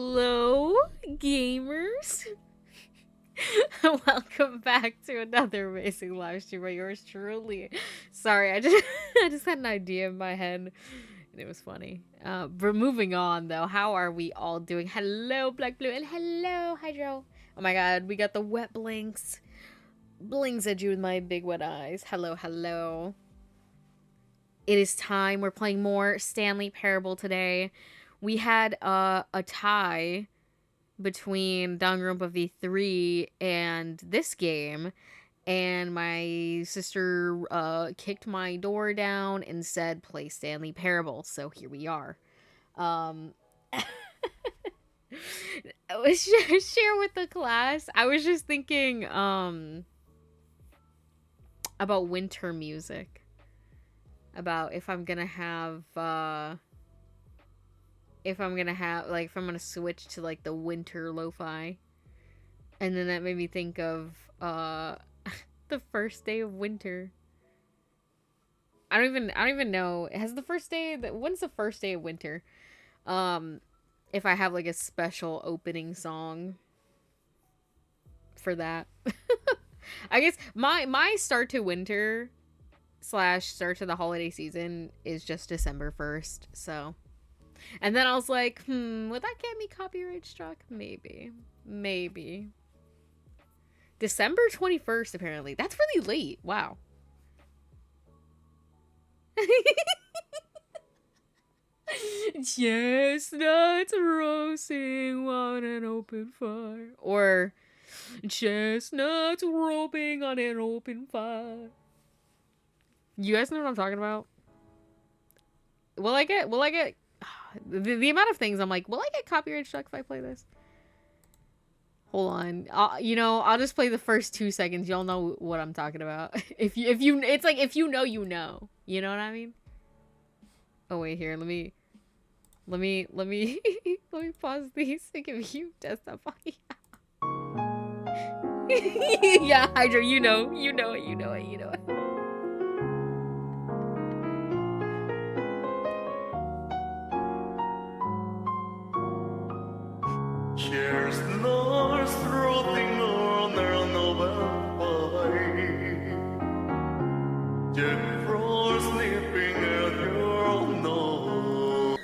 Hello, gamers. Welcome back to another amazing live stream by yours truly. Sorry, I just had an idea in my head and it was funny. We're moving on though. How are we all doing? Hello, Black Blue, and hello, Hydro. Oh my god, we got the wet blinks. Blinks at you with my big wet eyes. Hello, hello. It is time. We're playing more Stanley Parable today. We had a tie between Danganronpa V3 and this game, and my sister kicked my door down and said play Stanley Parable, so here we are. I was share with the class. I was just thinking about winter music, about if I'm gonna have if I'm gonna switch to like the winter lo-fi. And then that made me think of the first day of winter. I don't even know. When's the first day of winter? If I have like a special opening song for that. I guess my start to winter / start to the holiday season is just December 1st, so. And then I was like, would that get me copyright struck? Maybe. December 21st, apparently. That's really late. Wow. Chestnuts roasting on an open fire. Or chestnuts roping on an open fire. You guys know what I'm talking about? Will I get the amount of things I'm like, will I get copyright struck if I play this? Hold on. I'll just play the first 2 seconds. Y'all know what I'm talking about. If you it's like if you know, you know. You know what I mean? Oh wait, here, let me let me pause these to give you desktop audio. Yeah, Hydra, you know it. Cheers, Lord, rotting on their novel Jack Frost sleeping at your nose.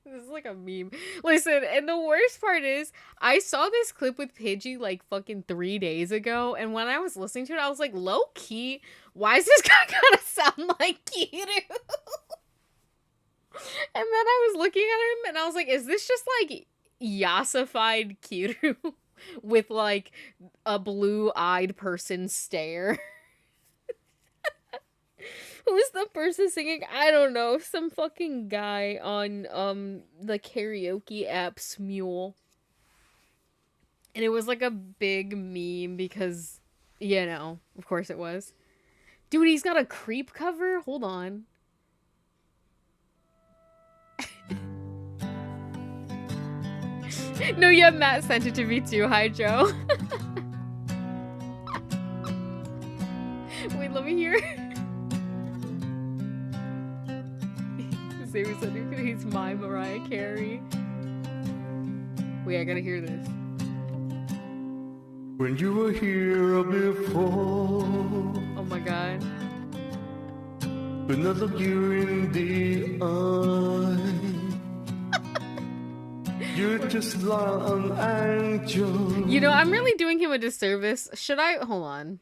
This is like a meme. Listen, and the worst part is, I saw this clip with Pidgey like fucking 3 days ago, and when I was listening to it, I was like, low key, why is this guy gonna sound like Kiru? And then I was looking at him and I was like, is this just like Yasified Kiru with like a blue-eyed person stare? Who's the person singing? I don't know. Some fucking guy on the karaoke app Smule. And it was like a big meme because, of course it was. Dude, he's got a creep cover? Hold on. No, yeah, Matt sent it to me too. Hi, Joe. Wait, let me hear. He's my Mariah Carey. Wait, I gotta hear this. When you were here before, oh my god. When I look you in the eye, you're just like an angel. I'm really doing him a disservice. Should I? Hold on.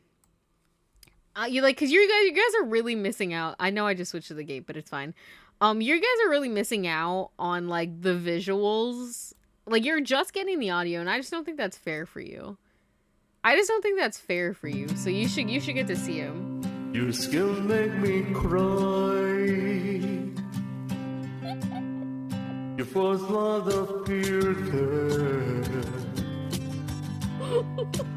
Cause you guys are really missing out. I know I just switched to the gate, but it's fine. You guys are really missing out on like the visuals. Like you're just getting the audio, and I just don't think that's fair for you. So you should get to see him. Your skin make me cry. Your first love appeared there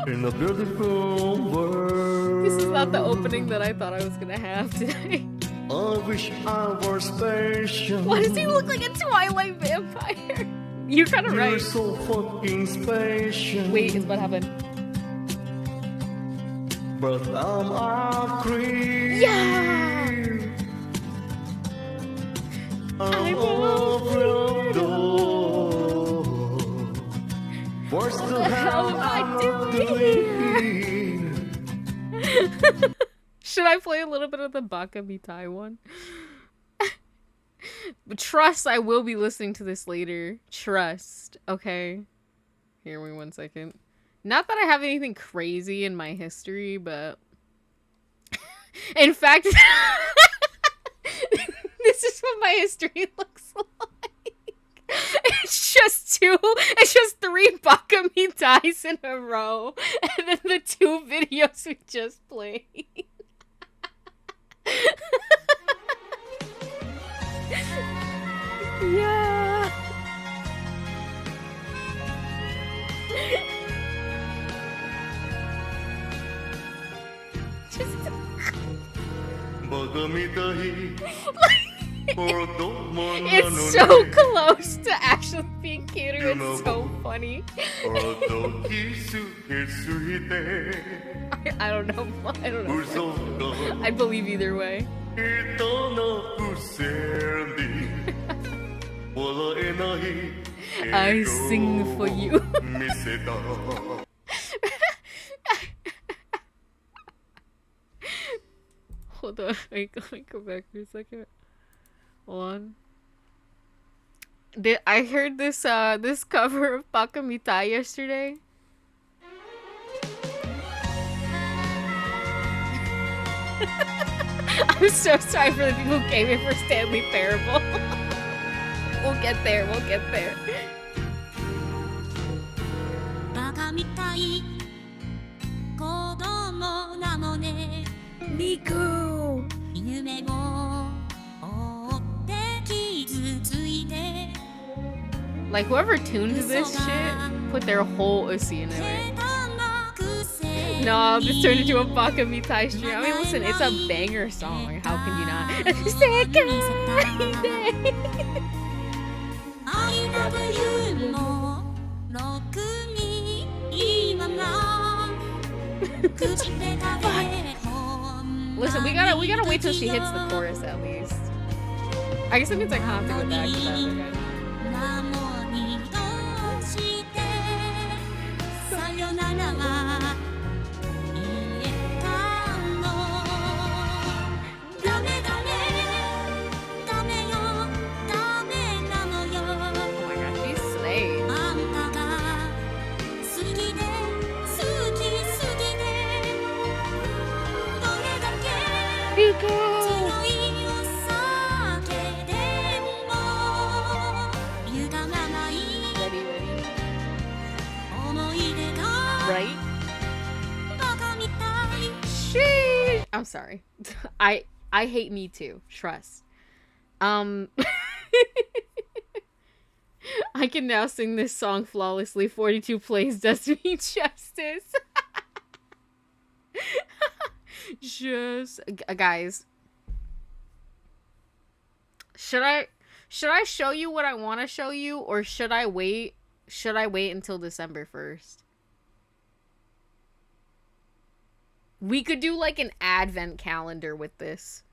in a beautiful world. This is not the opening that I thought I was gonna have today. I wish I were special. Why does he look like a Twilight vampire? You're kind of right. You're so fucking special. Wait, it's what happened. But I'm a creep. Yeah. I'm overload. What's the hell am I doing? Should I play a little bit of the Baka Mitai one? But trust, I will be listening to this later. Trust. Okay. Here, wait 1 second. Not that I have anything crazy in my history, but... In fact... This is what my history looks like. It's just 3 Baka Mitais in a row. And then the 2 videos we just played. Yeah. Just it's so close to actually being cute. It's so funny. I don't know. I don't know. I believe either way. I sing for you. Hold on, let me go back for a second. Hold on. I heard this this cover of Baka Mitai yesterday. I'm so sorry for the people who came in for Stanley Parable. We'll get there, we'll get there. Nico! Like, whoever tuned this shit put their whole usi in it. No, this turned into a Baka Mitai stream. I mean, listen, it's a banger song. How can you not? Listen, we gotta wait till she hits the chorus at least. I guess that means I have to go back to that again. Right? Sheesh. I'm sorry. I hate me too. Trust. I can now sing this song flawlessly. 42 plays does me justice. Just guys. Should I show you what I want to show you, or should I wait? Should I wait until December 1st? We could do like an advent calendar with this.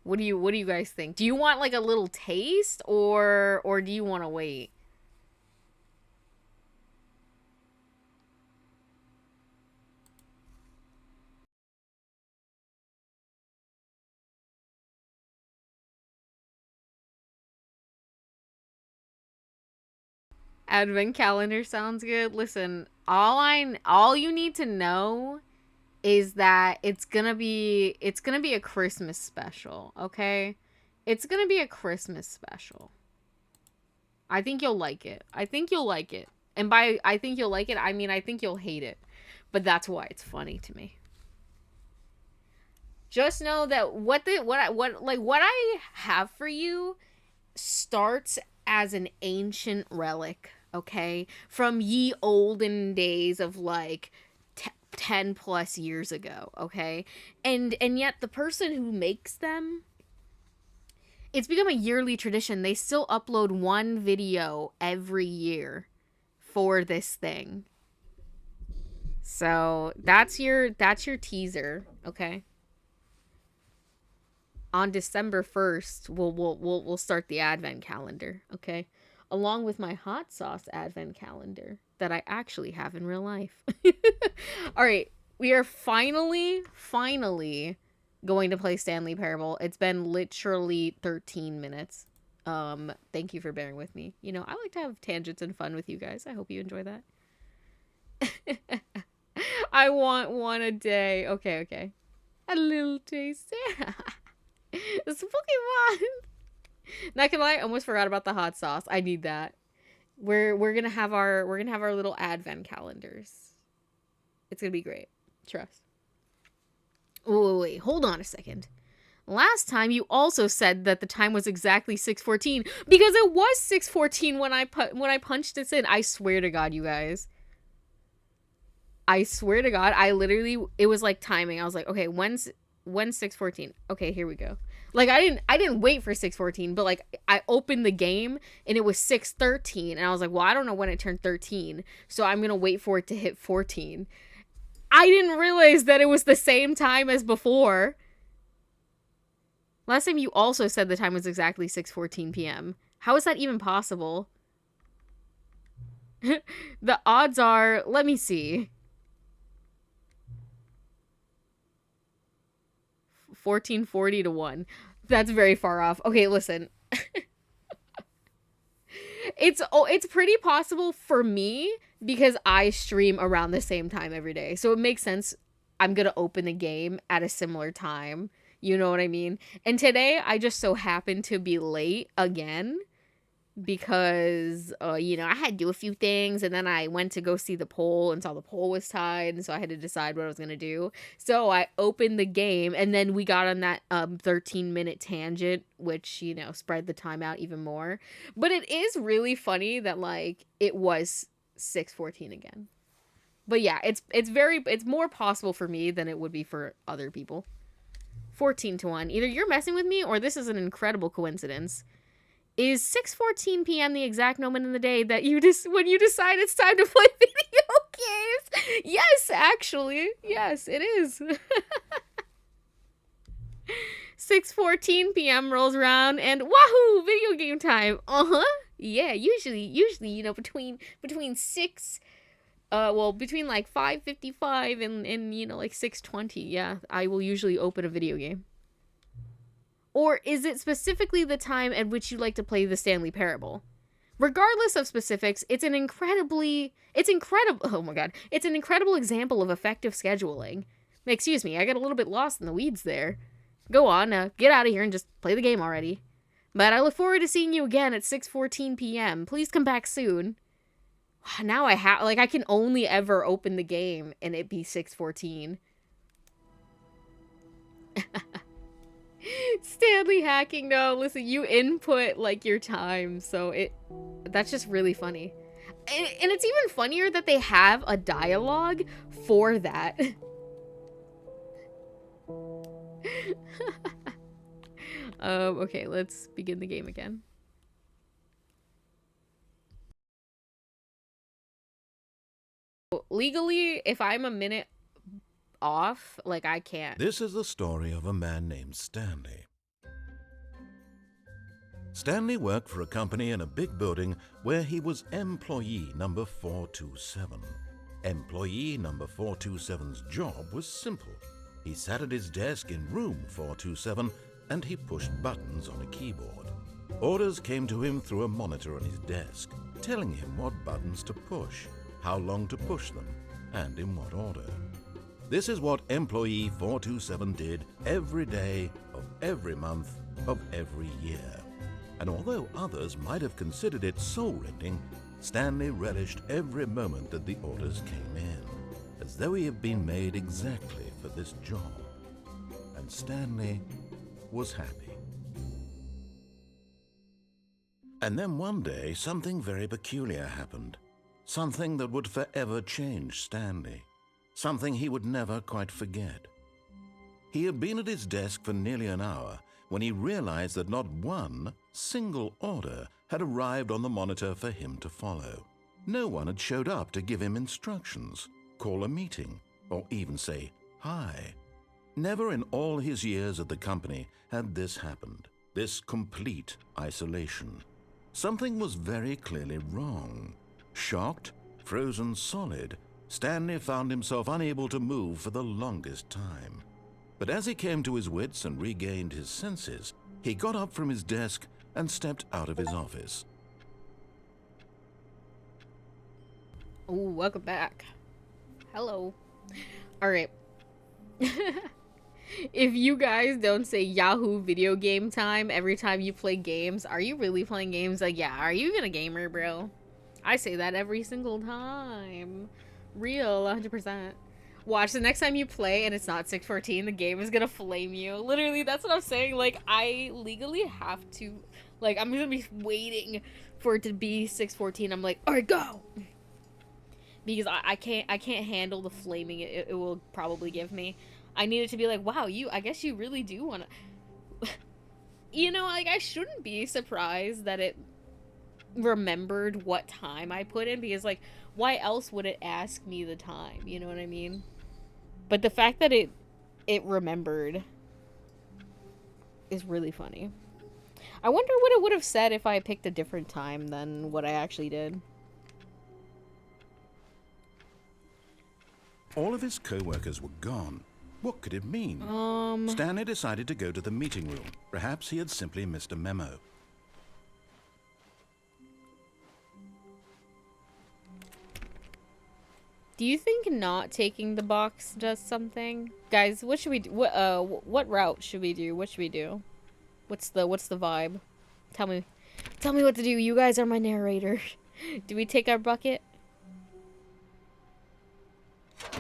What do you guys think? Do you want like a little taste, or do you want to wait? Advent calendar sounds good. Listen, all you need to know is that it's gonna be a Christmas special, okay? It's gonna be a Christmas special. I think you'll like it. I think you'll like it. And by I think you'll like it, I mean I think you'll hate it. But that's why it's funny to me. Just know that what I have for you starts as an ancient relic, okay? From ye olden days of like 10 plus years ago, okay? And yet the person who makes them, it's become a yearly tradition. They still upload one video every year for this thing. So that's your teaser, okay? on December 1st, we'll start the advent calendar, okay? Along with my hot sauce advent calendar that I actually have in real life. All right, we are finally going to play Stanley Parable. It's been literally 13 minutes. Thank you for bearing with me. You know, I like to have tangents and fun with you guys. I hope you enjoy that. I want one a day. Okay. A little taste. It's Pokemon. Not gonna lie, I almost forgot about the hot sauce. I need that. We're gonna have our little advent calendars. It's gonna be great. Trust. Oh wait, hold on a second. Last time you also said that the time was exactly 6:14 because it was 6:14 when I punched this in. I swear to God, you guys. I swear to God, it was like timing. I was like, okay, when's 6:14? Okay, here we go. Like I didn't wait for 6:14, but like I opened the game and it was 6:13 and I was like, well, I don't know when it turned 13, so I'm going to wait for it to hit 14. I didn't realize that it was the same time as before. Last time you also said the time was exactly 6:14 p.m. How is that even possible? The odds are, let me see. 1440 to 1. That's very far off. Okay, listen. It's pretty possible for me because I stream around the same time every day. So it makes sense I'm going to open the game at a similar time. You know what I mean? And today I just so happened to be late again because you know, I had to do a few things and then I went to go see the poll and saw the poll was tied, and so I had to decide what I was going to do. So I opened the game and then we got on that 13-minute tangent, which, you know, spread the time out even more. But it is really funny that like it was 6:14 again. But yeah, it's more possible for me than it would be for other people. 14 to 1. Either you're messing with me or this is an incredible coincidence. Is 6:14 p.m. the exact moment in the day that when you decide it's time to play video games? Yes, actually. Yes, it is. 6:14 p.m. rolls around and wahoo, video game time. Yeah, usually, you know, between 6 between like 5:55 and you know, like 6:20. Yeah, I will usually open a video game. Or is it specifically the time at which you like to play the Stanley Parable? Regardless of specifics, it's an incredible example of effective scheduling. Excuse me, I got a little bit lost in the weeds there. Go on, get out of here and just play the game already. But I look forward to seeing you again at 6:14 p.m. Please come back soon. Now I can only ever open the game and it be 6:14. Stanley hacking, no, listen, you input like your time, so that's just really funny. And it's even funnier that they have a dialogue for that. Okay, let's begin the game again. Legally, if I'm a minute off, like, I can't. This is the story of a man named Stanley. Stanley worked for a company in a big building where he was employee number 427. Employee number 427's job was simple. He sat at his desk in room 427 and he pushed buttons on a keyboard. Orders came to him through a monitor on his desk, telling him what buttons to push, how long to push them, and in what order. This is what employee 427 did every day of every month of every year. And although others might have considered it soul-rending, Stanley relished every moment that the orders came in, as though he had been made exactly for this job. And Stanley was happy. And then one day, something very peculiar happened. Something that would forever change Stanley. Something he would never quite forget. He had been at his desk for nearly an hour when he realized that not one single order had arrived on the monitor for him to follow. No one had showed up to give him instructions, call a meeting, or even say hi. Never in all his years at the company had this happened, this complete isolation. Something was very clearly wrong. Shocked, frozen solid, Stanley found himself unable to move for the longest time. But as he came to his wits and regained his senses, he got up from his desk and stepped out of his office. Oh, welcome back. Hello. All right. If you guys don't say Yahoo video game time every time you play games, are you really playing games? Like, yeah, are you even a gamer, bro? I say that every single time. Real, 100%. Watch, the next time you play and it's not 614, the game is gonna flame you. Literally, that's what I'm saying. Like, I legally have to, like, I'm gonna be waiting for it to be 614. I'm like, all right, go. Because I can't handle the flaming it will probably give me. I need it to be like, wow, I guess you really do want to. You know, like, I shouldn't be surprised that it remembered what time I put in, because, like, why else would it ask me the time? You know what I mean? But the fact that it remembered is really funny. I wonder what it would have said if I picked a different time than what I actually did. All of his co-workers were gone. What could it mean? Stanley decided to go to the meeting room. Perhaps he had simply missed a memo. Do you think not taking the box does something? Guys, what should we do? What route should we do? What should we do? What's the vibe? Tell me what to do. You guys are my narrator. Do we take our bucket?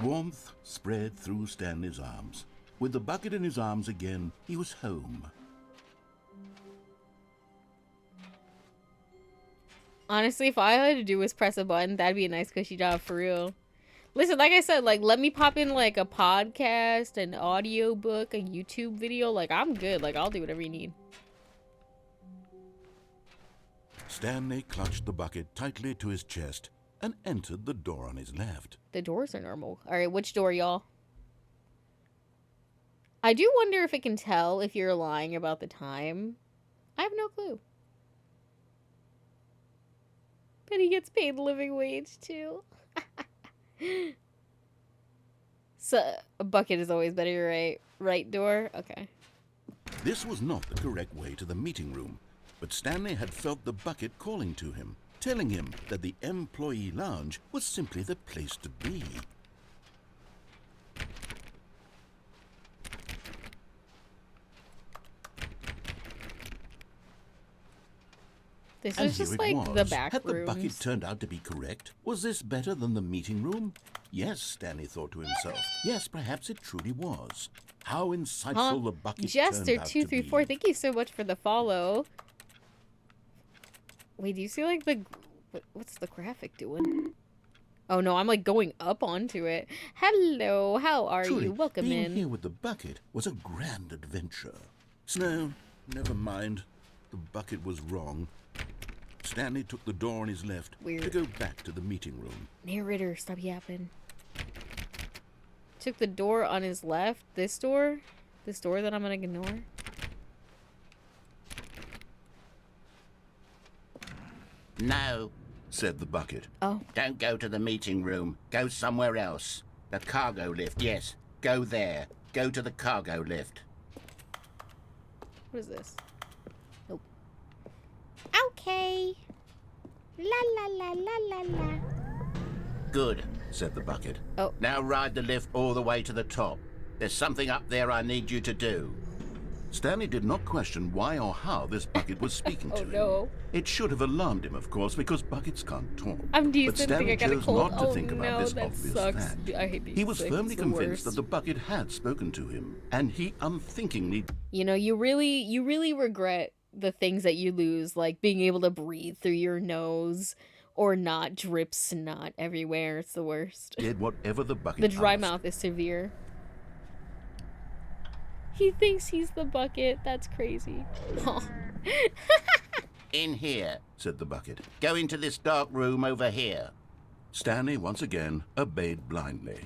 Warmth spread through Stanley's arms. With the bucket in his arms again, he was home. Honestly, if all I had to do was press a button, that'd be a nice cushy job for real. Listen, like I said, like, let me pop in, like, a podcast, an audio book, a YouTube video. Like, I'm good. Like, I'll do whatever you need. Stanley clutched the bucket tightly to his chest and entered the door on his left. The doors are normal. All right, which door, y'all? I do wonder if it can tell if you're lying about the time. I have no clue. But he gets paid living wage, too. So, a bucket is always better, right? Right door? Okay. This was not the correct way to the meeting room, but Stanley had felt the bucket calling to him, telling him that the employee lounge was simply the place to be. This And is here just it like was. the back Had the rooms. bucket turned out to be correct? Was this better than the meeting room? Yes, Stanley thought to himself. Yes, perhaps it truly was. How insightful the bucket turned out to be. Jester234, thank you so much for the follow. Wait, do you see like the... What's the graphic doing? Oh no, I'm like going up onto it. Hello, how are Truly, you? Welcome being in. here with the bucket was a grand adventure. No, never mind. The bucket was wrong. Stanley took the door on his left to Weird. go back to the meeting room. Narrator, stop yapping. Took the door on his left. This door? This door that I'm gonna ignore? No, Said the bucket. Oh. don't go to the meeting room. Go somewhere else. The cargo lift, yes. Go there. Go to the cargo lift. What is this? Nope. Okay. La la la la la la. Good. Said the bucket. Oh. Now ride the lift all the way to the top. There's something up there I need you to do. Stanley did not question why or how this bucket was speaking to Oh him. no. It should have alarmed him, of course, because buckets can't talk. I'm But decent. Stanley Think I got a chose cold. not to Oh think about no, this that obvious sucks. fact. I hate being He was sick. firmly It's the convinced that worst. the bucket had spoken to him, and he unthinkingly You know, you really regret the things that you lose, like being able to breathe through your nose or not drip snot everywhere. It's the worst. did whatever the bucket The dry asked. mouth is severe. He thinks he's the bucket. That's crazy. Oh. In here. Said the bucket. Go into this dark room over here. Stanley once again obeyed blindly.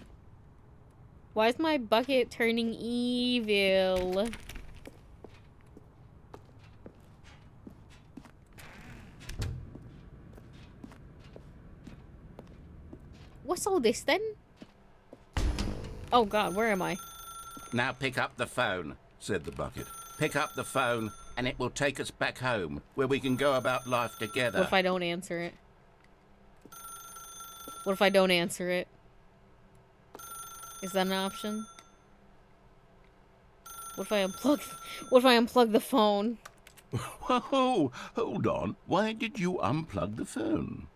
Why is my bucket turning evil? What's all this then? Oh god, where am I? Now pick up the phone, said the bucket. Pick up the phone, and it will take us back home, where we can go about life together. What if I don't answer it? What if I don't answer it? Is that an option? What if I unplug the phone? Whoa, hold on. Why did you unplug the phone?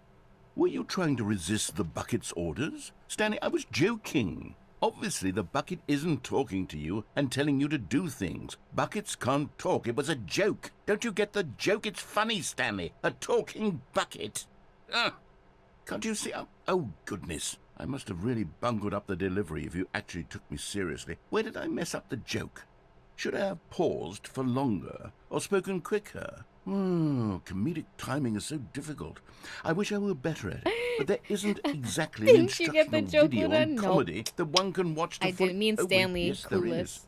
Were you trying to resist the bucket's orders? Stanley, I was joking. Obviously, the bucket isn't talking to you and telling you to do things. Buckets can't talk. It was a joke. Don't you get the joke? It's funny, Stanley. A talking bucket. Can't you see? Oh, goodness. I must have really bungled up the delivery if you actually took me seriously. Where did I mess up the joke? Should I have paused for longer or spoken quicker? Comedic timing is so difficult. I wish I were better at it, but there isn't exactly an Didn't you get the instructional joke, video Luna? on Nope. comedy that one can watch to I didn't mean wait, Stanley. yes, there Clueless.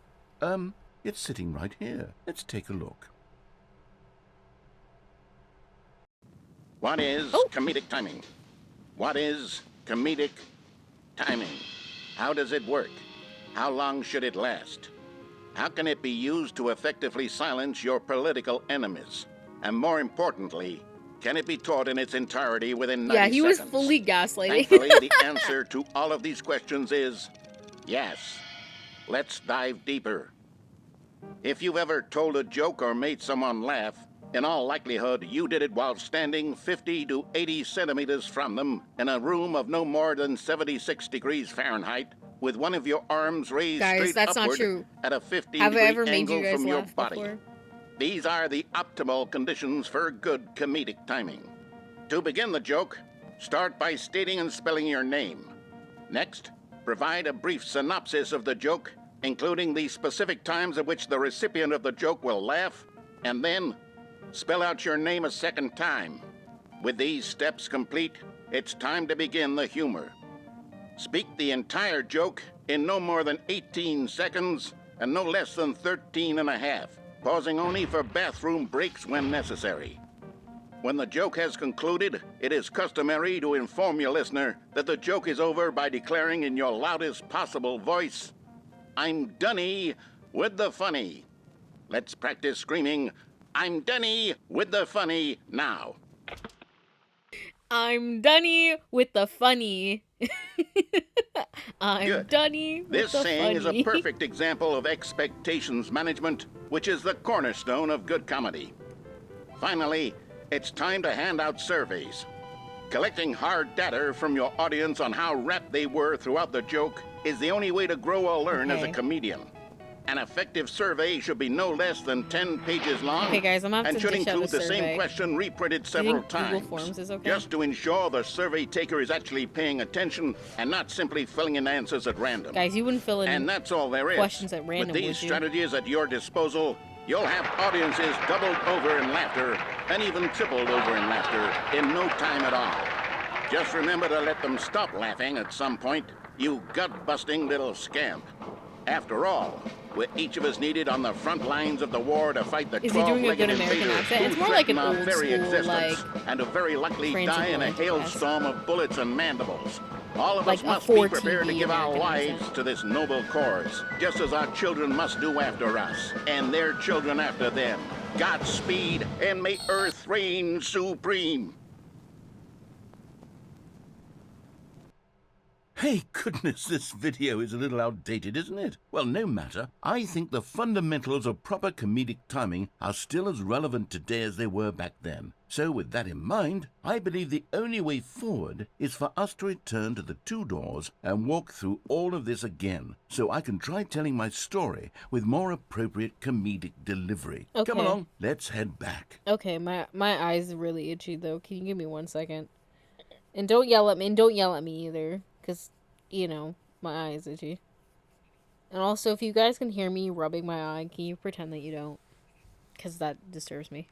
is. It's sitting right here. Let's take a look. What is comedic timing? What is comedic timing? How does it work? How long should it last? How can it be used to effectively silence your political enemies? And more importantly, can it be taught in its entirety within 90 Yeah, he was seconds? fully gaslighting. Thankfully, the answer to all of these questions is yes. Let's dive deeper. If you've ever told a joke or made someone laugh, in all likelihood, you did it while standing 50 to 80 centimeters from them in a room of no more than 76 degrees Fahrenheit, with one of your arms raised Guys, straight that's not upward true. at a 15 Have I degree ever made you angle guys from your laugh body. before? These are the optimal conditions for good comedic timing. To begin the joke, start by stating and spelling your name. Next, provide a brief synopsis of the joke, including the specific times at which the recipient of the joke will laugh, and then spell out your name a second time. With these steps complete, it's time to begin the humor. Speak the entire joke in no more than 18 seconds and no less than 13 and a half, pausing only for bathroom breaks when necessary. When the joke has concluded, it is customary to inform your listener that the joke is over by declaring in your loudest possible voice, "I'm Dunny with the funny." Let's practice screaming, "I'm Dunny with the funny" now. I'm Dunny with the funny. I'm Good. Dunny with This the saying is a funny. perfect example of expectations management, which is the cornerstone of good comedy. Finally, it's time to hand out surveys. Collecting hard data from your audience on how rapt they were throughout the joke is the only way to grow or learn as a Okay. comedian. An effective survey should be no less than 10 pages long Okay, guys, I'm gonna have and to should dish out a include the survey. same question reprinted Do you several think Google times. Forms is okay? Just to ensure the survey taker is actually paying attention and not simply filling in answers at random. Guys, you wouldn't fill in And that's all there is. questions at random, With these would you? strategies at your disposal, you'll have audiences doubled over in laughter and even tripled over in laughter in no time at all. Just remember to let them stop laughing at some point, you gut-busting little scamp. After all, we're each of us needed on the front lines of the war to fight the Is he doing a good 12-legged American invader accent? It's who more like an threaten our old very school, existence like, and to very likely die in a transatlantic hailstorm of bullets and mandibles. All of Like us a must be 4 prepared to TV give our American lives accent. to this noble cause, just as our children must do after us, and their children after them. Godspeed, and may Earth reign supreme. Hey, goodness, this video is a little outdated, isn't it? Well, no matter. I think the fundamentals of proper comedic timing are still as relevant today as they were back then. So with that in mind, I believe the only way forward is for us to return to the two doors and walk through all of this again, so I can try telling my story with more appropriate comedic delivery. Okay. Come along, let's head back. Okay, my eyes are really itchy though. Can you give me 1 second? And don't yell at me. And don't yell at me either, because you know my eye is itchy. And also, if you guys can hear me rubbing my eye, can you pretend that you don't? Because that disturbs me.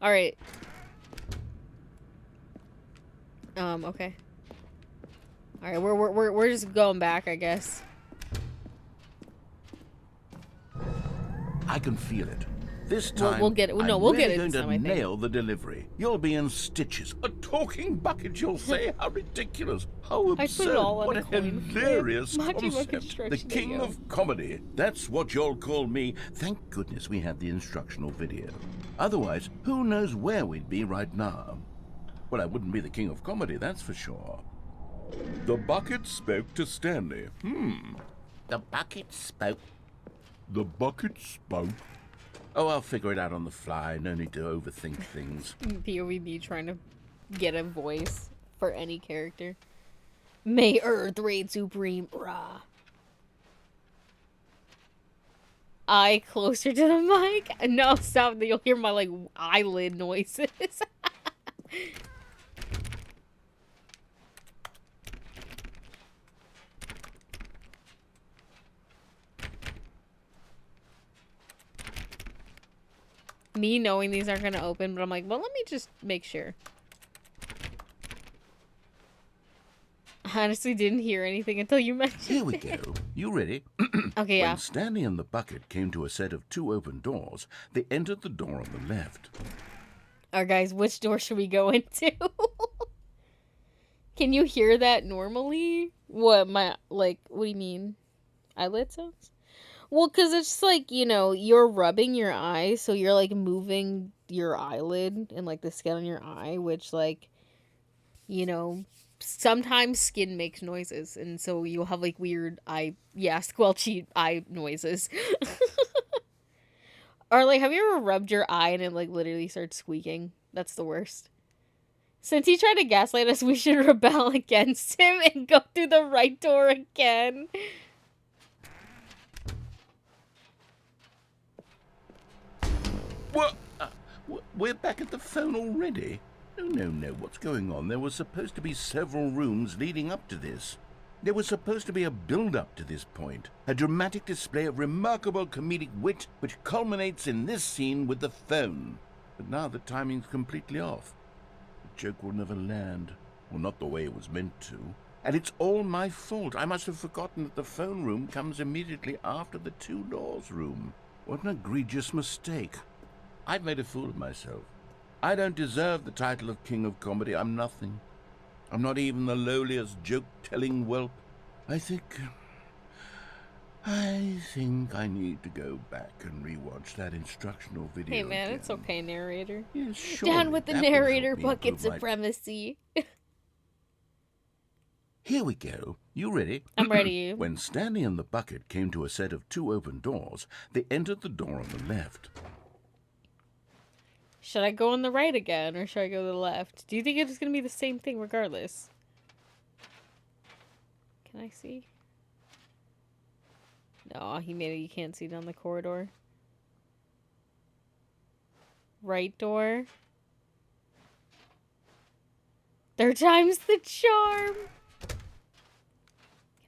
All right. Okay. All right, we're just going back, I guess. I can feel it. This time, We'll get it. No, I'm we'll really get it going this to time, I think. nail the delivery. You'll be in stitches. A talking bucket, you'll say? How ridiculous. How I put absurd. it all on What a a coin flip. hilarious Majima concept. The construction king video. of comedy. That's what you'll call me. Thank goodness we had the instructional video. Otherwise, who knows where we'd be right now. Well, I wouldn't be the king of comedy, that's for sure. The bucket spoke to Stanley. The bucket spoke. The bucket spoke. Oh, I'll figure it out on the fly. No need to overthink things. POV trying to get a voice for any character. May Earth reign supreme. Rah. Eye closer to the mic. No, stop. You'll hear my like eyelid noises. Me knowing these aren't gonna open, but I'm like, well, let me just make sure. I honestly didn't hear anything until you mentioned Here we it. go. You ready? Okay, yeah. When Stanley and the bucket came to a set of 2 open doors, they entered the door on the left. Alright, guys, which door should we go into? Can you hear that normally? What, what do you mean? Eyelid sounds? Well, because it's like, you know, you're rubbing your eye, so you're, like, moving your eyelid and, like, the skin on your eye, which, like, you know, sometimes skin makes noises, and so you'll have, like, weird squelchy eye noises. Or, like, have you ever rubbed your eye and it, like, literally starts squeaking? That's the worst. Since he tried to gaslight us, we should rebel against him and go through the right door again. What? We're back at the phone already? No. What's going on? There was supposed to be several rooms leading up to this. There was supposed to be a build-up to this point. A dramatic display of remarkable comedic wit which culminates in this scene with the phone. But now the timing's completely off. The joke will never land. Well, not the way it was meant to. And it's all my fault. I must have forgotten that the phone room comes immediately after the 2 doors room. What an egregious mistake. I've made a fool of myself. I don't deserve the title of King of Comedy. I'm nothing. I'm not even the lowliest joke-telling whelp. I think I need to go back and rewatch that instructional video. Hey man, again. it's okay, narrator. Yeah, Down with the that will help narrator me bucket improve my- supremacy. Here we go. You ready? I'm ready. When Stanley and the bucket came to a set of 2 open doors, they entered the door on the left. Should I go on the right again, or should I go to the left? Do you think it's gonna be the same thing regardless? Can I see? No, he made it. You can't see down the corridor. Right door. 3rd time's the charm.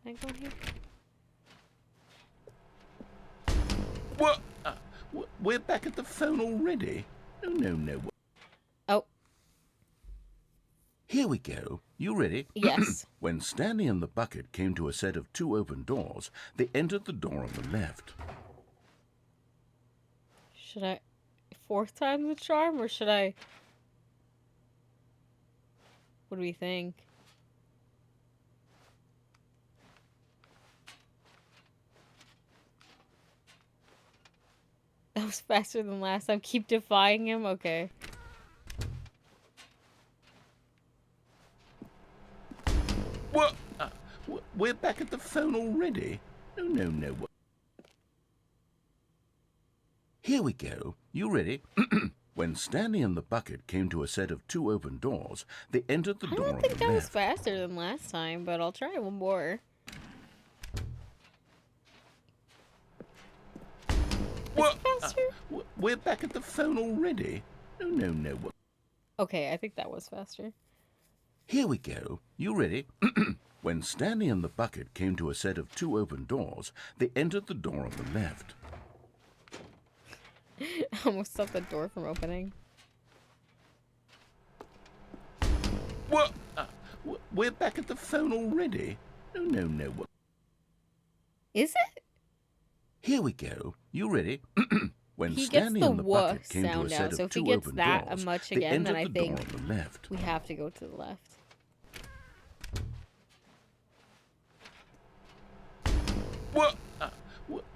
Can I go here? What? We're back at the phone already? No. Oh, Here we go. You ready? yes. When Stanley and the bucket came to a set of 2 open doors, they entered the door on the left. Should I... 4th time the charm, or should I... What do we think? That was faster than last time. Keep defying him? Okay. What? We're back at the phone already? No. Here we go. You ready? When Stanley and the bucket came to a set of 2 open doors, they entered the I door don't on think the that was left. faster than last time, but I'll try one more. What? Faster? We're back at the phone already? No. Okay, I think that was faster. Here we go. You ready? When Stanley and the bucket came to a set of 2 open doors, they entered the door on the left. I almost stopped the door from opening. What? we're back at the phone already? No. Is it? Here we go. You ready? When He gets Stanley the and the woof bucket came to a sound set out, so of if he two gets open that doors, much they again, then entered I the door think on the left. we have to go to the left. What?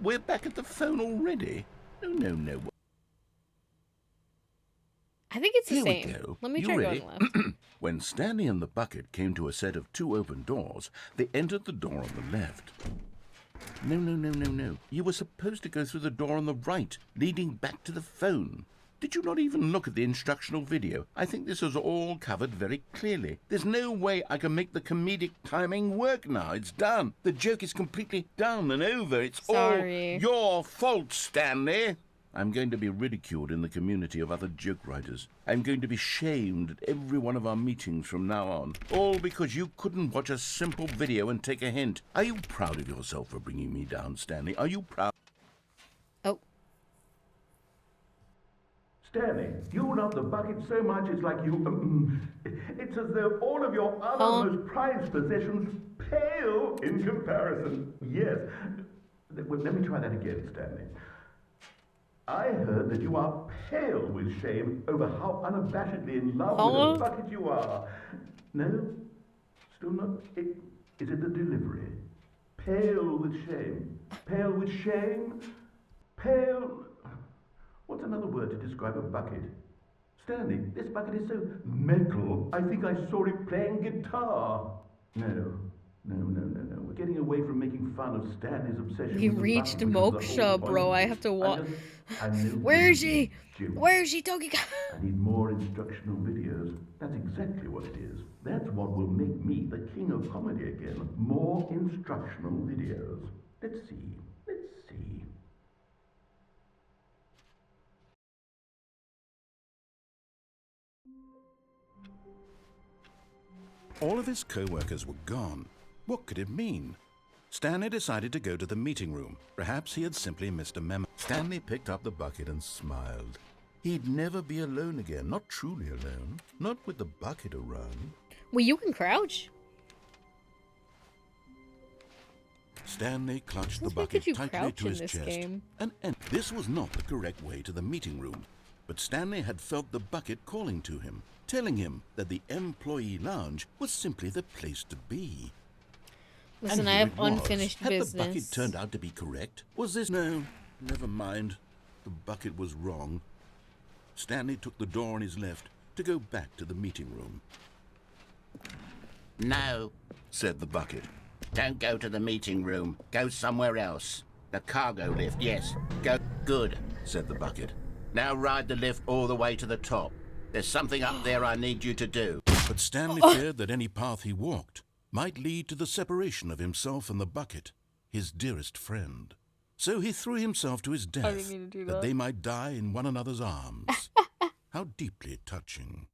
We're back at the phone already? No. I think it's the Here same. we go. Let me You try ready? going left. When Stanley and the bucket came to a set of two open doors, they entered the door on the left. No. You were supposed to go through the door on the right, leading back to the phone. Did you not even look at the instructional video? I think this is all covered very clearly. There's no way I can make the comedic timing work now. It's done. The joke is completely done and over. It's Sorry. all your fault, Stanley. I'm going to be ridiculed in the community of other joke writers. I'm going to be shamed at every one of our meetings from now on. All because you couldn't watch a simple video and take a hint. Are you proud of yourself for bringing me down, Stanley? Are you proud? Oh. Stanley, you love the bucket so much it's like you... it's as though all of your other most prized possessions pale in comparison. Yes. Well, let me try that again, Stanley. I heard that you are pale with shame over how unabashedly in love with the bucket you are. No? Still not? Is it the delivery? Pale with shame. Pale with shame? Pale... What's another word to describe a bucket? Stanley, this bucket is so metal. I think I saw it playing guitar. No. We're getting away from making fun of Stanley's obsession We with the reached bucket, which was the whole Moksha, point bro. of I it. have to walk. Where is she? Where is she talking? I need more instructional videos. That's exactly what it is. That's what will make me the king of comedy again. More instructional videos. Let's see. All of his co-workers were gone. What could it mean? Stanley decided to go to the meeting room. Perhaps he had simply missed a memo. Stanley picked up the bucket and smiled. He'd never be alone again, not truly alone. Not with the bucket around. Well, you can crouch. Stanley clutched the Since when bucket could you tightly crouch to in his this chest. game? And this was not the correct way to the meeting room. But Stanley had felt the bucket calling to him, telling him that the employee lounge was simply the place to be. Listen, And I here have it was. unfinished Had business. the bucket turned out to be correct? Was this... No, never mind. The bucket was wrong. Stanley took the door on his left to go back to the meeting room. No, Said the bucket. don't go to the meeting room. Go somewhere else. The cargo lift, yes. Go. Good, Said the bucket. now ride the lift all the way to the top. There's something up there I need you to do. But Stanley feared that any path he walked might lead to the separation of himself and the bucket, his dearest friend. So he threw himself to his death, mean to do that that. they might die in one another's arms. How deeply touching.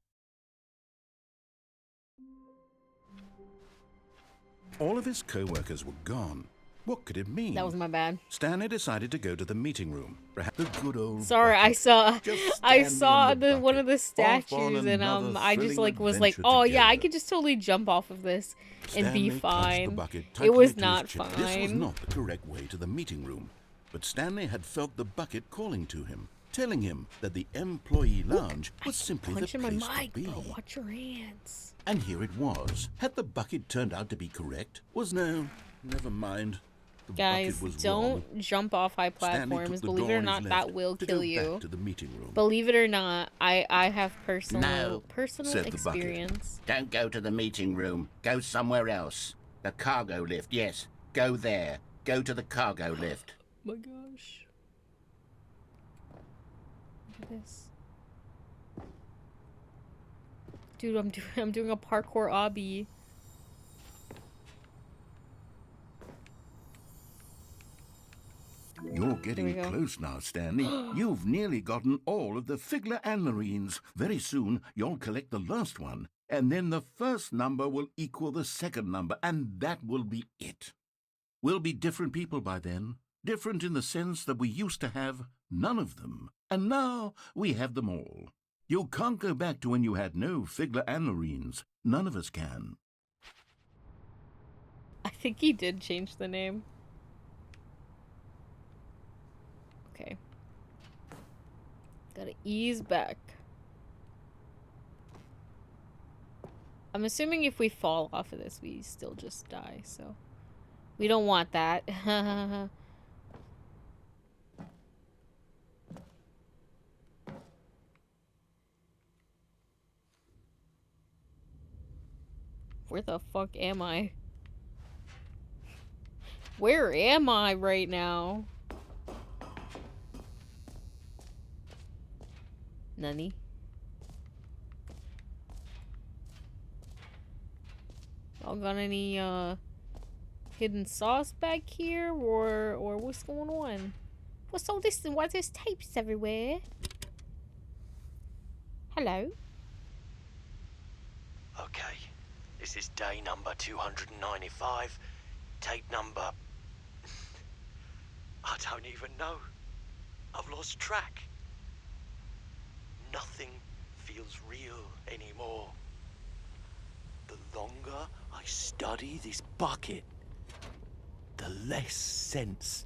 All of his co-workers were gone. What could it mean? That was my bad. Stanley decided to go to the meeting room. Perhaps the good old Sorry, I bucket. saw Just I Stanley saw and the one bucket, of the off on statues and another I just thrilling was like, adventure oh yeah, I together. could just totally jump off of this and be Stanley clutched the fine. bucket It tightly was to his not chest. This was fine. not the correct way to the meeting room, but Stanley had felt the bucket calling to him, telling him that the employee lounge was simply the Punching my place mic, to be. bro. Watch your hands. And here it was. Had the bucket turned out to be correct? Was no, never mind. The Guys, bucket was don't wrong. jump off high Stanley took platforms. the Believe it door or on his not, left that will to kill go you. back to the meeting room. Believe it or not, I have personal No, said the bucket. experience. Don't go to the meeting room. Go somewhere else. The cargo lift, yes. Go there. Go to the cargo lift. Oh my gosh. Look at this. Dude, I'm doing a parkour obby. You're getting go. close now, Stanley. You've nearly gotten all of the Figler and Marines. Very soon, you'll collect the last one, and then the first number will equal the second number, and that will be it. We'll be different people by then. Different in the sense that we used to have none of them, and now we have them all. You can't go back to when you had no Figler and Marines. None of us can. I think he did change the name. Okay. Gotta ease back. I'm assuming if we fall off of this, we still just die, so... We don't want that. Where the fuck am I? Where am I right now? Nani? Y'all got any hidden sauce back here, or what's going on? What's all this and why there's tapes everywhere? Hello? Okay, this is day number 295. Tape number... I don't even know. I've lost track. Nothing feels real anymore. The longer I study this bucket, the less sense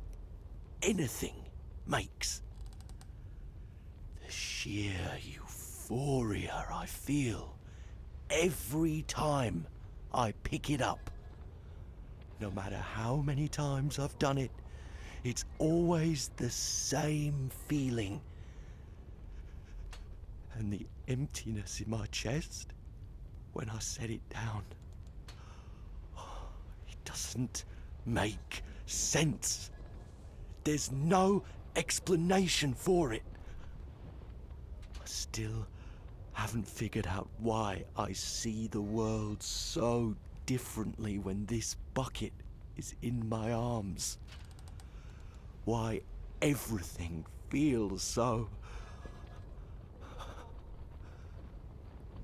anything makes. The sheer euphoria I feel every time I pick it up. No matter how many times I've done it, it's always the same feeling. And the emptiness in my chest when I set it down. It doesn't make sense. There's no explanation for it. I still haven't figured out why I see the world so differently when this bucket is in my arms. Why everything feels so...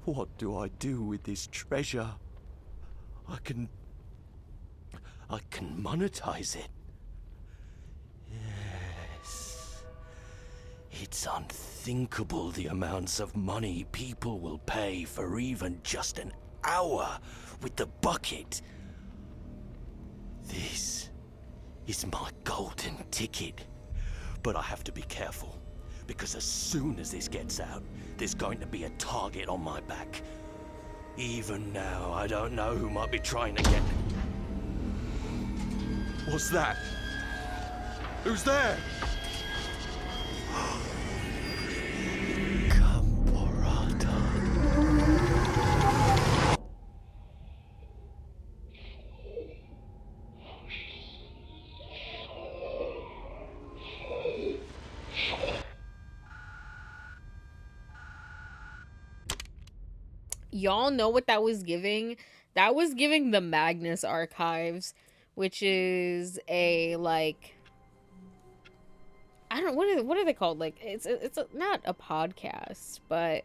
What do I do with this treasure? I can monetize it. Yes. It's unthinkable the amounts of money people will pay for even just an hour with the bucket. This is my golden ticket. But I have to be careful, because as soon as this gets out, there's going to be a target on my back. Even now, I don't know who might be trying to get... What's that? Who's there? Y'all know what that was giving? That was giving the Magnus Archives, which is a, like, I don't what are they called? Like, not a podcast, but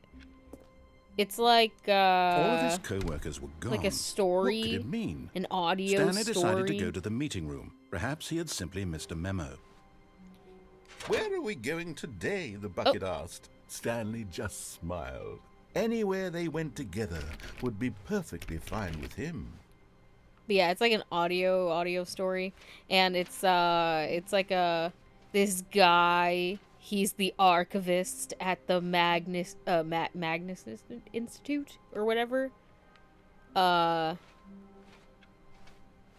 it's like all of his co-workers were gone. like a story. What could it mean? An audio Stanley story. decided to go to the meeting room. Perhaps he had simply missed a memo. Where are we going today? The bucket asked. Stanley just smiled. Anywhere they went together would be perfectly fine with him. But yeah, it's like an audio story, and it's like this guy. He's the archivist at the Magnus Institute or whatever. And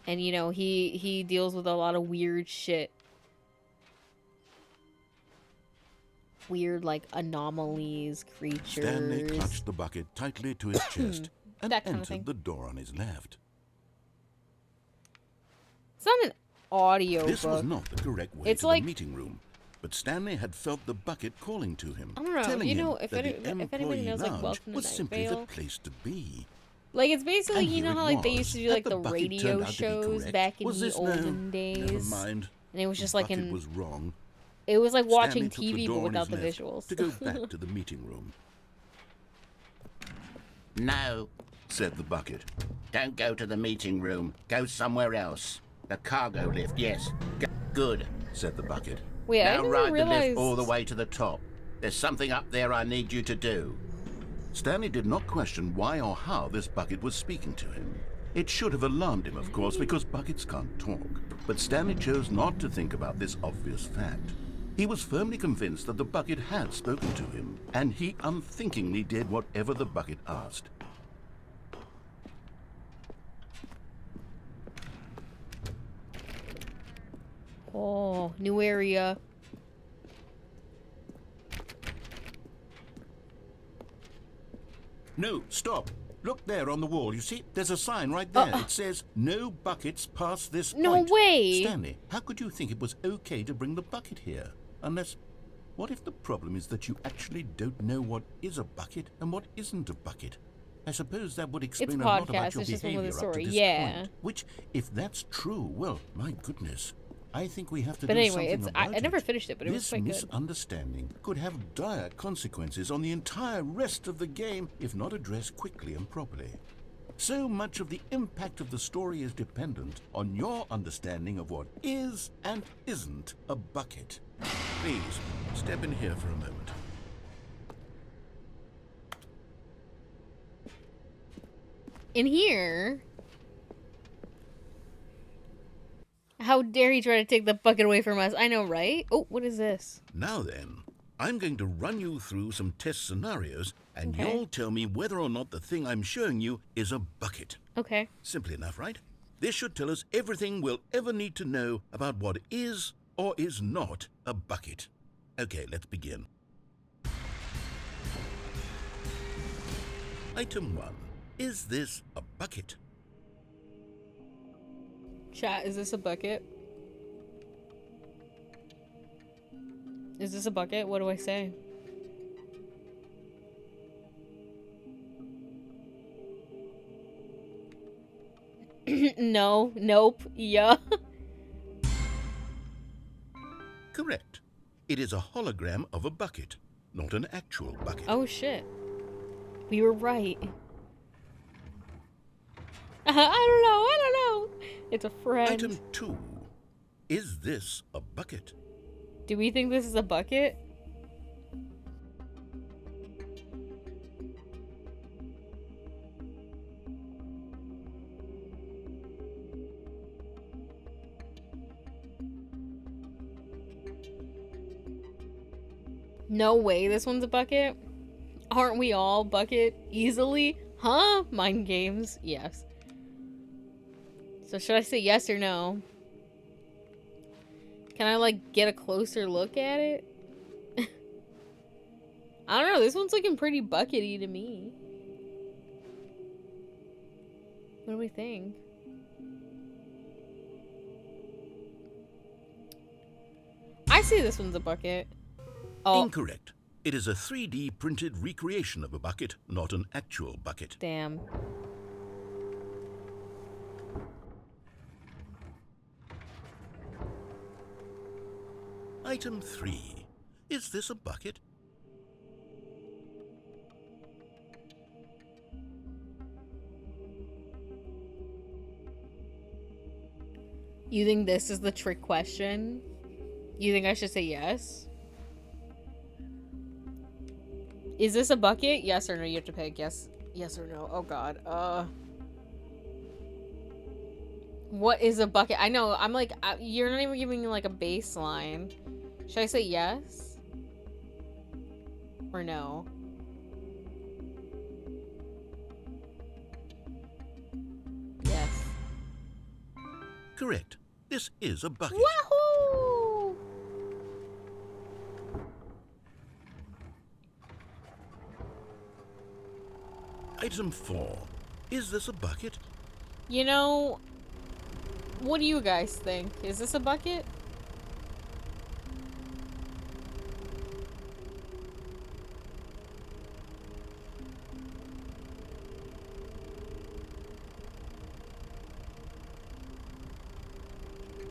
you know, he deals with a lot of weird shit. Weird, like, anomalies, creatures. Stanley clutched the bucket tightly to his chest and That kind of thing. entered the door on his left. It's not an audio This book. was not the correct way It's to like- the meeting room, but Stanley had felt the bucket calling to him, I don't know, telling you him know, if that any- the if anybody employee knows, like, lounge Welcome to was Night simply Vale. the place to be. Like, it's basically, And you know here how, it like, they was used to do, that like, the the bucket radio turned out to be shows correct. back in Was the this olden no? days. Never mind. And it was The just like bucket in... was wrong. It was like watching Stanley took the TV, door but on without his the left visuals. to go back to the meeting room. No, Said the bucket. don't go to the meeting room. Go somewhere else. The cargo lift, yes. Good. Said the bucket. Wait, I Now didn't ride the realize... lift all the way to the top. There's something up there I need you to do. Stanley did not question why or how this bucket was speaking to him. It should have alarmed him, of course, because buckets can't talk. But Stanley chose not to think about this obvious fact. He was firmly convinced that the bucket had spoken to him, and he unthinkingly did whatever the bucket asked. Oh, new area. No, stop. Look there on the wall. You see, there's a sign right there. It says, no buckets past this point. No way. Stanley, how could you think it was okay to bring the bucket here? Unless, what if the problem is that you actually don't know what is a bucket and what isn't a bucket? I suppose that would explain a lot about your it's just one with a behavior up to story. this Yeah. point. Which, if that's true, well, my goodness, I think we have to But do anyway, something about it. I never finished it, but it was This quite good. misunderstanding could have dire consequences on the entire rest of the game if not addressed quickly and properly. So much of the impact of the story is dependent on your understanding of what is and isn't a bucket. Please, step in here for a moment. In here? How dare he try to take the bucket away from us? I know, right? Oh, what is this? Now then, I'm going to run you through some test scenarios, and Okay. you'll tell me whether or not the thing I'm showing you is a bucket. Okay. Simple enough, right? This should tell us everything we'll ever need to know about what is or is not a bucket. Okay, let's begin. Item 1. Is this a bucket? Chat, is this a bucket? Is this a bucket? What do I say? No. Nope. Yeah. Correct. It is a hologram of a bucket, not an actual bucket. Oh, shit. We were right. I don't know. It's a friend. Item 2. Is this a bucket? Do we think this is a bucket? No way this one's a bucket. Aren't we all bucket easily? Huh? Mind games. Yes. So should I say yes or no? Can I, like, get a closer look at it? I don't know. This one's looking pretty buckety to me. What do we think? I say this one's a bucket. Oh, Incorrect. It is a 3D printed recreation of a bucket, not an actual bucket. damn. Item 3. Is this a bucket? You think this is the trick question? You think I should say yes? Is this a bucket? Yes or no? You have to pick yes. Yes or no. Oh god. What is a bucket? I know. I'm like, you're not even giving me like a baseline. Should I say yes? Or no? Yes. Correct. This is a bucket. Wahoo! Item 4. Is this a bucket? You know, what do you guys think? Is this a bucket?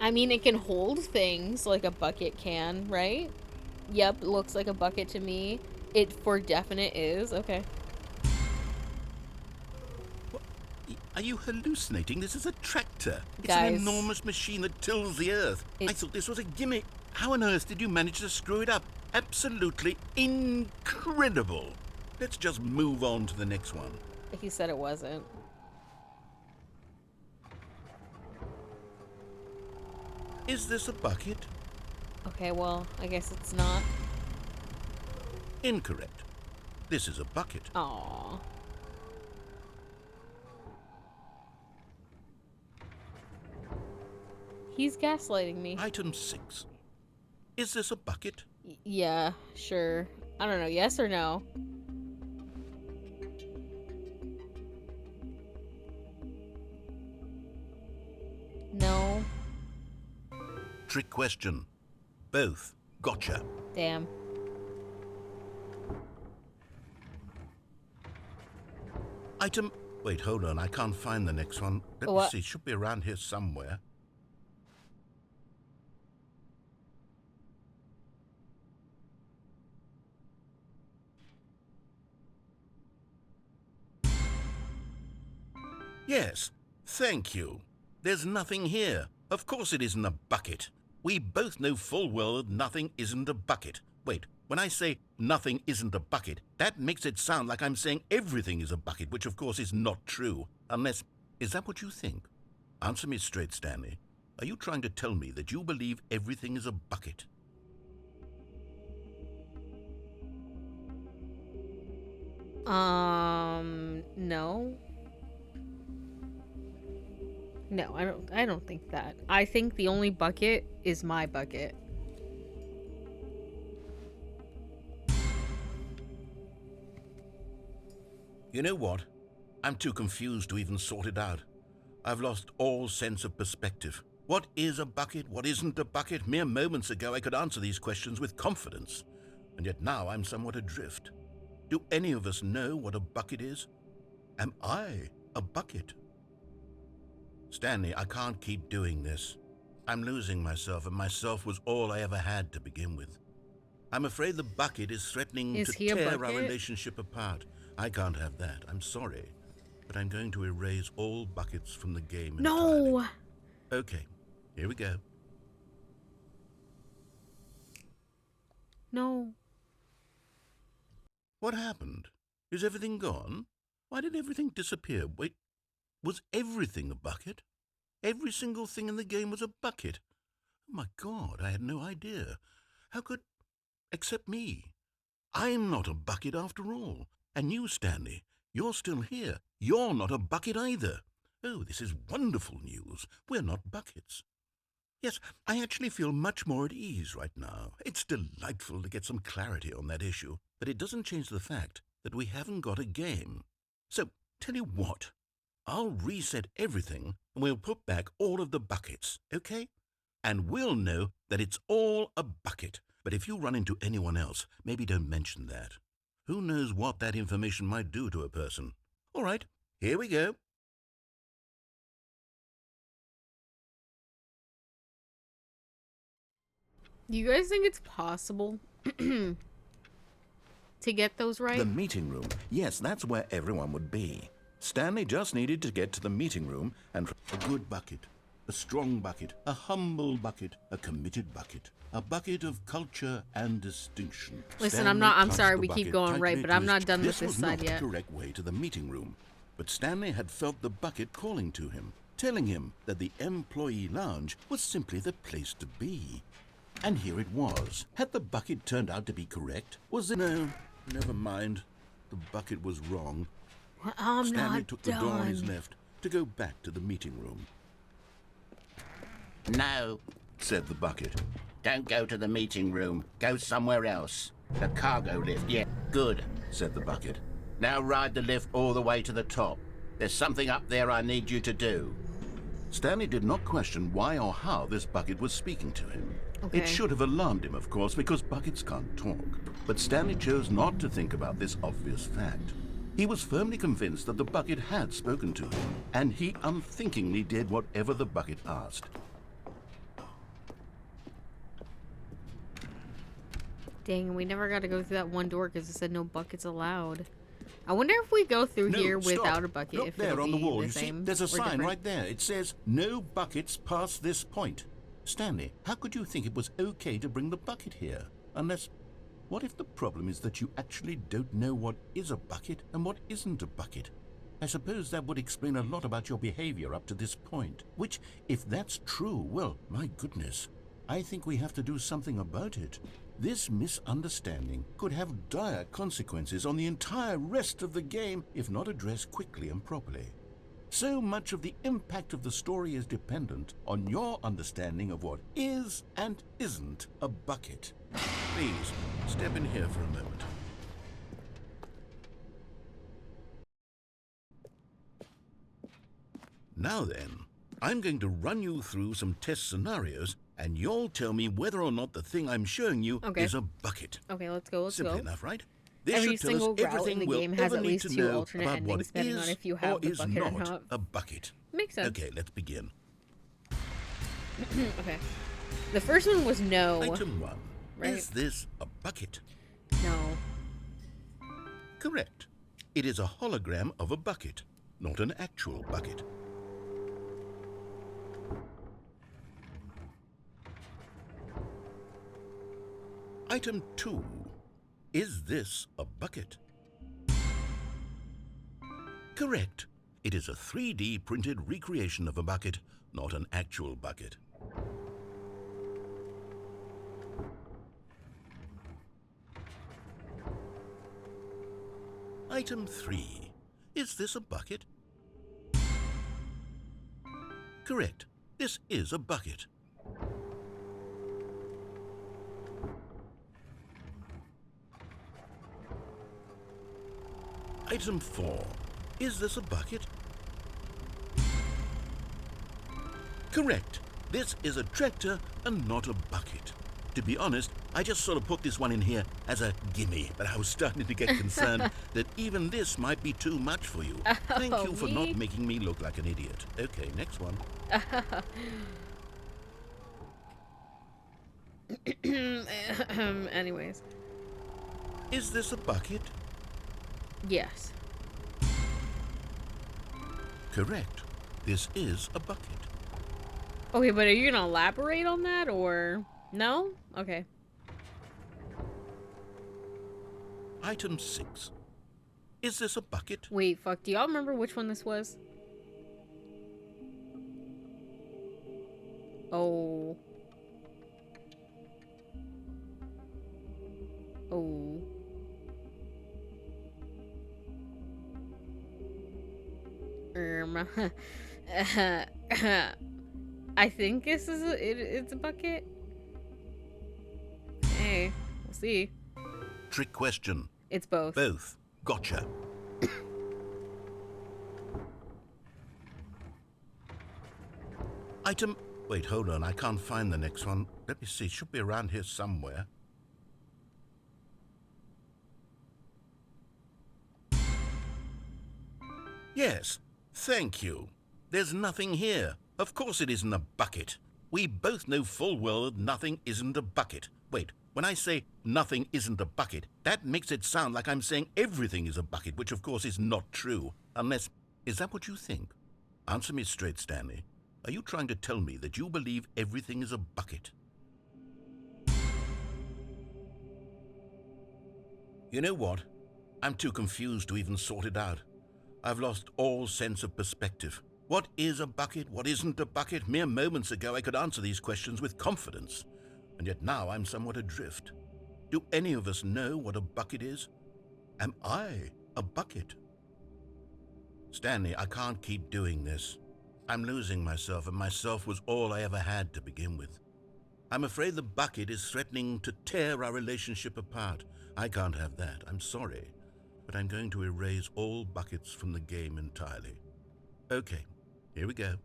I mean, it can hold things like a bucket can, right? Yep, looks like a bucket to me. It for definite is. Okay. Are you hallucinating? This is a tractor. It's Guys. an enormous machine that tills the earth. I thought this was a gimmick. How on earth did you manage to screw it up? Absolutely incredible. Let's just move on to the next one. He said it wasn't. Is this a bucket? Okay, well, I guess it's not. Incorrect. This is a bucket. Aww. He's gaslighting me. Item 6. Is this a bucket? Yeah, sure. I don't know, yes or no? No. Trick question. Both. Gotcha. Damn. Item... Wait, hold on. I can't find the next one. Let me What? see. Should be around here somewhere. Yes. Thank you. There's nothing here. Of course it isn't a bucket. We both know full well that nothing isn't a bucket. Wait, when I say nothing isn't a bucket, that makes it sound like I'm saying everything is a bucket, which of course is not true. Unless... Is that what you think? Answer me straight, Stanley. Are you trying to tell me that you believe everything is a bucket? No. No, I don't think that. I think the only bucket is my bucket. You know what? I'm too confused to even sort it out. I've lost all sense of perspective. What is a bucket? What isn't a bucket? Mere moments ago I could answer these questions with confidence. And yet now I'm somewhat adrift. Do any of us know what a bucket is? Am I a bucket? Stanley, I can't keep doing this. I'm losing myself, and myself was all I ever had to begin with. I'm afraid the bucket is threatening Is to he a tear our bucket? relationship apart. I can't have that. I'm sorry. But I'm going to erase all buckets from the game entirely. No! Okay, here we go. No. What happened? Is everything gone? Why did everything disappear? Wait, was everything a bucket? Every single thing in the game was a bucket. Oh my God, I had no idea. How could... Except me. I'm not a bucket after all. And you, Stanley, you're still here. You're not a bucket either. Oh, this is wonderful news. We're not buckets. Yes, I actually feel much more at ease right now. It's delightful to get some clarity on that issue, but it doesn't change the fact that we haven't got a game. So, tell you what, I'll reset everything and we'll put back all of the buckets, okay? And we'll know that it's all a bucket. But if you run into anyone else, maybe don't mention that. Who knows what that information might do to a person? All right, here we go. You guys think it's possible to get those right? The meeting room. Yes, that's where everyone would be. Stanley just needed to get to the meeting room and a good bucket, a strong bucket, a humble bucket, a committed bucket, a bucket of culture and distinction. Listen, Stanley I'm clutched sorry the we keep bucket going right, tightly but to I'm his not done with chest. this side was not yet. the correct way to the meeting room, but Stanley had felt the bucket calling to him, telling him that the employee lounge was simply the place to be. And here it was. Had the bucket turned out to be correct? Was it... No, never mind. The bucket was wrong. I'm Stanley not took the door on his done. left to go back to the meeting room. No, Said the bucket. don't go to the meeting room. Go somewhere else. The cargo lift, yeah, good. Said the bucket. Now ride the lift all the way to the top. There's something up there I need you to do. Stanley did not question why or how this bucket was speaking to him. Okay. It should have alarmed him, of course, because buckets can't talk. But Stanley chose not to think about this obvious fact. He was firmly convinced that the bucket had spoken to him, and he unthinkingly did whatever the bucket asked. Dang, we never got to go through that one door because it said no buckets allowed. I wonder if we go through here stop. without a bucket. Look if there it'll on the be wall. the You see, same there's a or sign different. right there. It says, "No buckets past this point." Stanley, how could you think it was okay to bring the bucket here? Unless, what if the problem is that you actually don't know what is a bucket and what isn't a bucket? I suppose that would explain a lot about your behavior up to this point. Which, if that's true, well, my goodness, I think we have to do something about it. This misunderstanding could have dire consequences on the entire rest of the game if not addressed quickly and properly. So much of the impact of the story is dependent on your understanding of what is and isn't a bucket. Please, step in here for a moment. Now then, I'm going to run you through some test scenarios, and you'll tell me whether or not the thing I'm showing you is a bucket. Okay, let's go. Simple enough, right? This Every should tell us single route in everything the we'll game has ever at need least to 2 know alternate about what endings, depending on is if you or have the is bucket or not not. a bucket. Makes sense. Okay, let's begin. Okay. The first one was no. Item 1. Right. Is this a bucket? No. Correct. It is a hologram of a bucket, not an actual bucket. Item 2. Is this a bucket? Correct. It is a 3D printed recreation of a bucket, not an actual bucket. Item 3. Is this a bucket? Correct. This is a bucket. Item 4. Is this a bucket? Correct. This is a tractor and not a bucket. To be honest, I just sort of put this one in here as a gimme, but I was starting to get concerned that even this might be too much for you. Thank you for not making me look like an idiot. Okay, next one. Anyways. Is this a bucket? Yes. Correct. This is a bucket. Okay, but are you gonna elaborate on that or no? Okay. Item 6. Is this a bucket? Wait, fuck. Do y'all remember which one this was? Oh. Oh. I think this is it's a bucket. Hey, we'll see. Trick question. It's both. Both. Gotcha. Item... Wait, hold on. I can't find the next one. Let me see. It should be around here somewhere. Yes. Thank you. There's nothing here. Of course it isn't a bucket. We both know full well that nothing isn't a bucket. Wait, when I say nothing isn't a bucket, that makes it sound like I'm saying everything is a bucket, which of course is not true. Unless... Is that what you think? Answer me straight, Stanley. Are you trying to tell me that you believe everything is a bucket? You know what? I'm too confused to even sort it out. I've lost all sense of perspective. What is a bucket? What isn't a bucket? Mere moments ago I could answer these questions with confidence. And yet now I'm somewhat adrift. Do any of us know what a bucket is? Am I a bucket? Stanley, I can't keep doing this. I'm losing myself, and myself was all I ever had to begin with. I'm afraid the bucket is threatening to tear our relationship apart. I can't have that. I'm sorry. But I'm going to erase all buckets from the game entirely. Okay, here we go.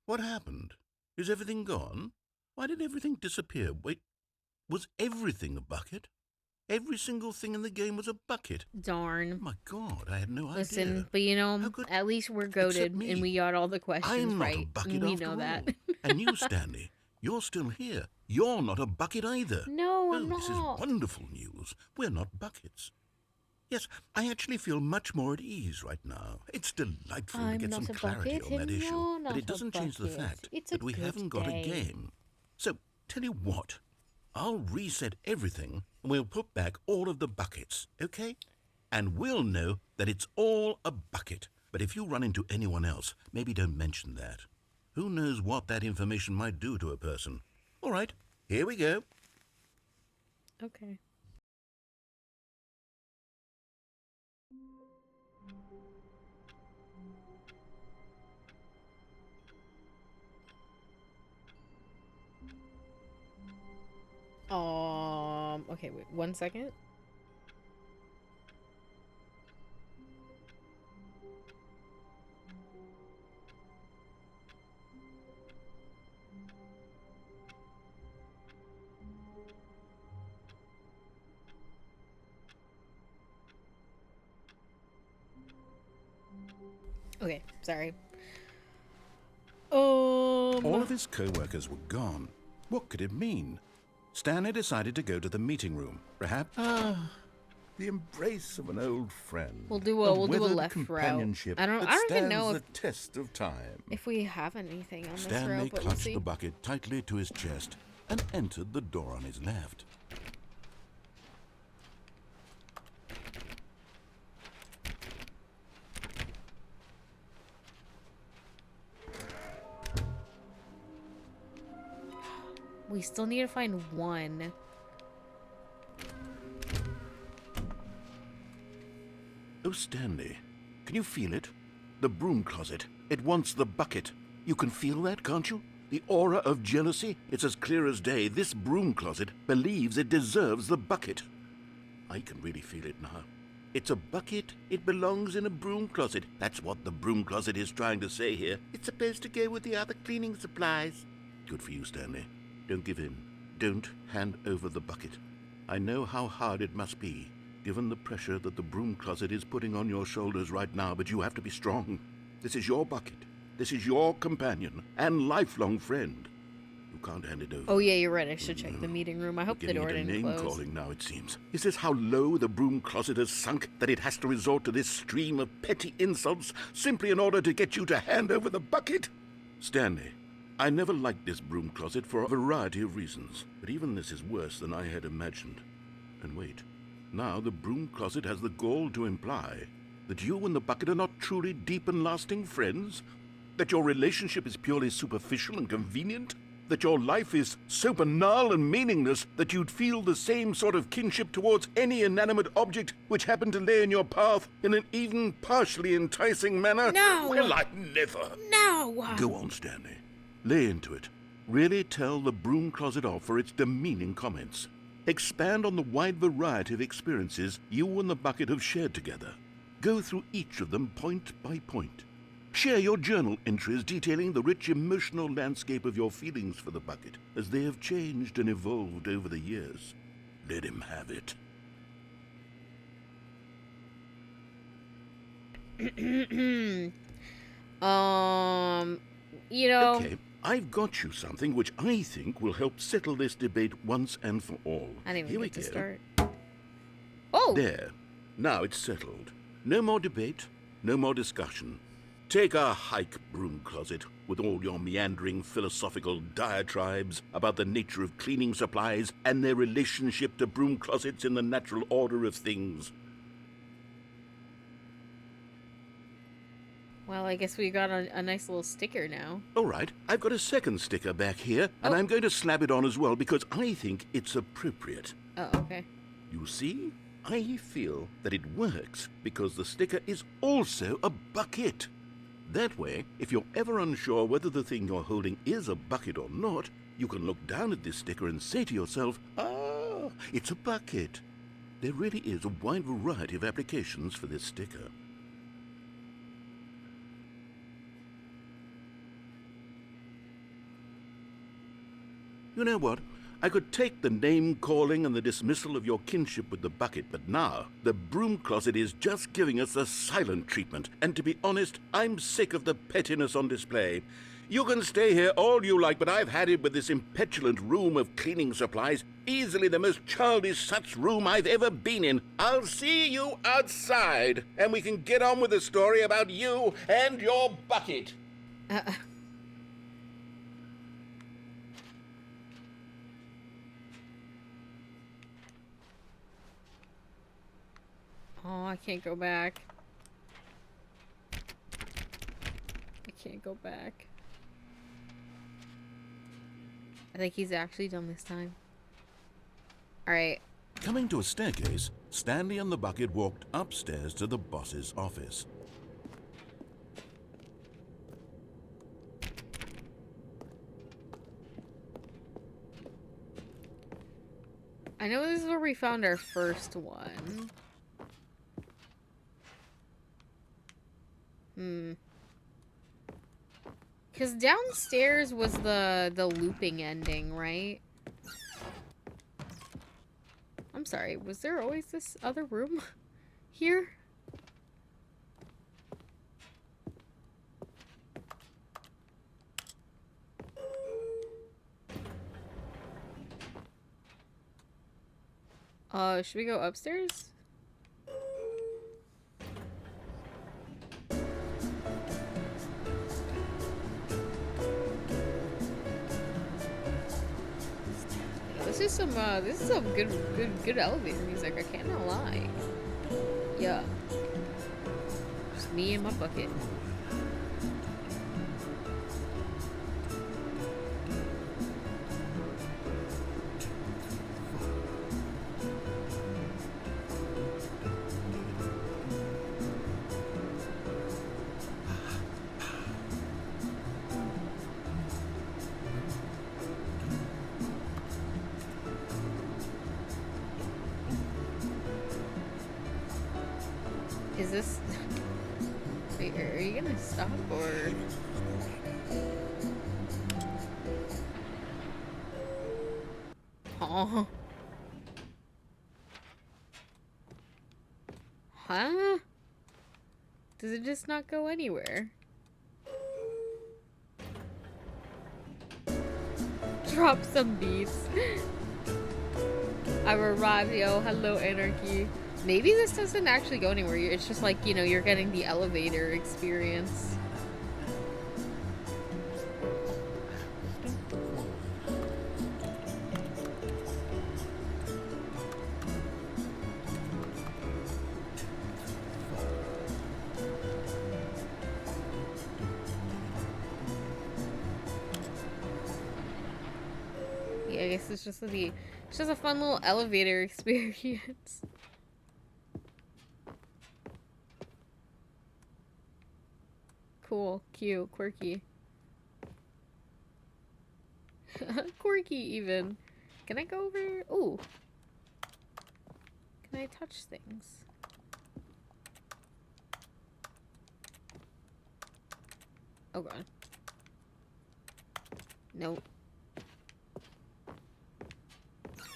What happened? Is everything gone? Why did everything disappear? Wait, was everything a bucket? Every single thing in the game was a bucket. Darn. Oh my God, I had no idea. Listen, but you know, at least we're goated and we got all the questions right. I'm not a bucket we after know that. all. And you, Stanley, you're still here. You're not a bucket either. No, I'm not. This is wonderful news. We're not buckets. Yes, I actually feel much more at ease right now. It's delightful to get some clarity on that issue. But it doesn't change the fact that we haven't got a game. So, tell you what, I'll reset everything We'll put back all of the buckets, okay? And we'll know that it's all a bucket. But if you run into anyone else, maybe don't mention that. Who knows what that information might do to a person? All right, here we go. Okay. Okay, wait, 1 second. Okay, sorry. All of his co-workers were gone. What could it mean? Stanley decided to go to the meeting room. Perhaps The embrace of an old friend. We'll do a weathered left route. companionship I don't that even know stands the test of time. if we have anything on this Stanley route, but we'll clutched see. the bucket tightly to his chest and entered the door on his left. We still need to find one. Oh, Stanley, can you feel it? The broom closet. It wants the bucket. You can feel that, can't you? The aura of jealousy. It's as clear as day. This broom closet believes it deserves the bucket. I can really feel it now. It's a bucket. It belongs in a broom closet. That's what the broom closet is trying to say here. It's supposed to go with the other cleaning supplies. Good for you, Stanley. Don't give in. Don't hand over the bucket. I know how hard it must be, given the pressure that the broom closet is putting on your shoulders right now, but you have to be strong. This is your bucket. This is your companion and lifelong friend. You can't hand it over. Oh yeah, you're right. I should check the meeting room. I hope the Getting door into didn't name close. calling now, it seems. Is this how low the broom closet has sunk, that it has to resort to this stream of petty insults simply in order to get you to hand over the bucket? Stanley, I never liked this broom closet for a variety of reasons, but even this is worse than I had imagined. And wait, now the broom closet has the gall to imply that you and the bucket are not truly deep and lasting friends? That your relationship is purely superficial and convenient? That your life is so banal and meaningless that you'd feel the same sort of kinship towards any inanimate object which happened to lay in your path in an even partially enticing manner? No! Well, I never. No! Go on, Stanley. Lay into it. Really tell the broom closet off for its demeaning comments. Expand on the wide variety of experiences you and the bucket have shared together. Go through each of them point by point. Share your journal entries detailing the rich emotional landscape of your feelings for the bucket as they have changed and evolved over the years. Let him have it. You know. Okay, I've got you something which I think will help settle this debate once and for all. I didn't Here even we get to go. start. Oh! There. Now it's settled. No more debate, no more discussion. Take a hike, broom closet, with all your meandering philosophical diatribes about the nature of cleaning supplies and their relationship to broom closets in the natural order of things. Well, I guess we got a nice little sticker now. All right, I've got a second sticker back here, and Oh. I'm going to slap it on as well because I think it's appropriate. Oh, okay. You see, I feel that it works because the sticker is also a bucket. That way, if you're ever unsure whether the thing you're holding is a bucket or not, you can look down at this sticker and say to yourself, "Ah, it's a bucket." There really is a wide variety of applications for this sticker. You know what? I could take the name-calling and the dismissal of your kinship with the bucket, but now the broom closet is just giving us the silent treatment. And to be honest, I'm sick of the pettiness on display. You can stay here all you like, but I've had it with this impetulant room of cleaning supplies. Easily the most childish such room I've ever been in. I'll see you outside, and we can get on with the story about you and your bucket. Oh, I can't go back. I can't go back. I think he's actually done this time. Alright. Coming to a staircase, Stanley and the bucket walked upstairs to the boss's office. I know this is where we found our first one. Because downstairs was the looping ending, right? I'm sorry, was there always this other room here? Should we go upstairs? This is some good elevator music, I cannot lie. Yeah. Just me and my bucket. Is this... Wait, are you gonna stop or... Oh. Huh? Does it just not go anywhere? Drop some beats. I've arrived, yo. Hello, Anarchy. Maybe this doesn't actually go anywhere. It's just like, you know, you're getting the elevator experience. Yeah, I guess it's just a fun little elevator experience. Cool, cute, quirky. Quirky, even. Can I go over? Ooh. Can I touch things? Oh god. Nope.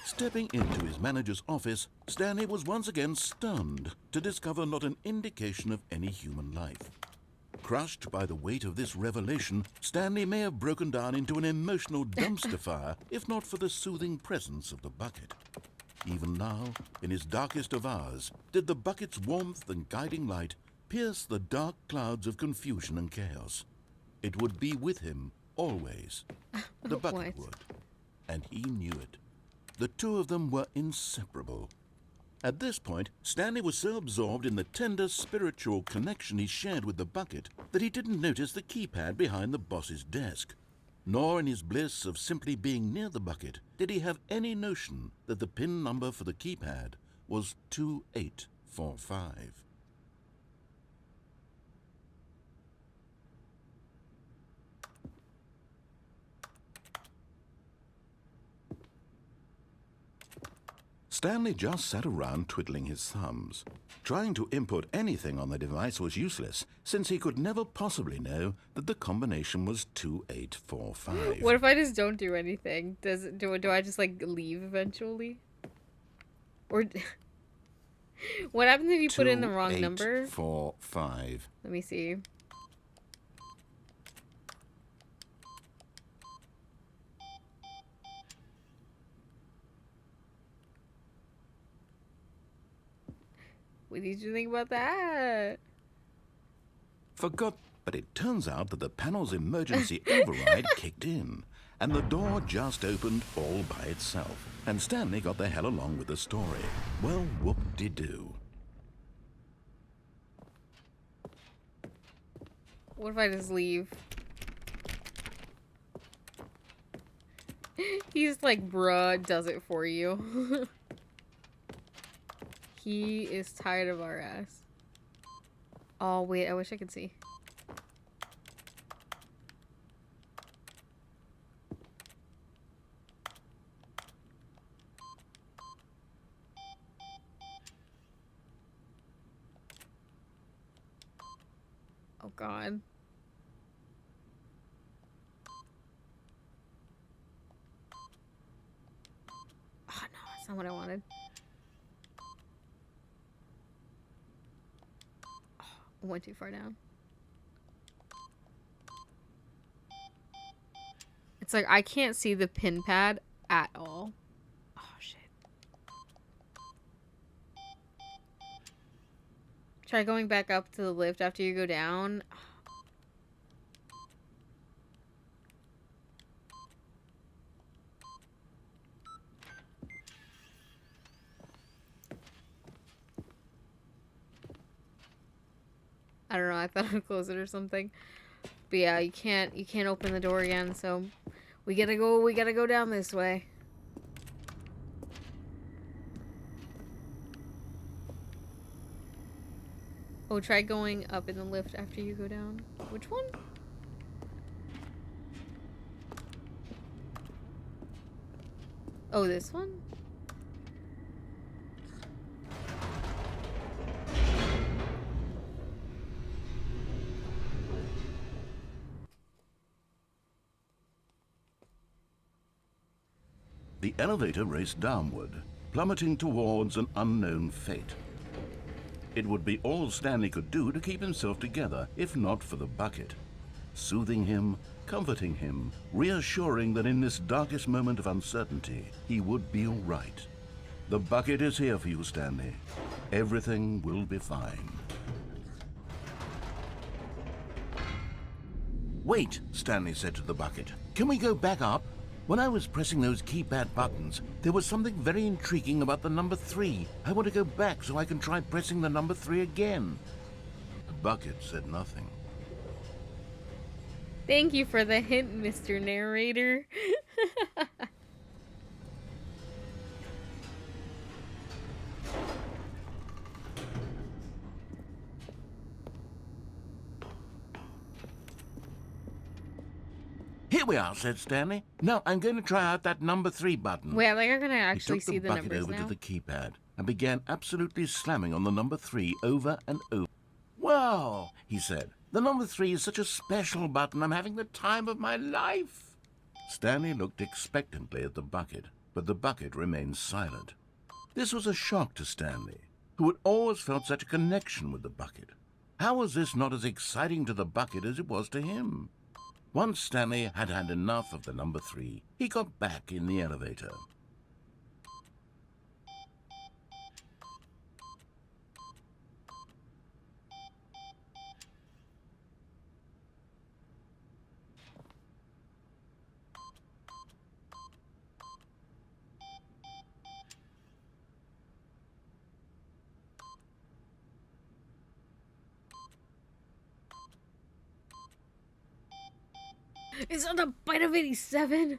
Stepping into his manager's office, Stanley was once again stunned to discover not an indication of any human life. Crushed by the weight of this revelation, Stanley may have broken down into an emotional dumpster fire if not for the soothing presence of the bucket. Even now, in his darkest of hours, did the bucket's warmth and guiding light pierce the dark clouds of confusion and chaos. It would be with him, always. The bucket would. And he knew it. The two of them were inseparable. At this point, Stanley was so absorbed in the tender spiritual connection he shared with the bucket that he didn't notice the keypad behind the boss's desk. Nor in his bliss of simply being near the bucket did he have any notion that the PIN number for the keypad was 2845. Stanley just sat around twiddling his thumbs. Trying to input anything on the device was useless, since he could never possibly know that the combination was 2845. What if I just don't do anything? Do I just like leave eventually? Or what happens if you put in the wrong number? 2845. Let me see. What did you think about that? Forgot, but it turns out that the panel's emergency override kicked in, and the door just opened all by itself, and Stanley got the hell along with the story. Well, whoop-de-doo. What if I just leave? He's like, bruh, does it for you. He is tired of our ass. Oh, wait, I wish I could see. Oh, God. Oh, no, that's not what I wanted. Oh, I went too far down. It's like I can't see the pin pad at all. Oh, shit. Try going back up to the lift after you go down. I don't know, I thought I'd close it or something. But yeah, you can't open the door again, so we gotta go down this way. Oh, try going up in the lift after you go down. Which one? Oh, this one? The elevator raced downward, plummeting towards an unknown fate. It would be all Stanley could do to keep himself together, if not for the bucket. Soothing him, comforting him, reassuring that in this darkest moment of uncertainty, he would be all right. The bucket is here for you, Stanley. Everything will be fine. Wait, Stanley said to the bucket. Can we go back up? When I was pressing those keypad buttons, there was something very intriguing about the number 3. I want to go back so I can try pressing the number 3 again. The bucket said nothing. Thank you for the hint, Mr. Narrator. Here we are, said Stanley. Now I'm going to try out that number 3 button. Wait, I think I'm gonna actually he took see the the bucket numbers over now. to the keypad and began absolutely slamming on the number 3 over and over. Wow, he said. The number 3 is such a special button. I'm having the time of my life. Stanley looked expectantly at the bucket, but the bucket remained silent. This was a shock to Stanley, who had always felt such a connection with the bucket. How was this not as exciting to the bucket as it was to him? Once Stanley had had enough of the number 3, he got back in the elevator. Is that the bite of 87?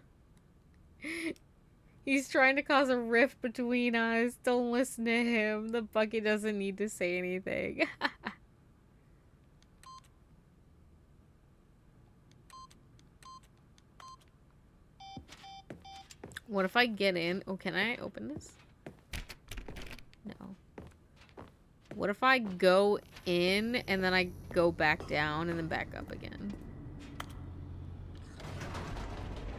He's trying to cause a rift between us. Don't listen to him. The bucket doesn't need to say anything. What if I get in? Oh, can I open this? No. What if I go in and then I go back down and then back up again?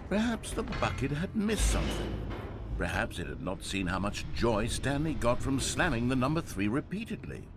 Perhaps the bucket had missed something. Perhaps it had not seen how much joy Stanley got from slamming the number 3 repeatedly.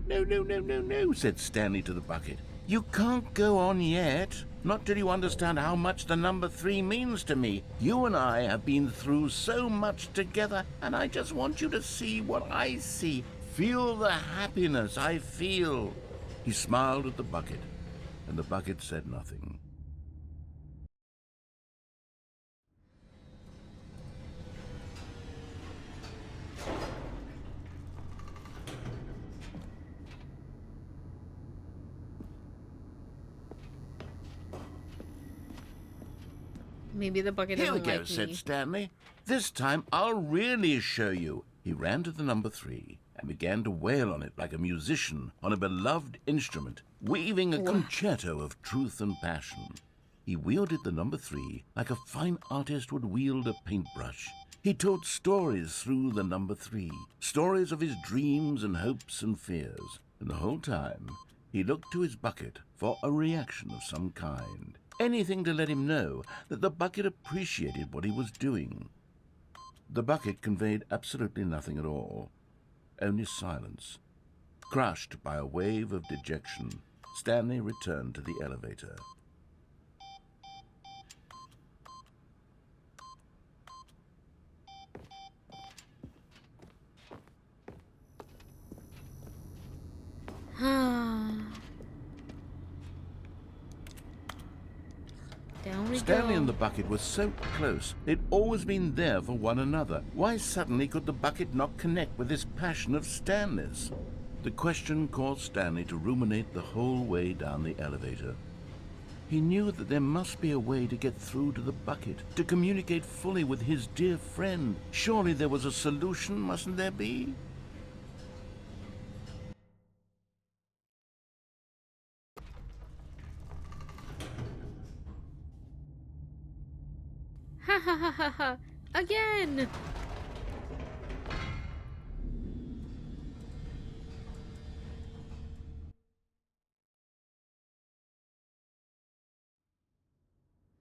No, said Stanley to the bucket. You can't go on yet. Not till you understand how much the number 3 means to me. You and I have been through so much together, and I just want you to see what I see. Feel the happiness I feel. He smiled at the bucket, and the bucket said nothing. Maybe the bucket Here we doesn't go, like said me. Stanley. This time I'll really show you. He ran to the number 3 and began to wail on it like a musician on a beloved instrument, weaving a concerto of truth and passion. He wielded the number 3 like a fine artist would wield a paintbrush. He told stories through the number 3, stories of his dreams and hopes and fears. And the whole time, he looked to his bucket for a reaction of some kind. Anything to let him know that the bucket appreciated what he was doing. The bucket conveyed absolutely nothing at all, only silence. Crushed by a wave of dejection, Stanley returned to the elevator. Down we Stanley go. and the bucket were so close. They'd always been there for one another. Why suddenly could the bucket not connect with this passion of Stanley's? The question caused Stanley to ruminate the whole way down the elevator. He knew that there must be a way to get through to the bucket, to communicate fully with his dear friend. Surely there was a solution, mustn't there be? Ha ha ha ha ha! Again!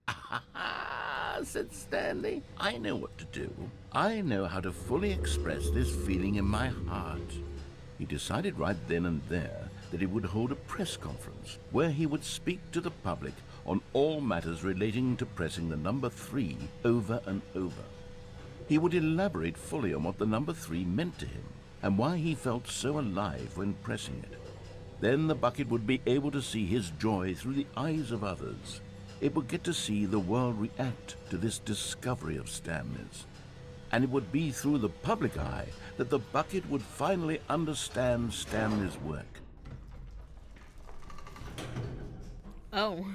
"Ah," said Stanley. "I know what to do. I know how to fully express this feeling in my heart." He decided right then and there that he would hold a press conference where he would speak to the public on all matters relating to pressing the number 3 over and over. He would elaborate fully on what the number 3 meant to him and why he felt so alive when pressing it. Then the bucket would be able to see his joy through the eyes of others. It would get to see the world react to this discovery of Stanley's. And it would be through the public eye that the bucket would finally understand Stanley's work. Oh.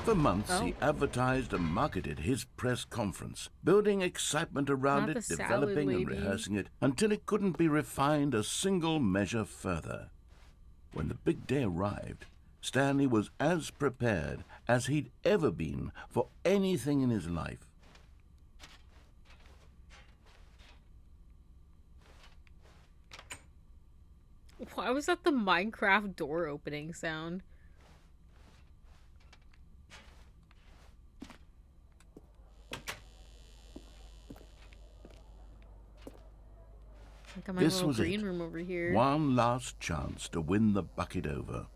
For months, he advertised and marketed his press conference, building excitement around Not it, the salad developing and lady. rehearsing it, until it couldn't be refined a single measure further. When the big day arrived, Stanley was as prepared as he'd ever been for anything in his life. Why was that the Minecraft door opening sound? I got my This little was green it. room over here. One last chance to win the bucket over.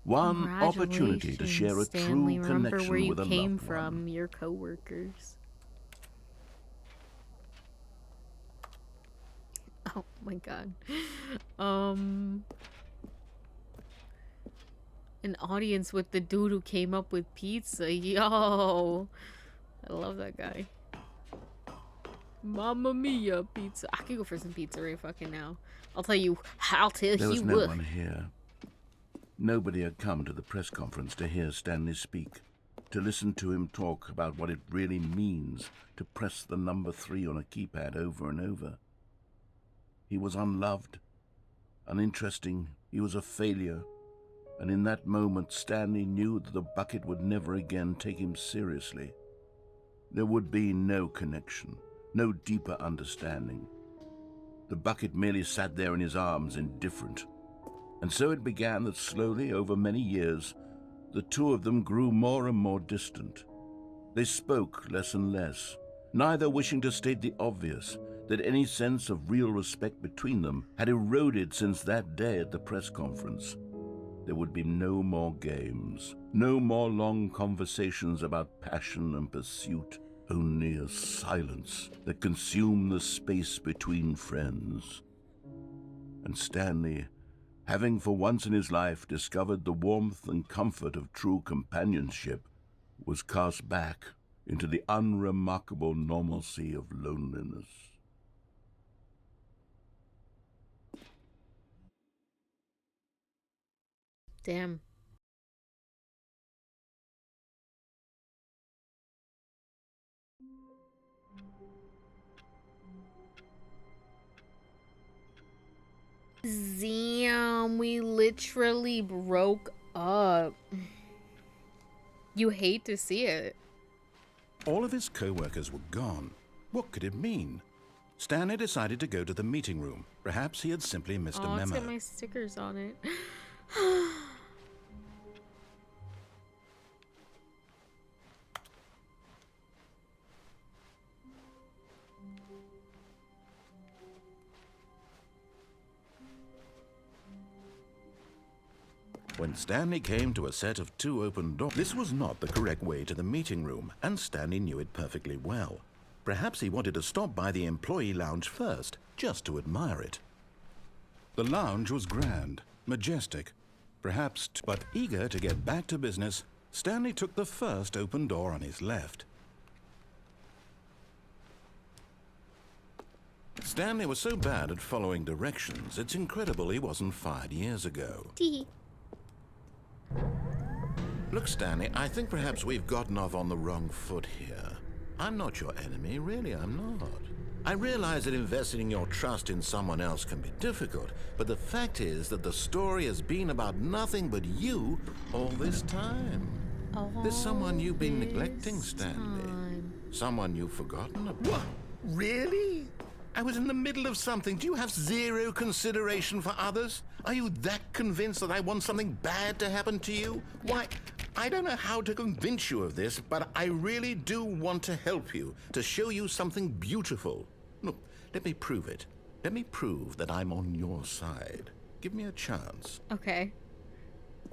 One opportunity to share a Stanley. true Remember connection where you with a came loved from, one. your coworkers. Oh my god. An audience with the dude who came up with pizza. Yo. I love that guy. Mamma mia, pizza. I could go for some pizza right fucking now. I'll tell you There was no what. one here. Nobody had come to the press conference to hear Stanley speak, to listen to him talk about what it really means to press the number 3 on a keypad over and over. He was unloved, uninteresting, he was a failure, and in that moment Stanley knew that the bucket would never again take him seriously. There would be no connection, no deeper understanding. The bucket merely sat there in his arms, indifferent. And so it began that slowly, over many years, the two of them grew more and more distant. They spoke less and less, neither wishing to state the obvious, that any sense of real respect between them had eroded since that day at the press conference. There would be no more games, no more long conversations about passion and pursuit, only a silence that consumed the space between friends. And Stanley, having for once in his life discovered the warmth and comfort of true companionship, was cast back into the unremarkable normalcy of loneliness. Damn. Damn, we literally broke up. You hate to see it. All of his co-workers were gone. What could it mean? Stanley decided to go to the meeting room. Perhaps he had simply missed a Oh, let's memo. get my stickers on it. When Stanley came to a set of 2 open doors, this was not the correct way to the meeting room, and Stanley knew it perfectly well. Perhaps he wanted to stop by the employee lounge first, just to admire it. The lounge was grand, majestic, but eager to get back to business, Stanley took the first open door on his left. Stanley was so bad at following directions, it's incredible he wasn't fired years ago. Tee. Look, Stanley, I think perhaps we've gotten off on the wrong foot here. I'm not your enemy, really, I'm not. I realize that investing your trust in someone else can be difficult, but the fact is that the story has been about nothing but you all this time. There's someone you've been neglecting, Stanley. Someone you've forgotten about. What? Really? I was in the middle of something. Do you have zero consideration for others? Are you that convinced that I want something bad to happen to you? Why, I don't know how to convince you of this, but I really do want to help you, to show you something beautiful. Look, let me prove it. Let me prove that I'm on your side. Give me a chance. Okay.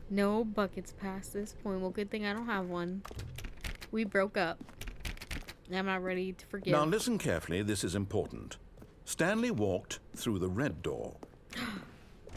No buckets past this point. Well, good thing I don't have one. We broke up. I'm not ready to forgive. Now listen carefully, this is important. Stanley walked through the red door.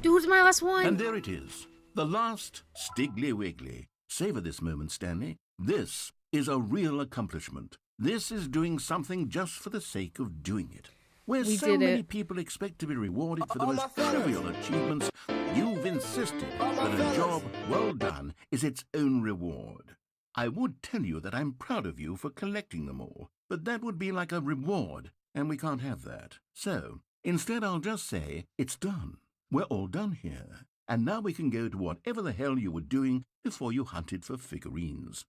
Dude, my last one. And there it is, the last Stiggly Wiggly. Savor this moment, Stanley. This is a real accomplishment. This is doing something just for the sake of doing it. Where We so did many it. people expect to be rewarded for the most trivial achievements, you've insisted that a job well done is its own reward. I would tell you that I'm proud of you for collecting them all, but that would be like a reward, and we can't have that. So, instead I'll just say, it's done. We're all done here. And now we can go to whatever the hell you were doing before you hunted for figurines.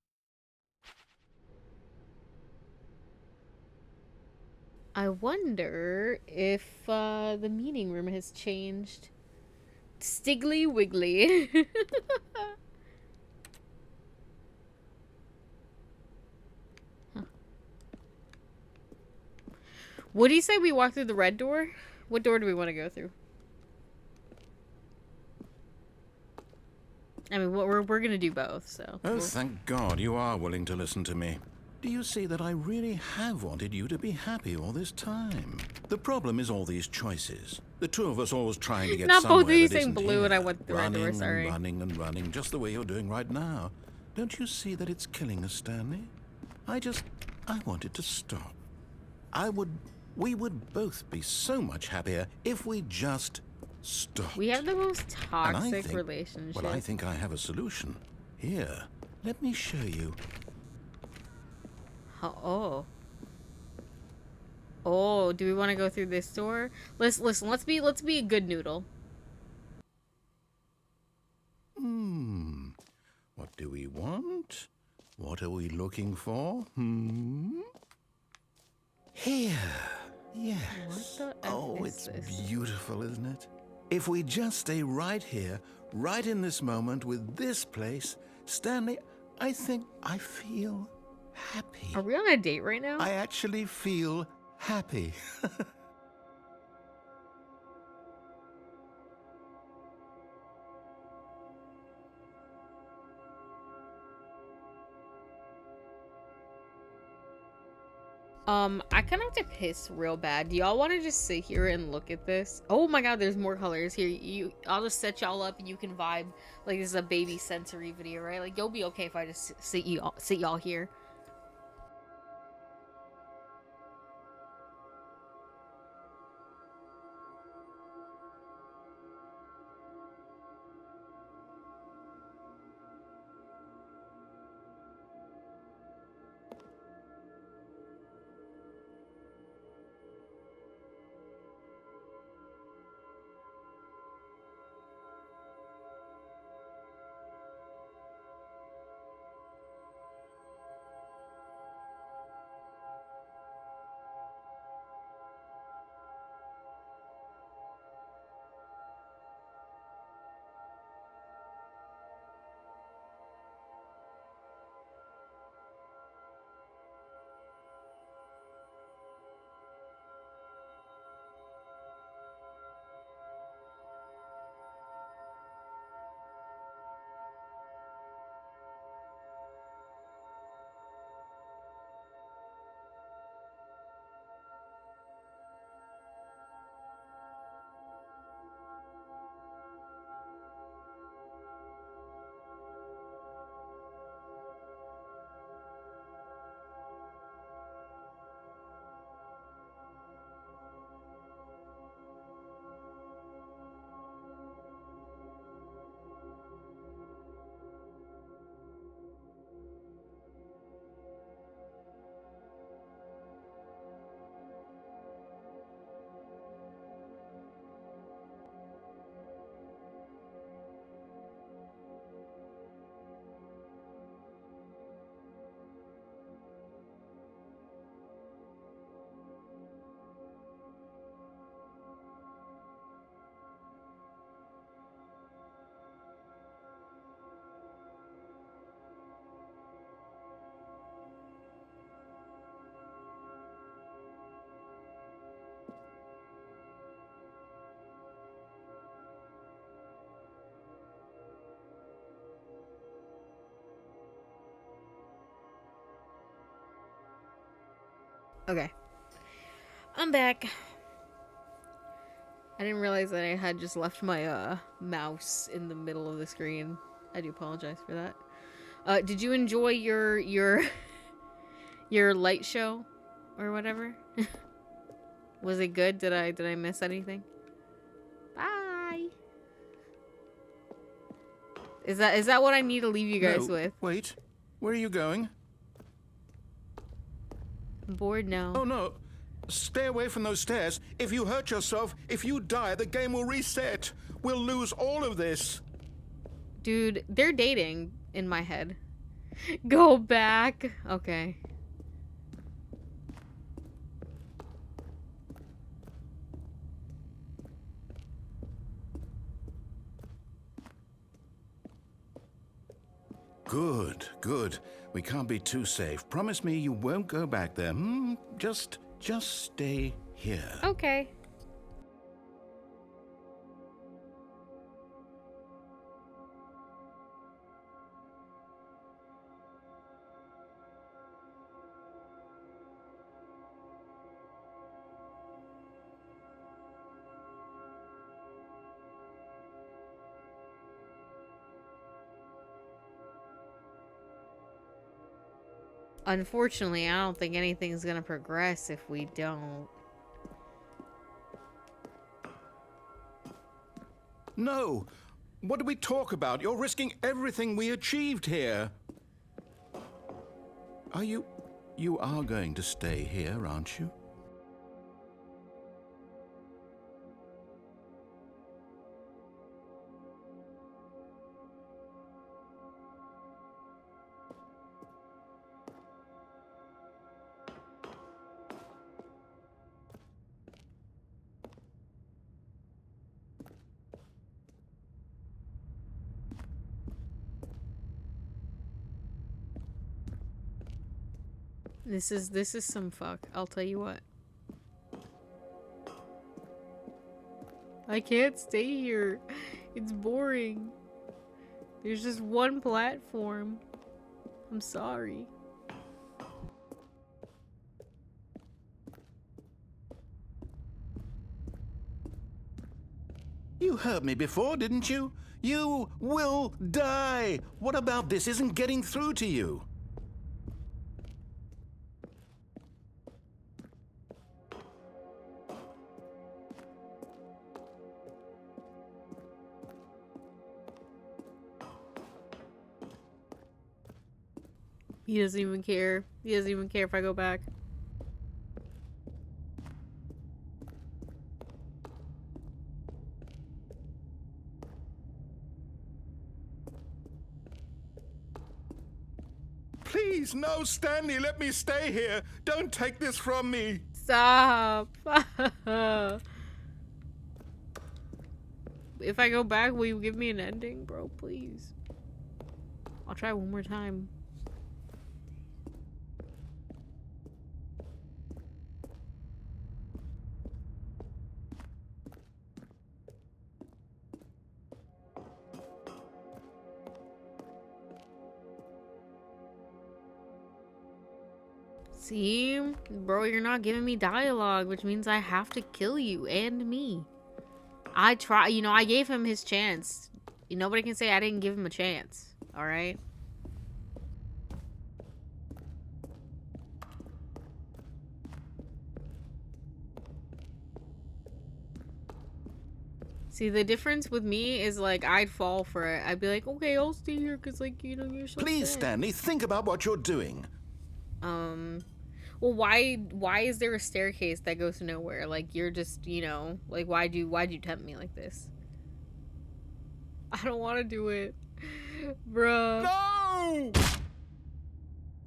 I wonder if the meeting room has changed. Stiggly Wiggly. Huh. What do you say we walk through the red door? What door do we want to go through? I mean, we're gonna do both, so. Oh, thank God you are willing to listen to me. Do you see that I really have wanted you to be happy all this time? The problem is all these choices. The two of us always trying to get Not somewhere both of you that saying isn't blue and I here. went the red door, Running sorry. and running and running, just the way you're doing right now. Don't you see that it's killing us, Stanley? I wanted to stop. We would both be so much happier if we just stopped. We have the most And toxic relationship. Well, I think I have a solution. Here, let me show you. Oh. Oh, do we want to go through this door? Listen, let's be a good noodle. What do we want? What are we looking for? Here. Yes. What the F Oh, is it's this? beautiful, isn't it? If we just stay right here, right in this moment with this place, Stanley, I think I feel happy. Are we on a date right now? I actually feel happy. I kind of have to piss real bad. Do y'all want to just sit here and look at this? Oh my god, there's more colors here. I'll just set y'all up and you can vibe. Like, this is a baby sensory video, right? Like, you'll be okay if I just sit y'all here. Okay. I'm back. I didn't realize that I had just left my mouse in the middle of the screen. I do apologize for that. Did you enjoy your your light show or whatever? Was it good? Did I miss anything? Bye. Is that what I need to leave you guys No, with? wait. Where are you going? I'm bored now. Oh, no. Stay away from those stairs. If you hurt yourself, if you die, the game will reset. We'll lose all of this. Dude, they're dating in my head. Go back. Okay. Good, good. We can't be too safe. Promise me you won't go back there. Just stay here. Okay. Unfortunately, I don't think anything's gonna progress if we don't. No. What do we talk about? You're risking everything we achieved here. Are you... You are going to stay here, aren't you? This is some fuck. I'll tell you what. I can't stay here. It's boring. There's just one platform. I'm sorry. You heard me before, didn't you? You will die. What about this isn't getting through to you? He doesn't even care. He doesn't even care if I go back. Please, no, Stanley, let me stay here. Don't take this from me. Stop. If I go back, will you give me an ending, bro? Please. I'll try one more time. See? Bro, you're not giving me dialogue, which means I have to kill you and me. I gave him his chance. Nobody can say I didn't give him a chance. Alright? See, the difference with me is, like, I'd fall for it. I'd be like, okay, I'll stay here because, like, you're so Please, sad. Stanley, think about what you're doing. Well, why is there a staircase that goes nowhere? Like, you're just, like, why'd you tempt me like this? I don't want to do it. Bruh. No!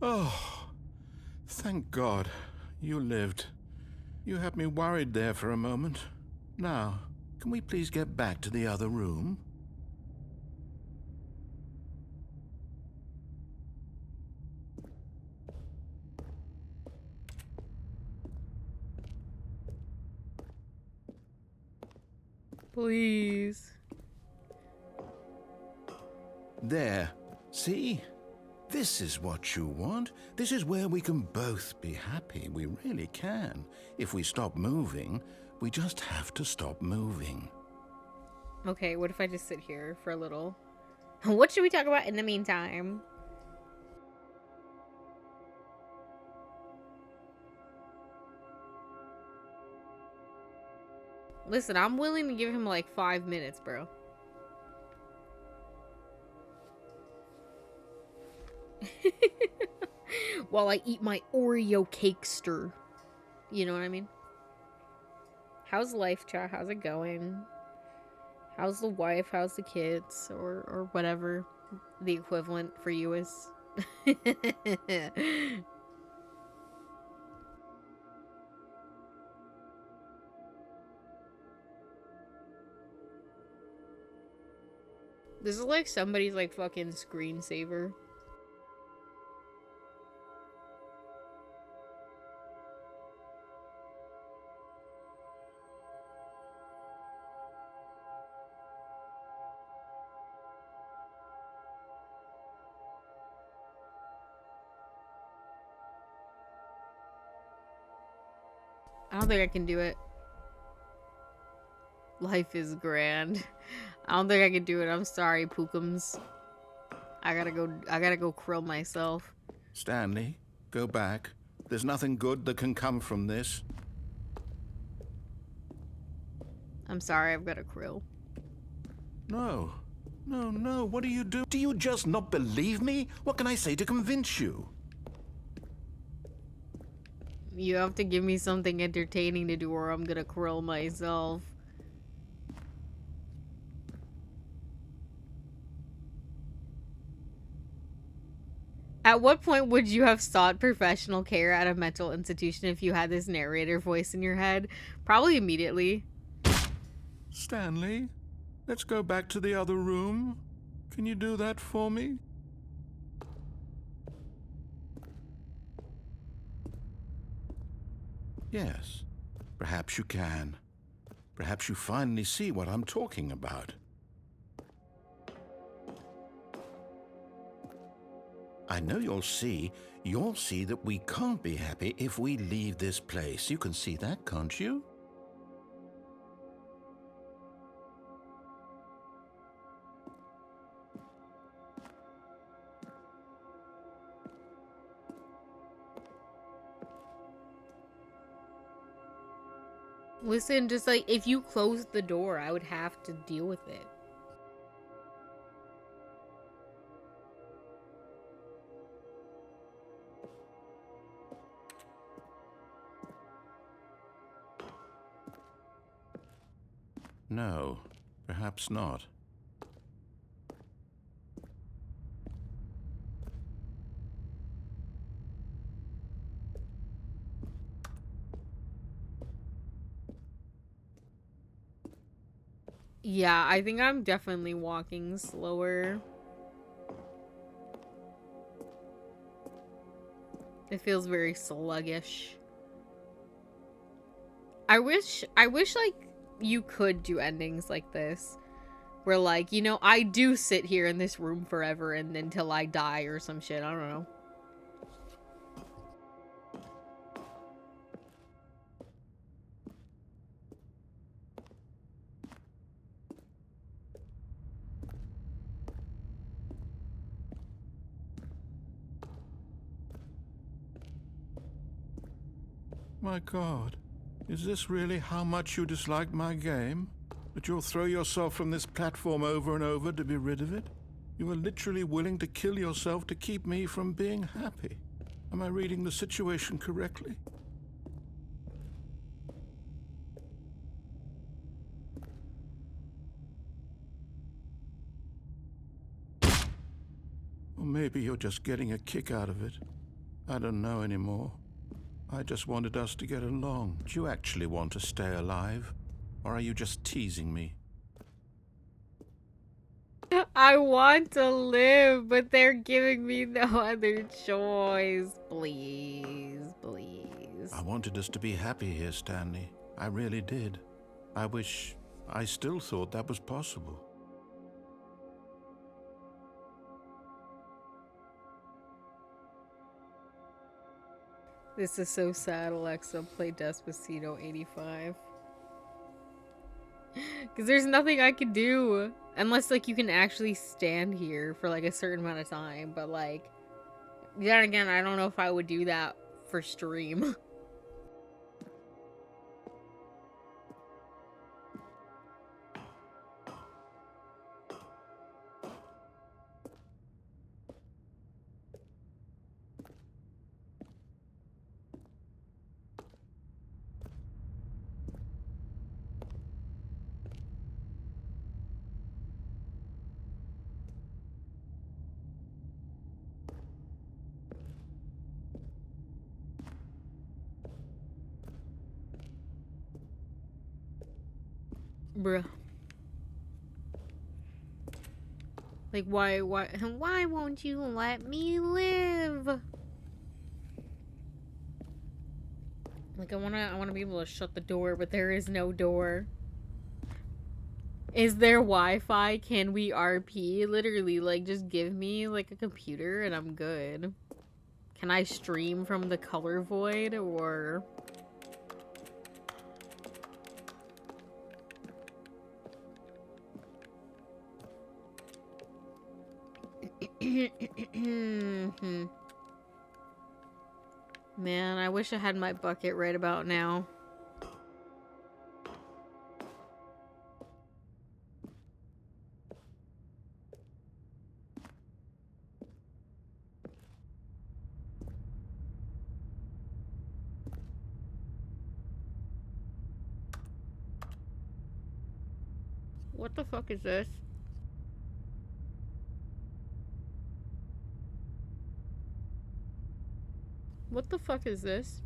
Oh, thank God you lived. You had me worried there for a moment. Now, can we please get back to the other room? Please. There. See? This is what you want. This is where we can both be happy. We really can. If we stop moving, we just have to stop moving. Okay, what if I just sit here for a little? What should we talk about in the meantime? Listen, I'm willing to give him like 5 minutes, bro. While I eat my Oreo cakester. You know what I mean? How's life, chat? How's it going? How's the wife? How's the kids? Or whatever the equivalent for you is. This is like somebody's like fucking screensaver. I don't think I can do it. Life is grand. I don't think I can do it. I'm sorry, Pookums. I gotta go krill myself. Stanley, go back. There's nothing good that can come from this. I'm sorry, I've got a krill. No. No, what do you do? Do you just not believe me? What can I say to convince you? You have to give me something entertaining to do or I'm gonna krill myself. At what point would you have sought professional care at a mental institution if you had this narrator voice in your head? Probably immediately. Stanley, let's go back to the other room. Can you do that for me? Yes, perhaps you can. Perhaps you finally see what I'm talking about. I know you'll see that we can't be happy if we leave this place. You can see that, can't you? Listen, just like, if you closed the door, I would have to deal with it. No, perhaps not. Yeah, I think I'm definitely walking slower. It feels very sluggish. I wish like you could do endings like this. Where like, you know, I do sit here in this room forever and until I die or some shit. I don't know. My God, is this really how much you dislike my game? That you'll throw yourself from this platform over and over to be rid of it? You are literally willing to kill yourself to keep me from being happy. Am I reading the situation correctly? Or maybe you're just getting a kick out of it. I don't know anymore. I just wanted us to get along. Do you actually want to stay alive? Or are you just teasing me? I want to live, but they're giving me no other choice. Please, please. I wanted us to be happy here, Stanley. I really did. I still thought that was possible. This is so sad, Alexa. Play Despacito 85. Because there's nothing I can do. Unless, like, you can actually stand here for, like, a certain amount of time. But, like, then again, I don't know if I would do that for stream. Bruh. Like, why won't you let me live? Like, I wanna be able to shut the door, but there is no door. Is there Wi-Fi? Can we RP? Literally, like, just give me, like, a computer and I'm good. Can I stream from the color void, or... Man, I wish I had my bucket right about now. What the fuck is this? What the fuck is this?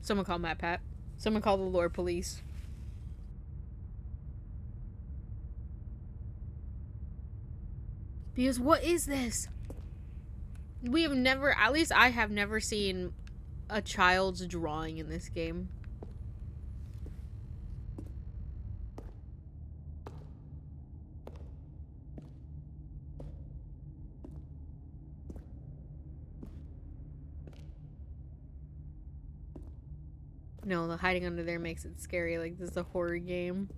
Someone call Matt Pat. Someone call the Lord Police. Because what is this? We have never, at least I have never seen a child's drawing in this game. No, the hiding under there makes it scary. Like, this is a horror game.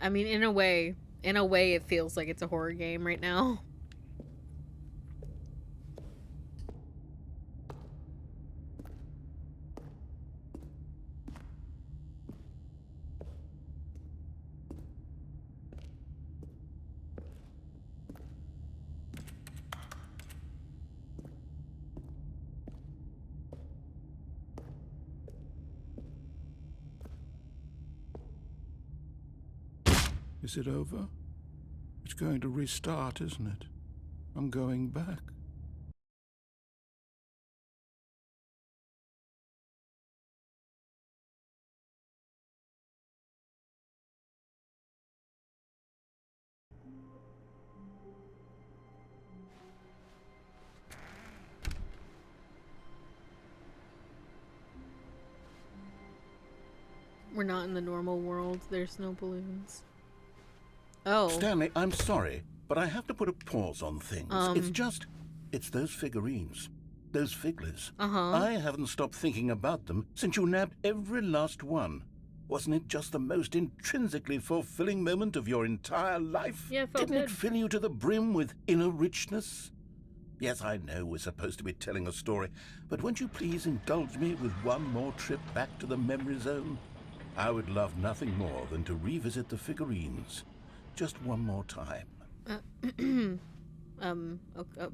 I mean, in a way, it feels like it's a horror game right now. Is it over? It's going to restart, isn't it? I'm going back. We're not in the normal world. There's no balloons. Oh. Stanley, I'm sorry, but I have to put a pause on things. It's those figurines. Those figglers. I haven't stopped thinking about them since you nabbed every last one. Wasn't it just the most intrinsically fulfilling moment of your entire life? Yeah, it felt Didn't good. it fill you to the brim with inner richness? Yes, I know we're supposed to be telling a story, but won't you please indulge me with one more trip back to the memory zone? I would love nothing more than to revisit the figurines. Just one more time.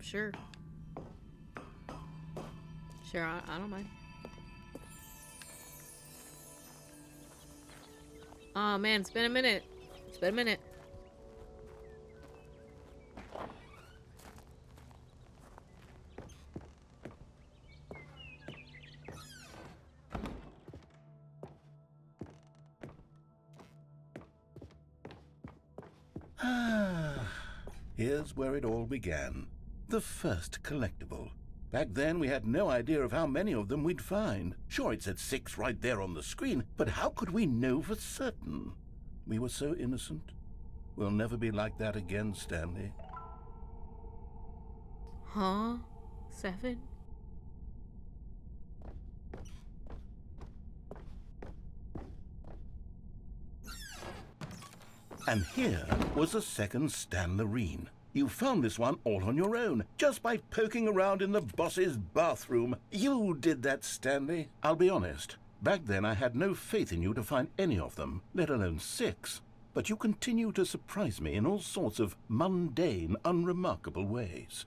Sure. Sure, I don't mind. Oh man, it's been a minute. It's been a minute. Here's where it all began. The first collectible. Back then, we had no idea of how many of them we'd find. Sure, it said 6 right there on the screen, but how could we know for certain? We were so innocent. We'll never be like that again, Stanley. Huh? 7? And here was a second Stanlerine. You found this one all on your own, just by poking around in the boss's bathroom. You did that, Stanley. I'll be honest. Back then I had no faith in you to find any of them, let alone 6. But you continue to surprise me in all sorts of mundane, unremarkable ways.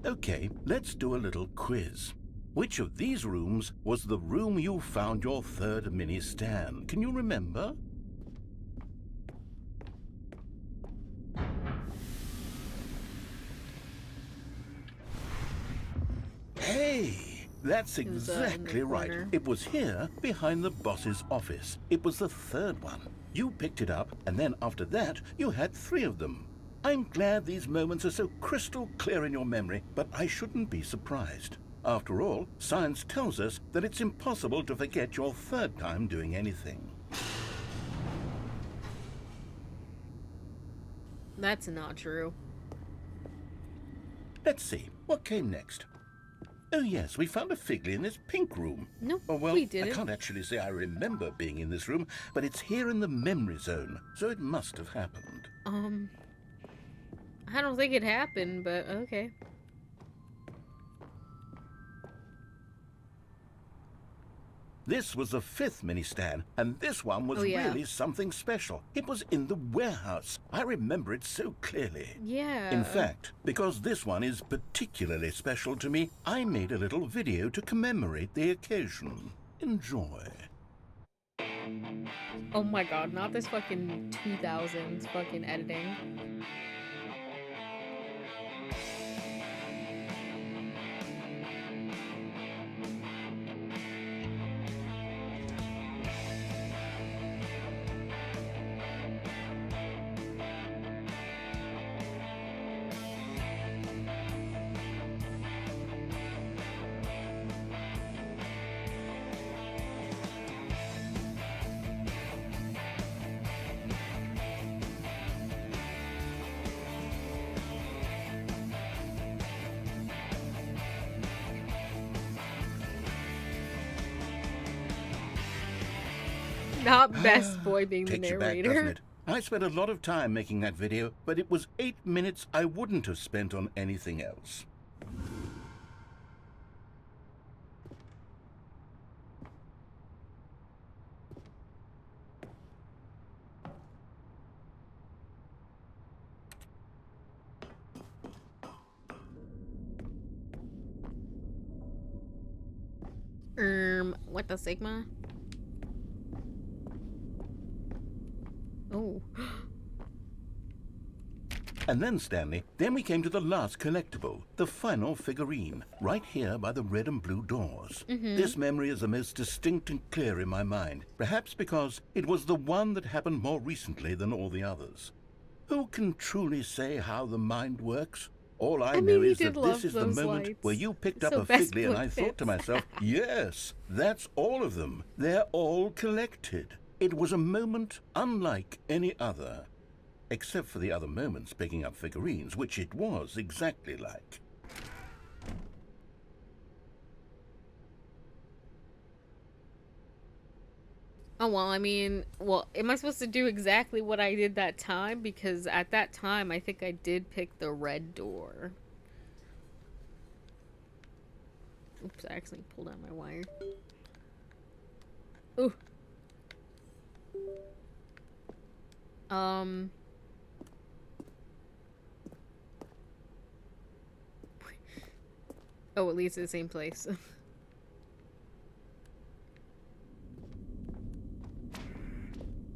Okay, let's do a little quiz. Which of these rooms was the room you found your third mini-Stan? Can you remember? Hey, that's exactly right. It was here, behind the boss's office. It was the third one. You picked it up, and then after that, you had 3 of them. I'm glad these moments are so crystal clear in your memory, but I shouldn't be surprised. After all, science tells us that it's impossible to forget your third time doing anything. That's not true. Let's see, what came next? Oh yes, we found a Figley in this pink room. No, oh, well, we didn't. I can't actually say I remember being in this room, but it's here in the memory zone, so it must have happened. I don't think it happened, but okay. This was the 5th mini-Stan, and this one was really something special. It was in the warehouse. I remember it so clearly. Yeah. In fact, because this one is particularly special to me, I made a little video to commemorate the occasion. Enjoy. Oh my god, not this fucking 2000s fucking editing. Not best boy being the Takes you back, narrator. doesn't it? I spent a lot of time making that video, but it was 8 minutes I wouldn't have spent on anything else. What the Sigma? Oh. And then, Stanley, then we came to the last collectible, the final figurine, right here by the red and blue doors. This memory is the most distinct and clear in my mind, perhaps because it was the one that happened more recently than all the others. Who can truly say how the mind works? All I know is that this is the moment where you picked up a Figley and I thought to myself, yes, that's all of them. They're all collected. It was a moment unlike any other, except for the other moments picking up figurines, which it was exactly like. Oh, well, I mean, well, am I supposed to do exactly what I did that time? Because at that time, I think I did pick the red door. Oops, I accidentally pulled out my wire. Ooh. Oh, it leads to the same place.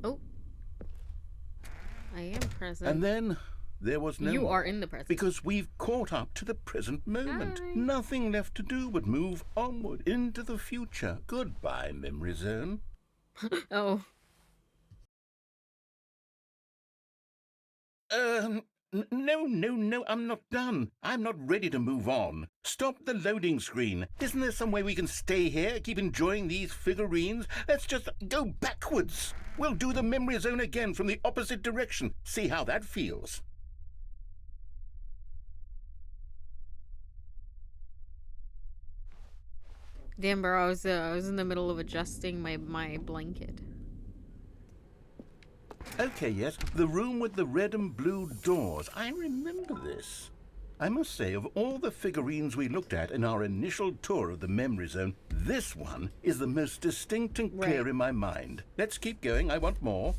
Oh. I am present. And then there was no You more, are in the present. because we've caught up to the present moment. Hi. Nothing left to do but move onward into the future. Goodbye, memory zone. Oh. No, I'm not done. I'm not ready to move on. Stop the loading screen. Isn't there some way we can stay here, keep enjoying these figurines? Let's just go backwards. We'll do the memory zone again from the opposite direction. See how that feels. Damn, bro, I was in the middle of adjusting my blanket. Okay, yes, the room with the red and blue doors. I remember this. I must say, of all the figurines we looked at in our initial tour of the memory zone, this one is the most distinct and clear in my mind. Let's keep going. I want more.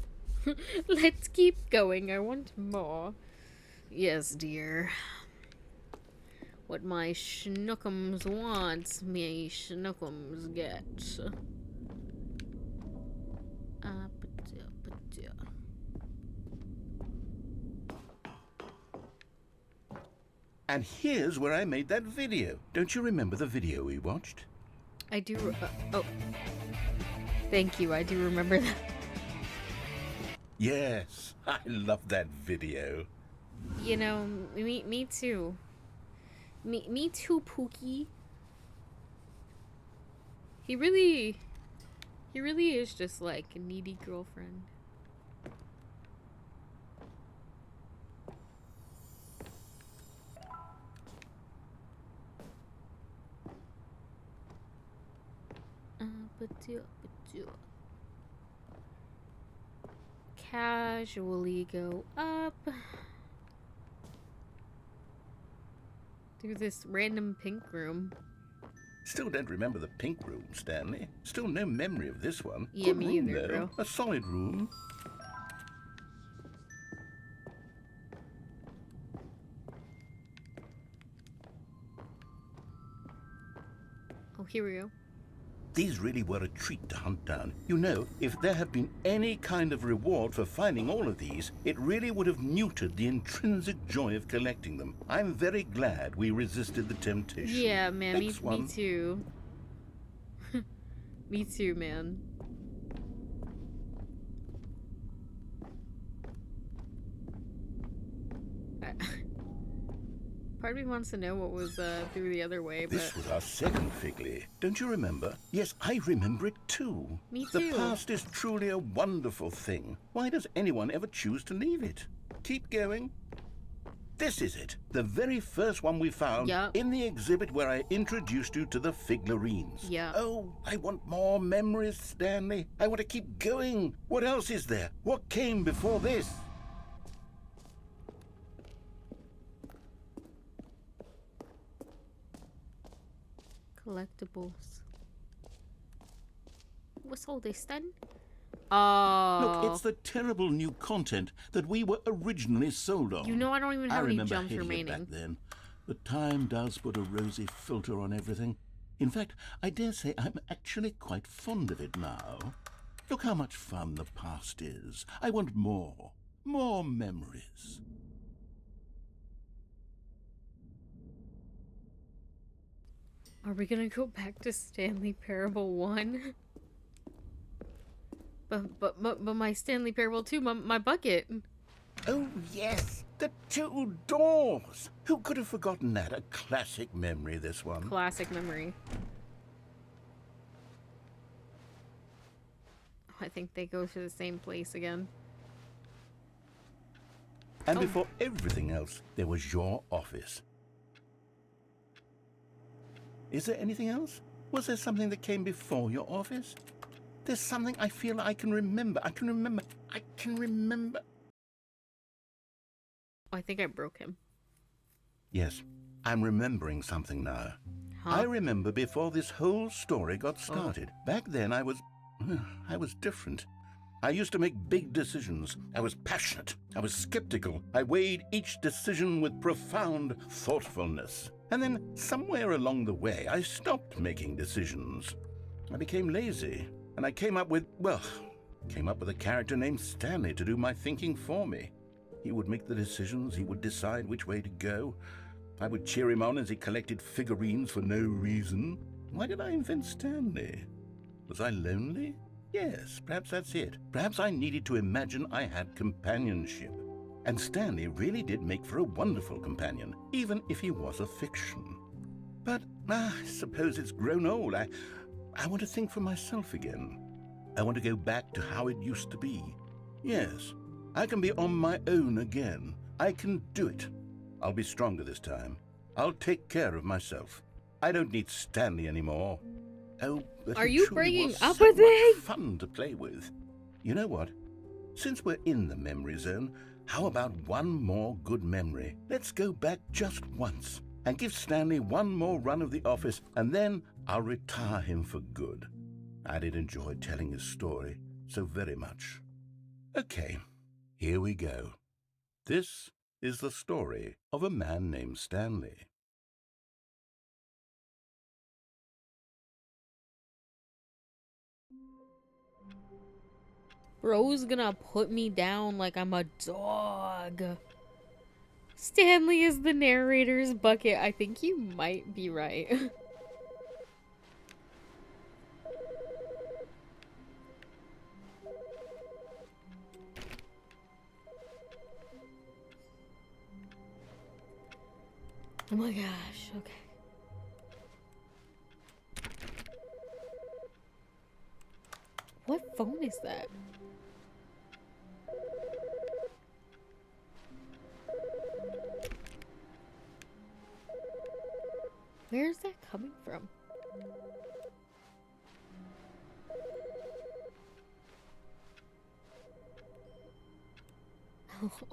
Let's keep going. I want more. Yes, dear. What my schnookums wants, me schnookums get. And here's where I made that video. Don't you remember the video we watched? I do. Oh. Thank you. I do remember that. Yes, I love that video. You know, me too. Me too, Pookie. He really is just like a needy girlfriend. Casually go up through this random pink room. Still don't remember the pink room, Stanley. Still no memory of this one. Yeah, Good me room, either, though. bro. A solid room. Oh, here we go. These really were a treat to hunt down. You know, if there had been any kind of reward for finding all of these, it really would have neutered the intrinsic joy of collecting them. I'm very glad we resisted the temptation. Yeah, man, me one. too. Me too, man. Part of me wants to know what was through the other way, but... This was our second Figley. Don't you remember? Yes, I remember it too. Me too. The past is truly a wonderful thing. Why does anyone ever choose to leave it? Keep going. This is it. The very first one we found in the exhibit where I introduced you to the figurines. Yeah. Oh, I want more memories, Stanley. I want to keep going. What else is there? What came before this? Collectibles. What's all this then? Oh. Look, it's the terrible new content that we were originally sold on. You know I don't even have any jumps hating it remaining. back then. But time does put a rosy filter on everything. In fact, I dare say I'm actually quite fond of it now. Look how much fun the past is. I want more. More memories. Are we gonna go back to Stanley Parable 1? But my Stanley Parable 2, my bucket. Oh, yes, the two doors. Who could have forgotten that? A classic memory, this one. Classic memory. I think they go to the same place again. And before everything else, there was your office. Is there anything else? Was there something that came before your office? There's something I feel I can remember. I can remember. Oh, I think I broke him. Yes, I'm remembering something now. Huh? I remember before this whole story got started. Back then I was different. I used to make big decisions. I was passionate. I was skeptical. I weighed each decision with profound thoughtfulness. And then somewhere along the way, I stopped making decisions. I became lazy. And I came up with a character named Stanley to do my thinking for me. He would make the decisions. He would decide which way to go. I would cheer him on as he collected figurines for no reason. Why did I invent Stanley? Was I lonely? Yes, perhaps that's it. Perhaps I needed to imagine I had companionship. And Stanley really did make for a wonderful companion, even if he was a fiction. But I suppose it's grown old. I want to think for myself again. I want to go back to how it used to be. Yes, I can be on my own again. I can do it. I'll be stronger this time. I'll take care of myself. I don't need Stanley anymore. Oh, but Are he you truly bringing was up so a much thing? fun to play with. You know what? Since we're in the memory zone, how about one more good memory? Let's go back just once and give Stanley one more run of the office, and then I'll retire him for good. I did enjoy telling his story so very much. Okay, here we go. This is the story of a man named Stanley. Bro's gonna put me down like I'm a dog. Stanley is the narrator's bucket. I think you might be right. Oh my gosh, okay. What phone is that? Where is that coming from?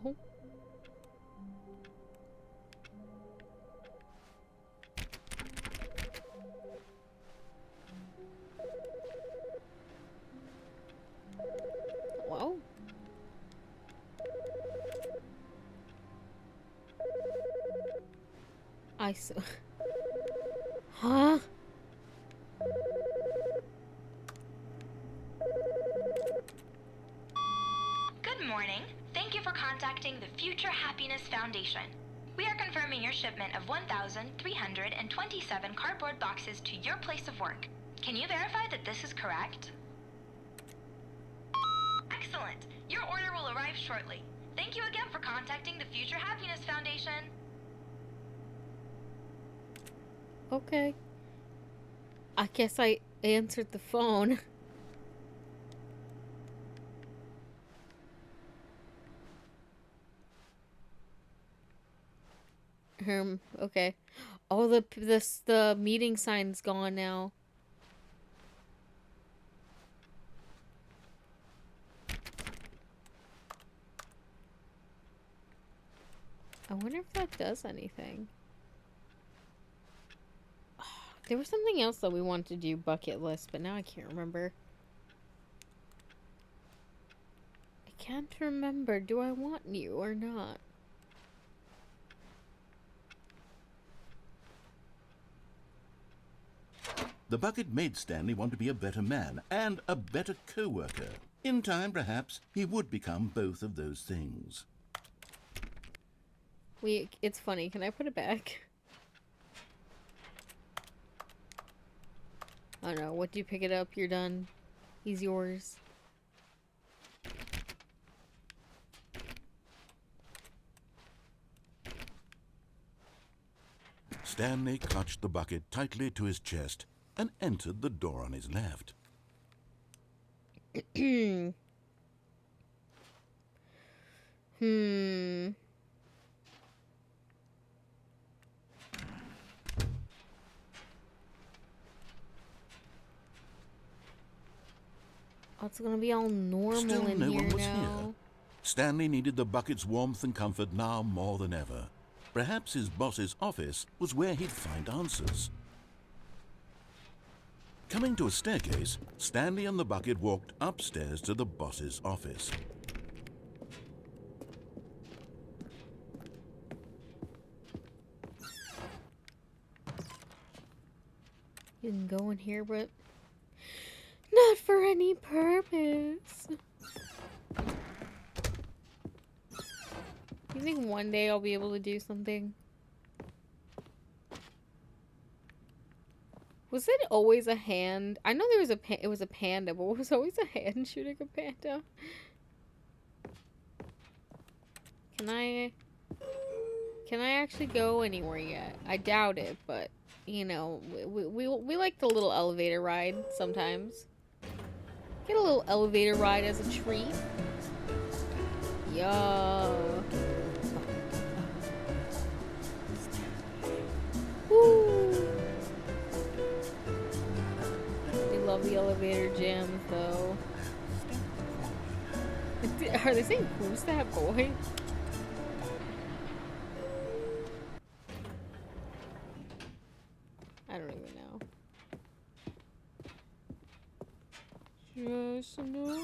Oh. Wow. I saw. Huh? Good morning. Thank you for contacting the Future Happiness Foundation. We are confirming your shipment of 1,327 cardboard boxes to your place of work. Can you verify that this is correct? Excellent. Your order will arrive shortly. Thank you again for contacting the Future Happiness Foundation. Okay. I guess I answered the phone. Okay. Oh, the meeting sign's gone now. I wonder if that does anything. There was something else that we wanted to do bucket list, but now I can't remember. I can't remember. Do I want you or not? The bucket made Stanley want to be a better man and a better co-worker. In time, perhaps, he would become both of those things. It's funny. Can I put it back? I don't know. What do you pick it up? You're done. He's yours. Stanley clutched the bucket tightly to his chest and entered the door on his left. Oh, it's gonna be all normal Still in no here one was now. here. Stanley needed the bucket's warmth and comfort now more than ever. Perhaps his boss's office was where he'd find answers. Coming to a staircase, Stanley and the bucket walked upstairs to the boss's office. You can go in here, but not for any purpose. You think one day I'll be able to do something? Was it always a hand? I know there was it was a panda, but was always a hand shooting a panda? Can I actually go anywhere yet? I doubt it, but you know, we like the little elevator ride sometimes. Get a little elevator ride as a treat. Yo. Woo. We love the elevator jams though. Are they saying who's that boy? I don't even know.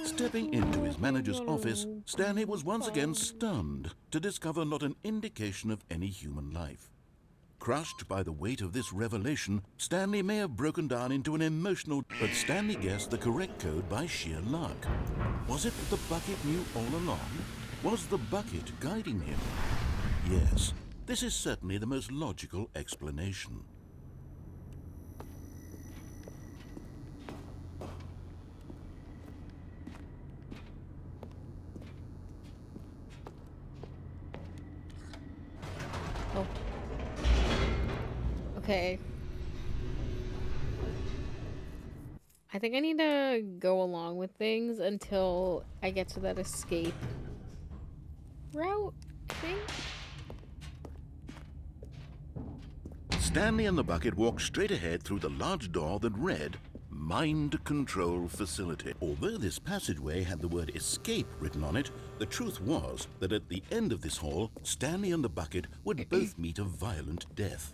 Stepping into his manager's office, Stanley was once again stunned to discover not an indication of any human life. Crushed by the weight of this revelation, Stanley may have broken down into an emotional... But Stanley guessed the correct code by sheer luck. Was it that the bucket knew all along? Was the bucket guiding him? Yes, this is certainly the most logical explanation. Oh. Okay. I think I need to go along with things until I get to that escape route, I think. Stanley and the bucket walked straight ahead through the large door that read, Mind Control Facility. Although this passageway had the word escape written on it, the truth was that at the end of this hall, Stanley and the bucket would both meet a violent death.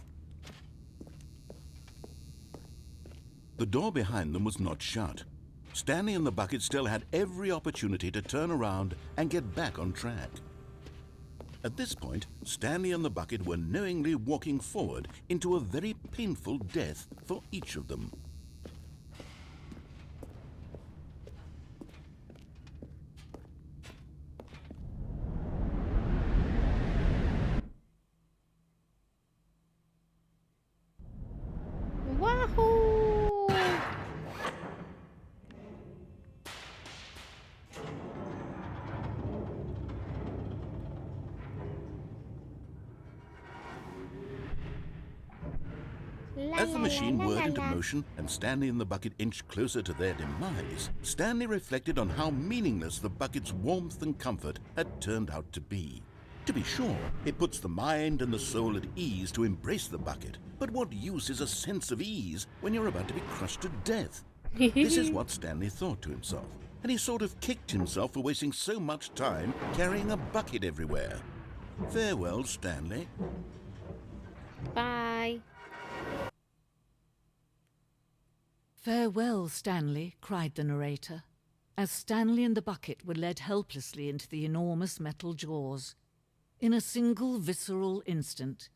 The door behind them was not shut. Stanley and the bucket still had every opportunity to turn around and get back on track. At this point, Stanley and the bucket were knowingly walking forward into a very painful death for each of them. Wahoo! As the machine whirred into motion and Stanley and the bucket inched closer to their demise, Stanley reflected on how meaningless the bucket's warmth and comfort had turned out to be. To be sure, it puts the mind and the soul at ease to embrace the bucket, but what use is a sense of ease when you're about to be crushed to death? This is what Stanley thought to himself, and he sort of kicked himself for wasting so much time carrying a bucket everywhere. Farewell, Stanley. Bye. Farewell, Stanley, cried the narrator, as Stanley and the bucket were led helplessly into the enormous metal jaws. In a single visceral instant,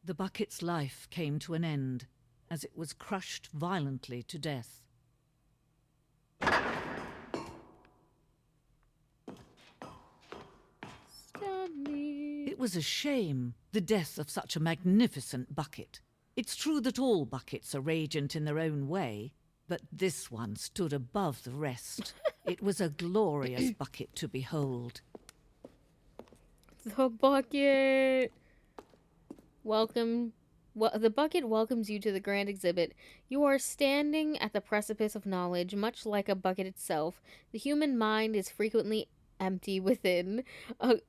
the bucket's life came to an end as it was crushed violently to death. Stanley. It was a shame, the death of such a magnificent bucket. It's true that all buckets are radiant in their own way, but this one stood above the rest. It was a glorious bucket to behold. The bucket. Welcome. The bucket welcomes you to the grand exhibit. You are standing at the precipice of knowledge, much like a bucket itself. The human mind is frequently empty within. A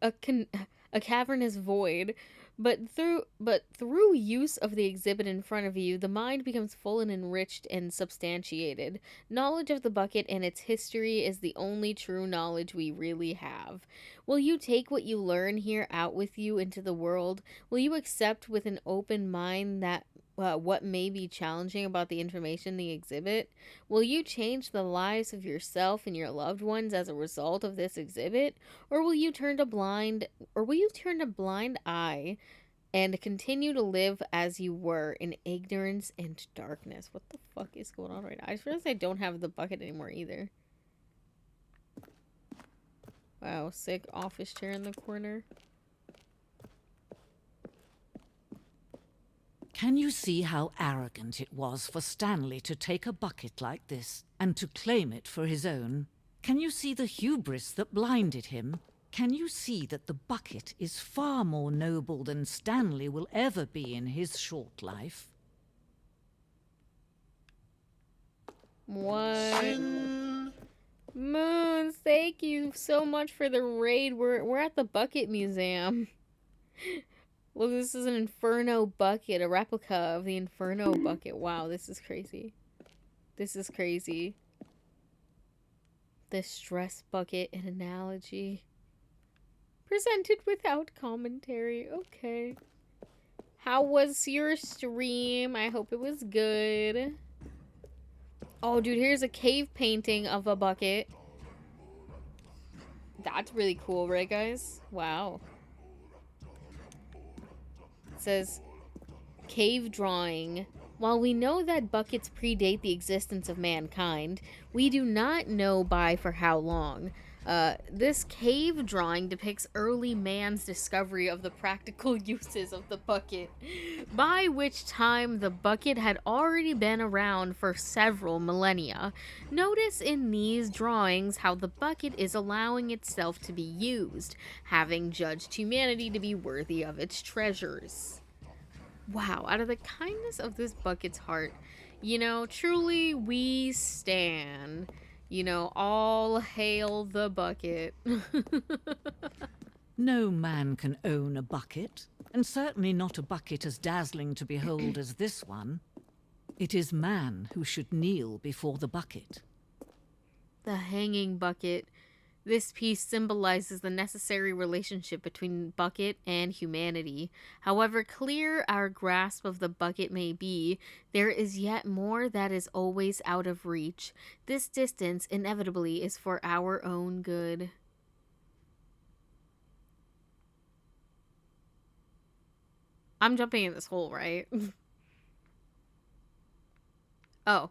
cavernous void. But through use of the exhibit in front of you, the mind becomes full and enriched and substantiated. Knowledge of the bucket and its history is the only true knowledge we really have. Will you take what you learn here out with you into the world? Will you accept with an open mind that what may be challenging about the information in the exhibit? Will you change the lives of yourself and your loved ones as a result of this exhibit? Or will you turn a blind eye and continue to live as you were in ignorance and darkness? What the fuck is going on right now? I just realized I don't have the bucket anymore either. Wow, sick office chair in the corner. Can you see how arrogant it was for Stanley to take a bucket like this and to claim it for his own? Can you see the hubris that blinded him? Can you see that the bucket is far more noble than Stanley will ever be in his short life? What? Moons, thank you so much for the raid. We're at the Bucket Museum. Look, this is an Inferno bucket, a replica of the Inferno bucket. Wow, this is crazy. This is crazy. The stress bucket, an analogy. Presented without commentary. Okay. How was your stream? I hope it was good. Oh, dude, here's a cave painting of a bucket. That's really cool, right, guys? Wow. It says, cave drawing. While we know that buckets predate the existence of mankind, we do not know by for how long. This cave drawing depicts early man's discovery of the practical uses of the bucket, by which time the bucket had already been around for several millennia. Notice in these drawings how the bucket is allowing itself to be used, having judged humanity to be worthy of its treasures. Wow, out of the kindness of this bucket's heart, you know, truly we stand. You know, all hail the bucket. No man can own a bucket, and certainly not a bucket as dazzling to behold as this one. It is man who should kneel before the bucket. The hanging bucket. This piece symbolizes the necessary relationship between bucket and humanity. However clear our grasp of the bucket may be, there is yet more that is always out of reach. This distance inevitably is for our own good. I'm jumping in this hole, right? Oh.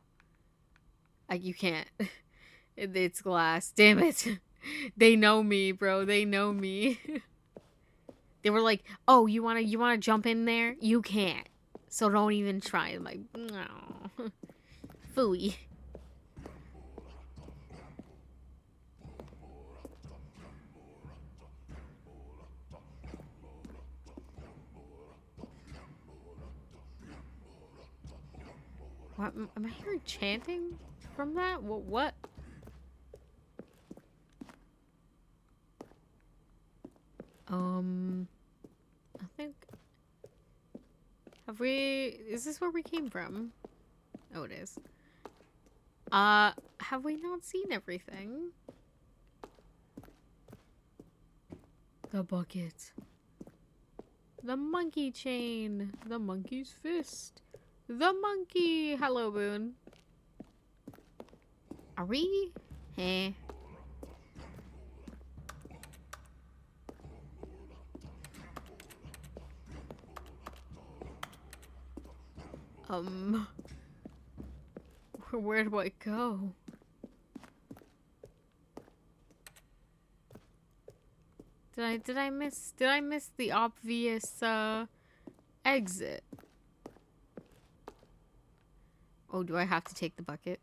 You can't. It's glass. Damn it. They know me, bro. They know me. They were like, "Oh, you wanna jump in there? You can't. So don't even try." I'm like, no. Phooey. What? Am I hearing chanting from that? What? I think... Have we... Is this where we came from? Oh, it is. Have we not seen everything? The bucket. The monkey chain. The monkey's fist. The monkey! Hello, Boone. Are we? Eh. Where do I go? Did I miss the obvious exit? Oh, do I have to take the bucket?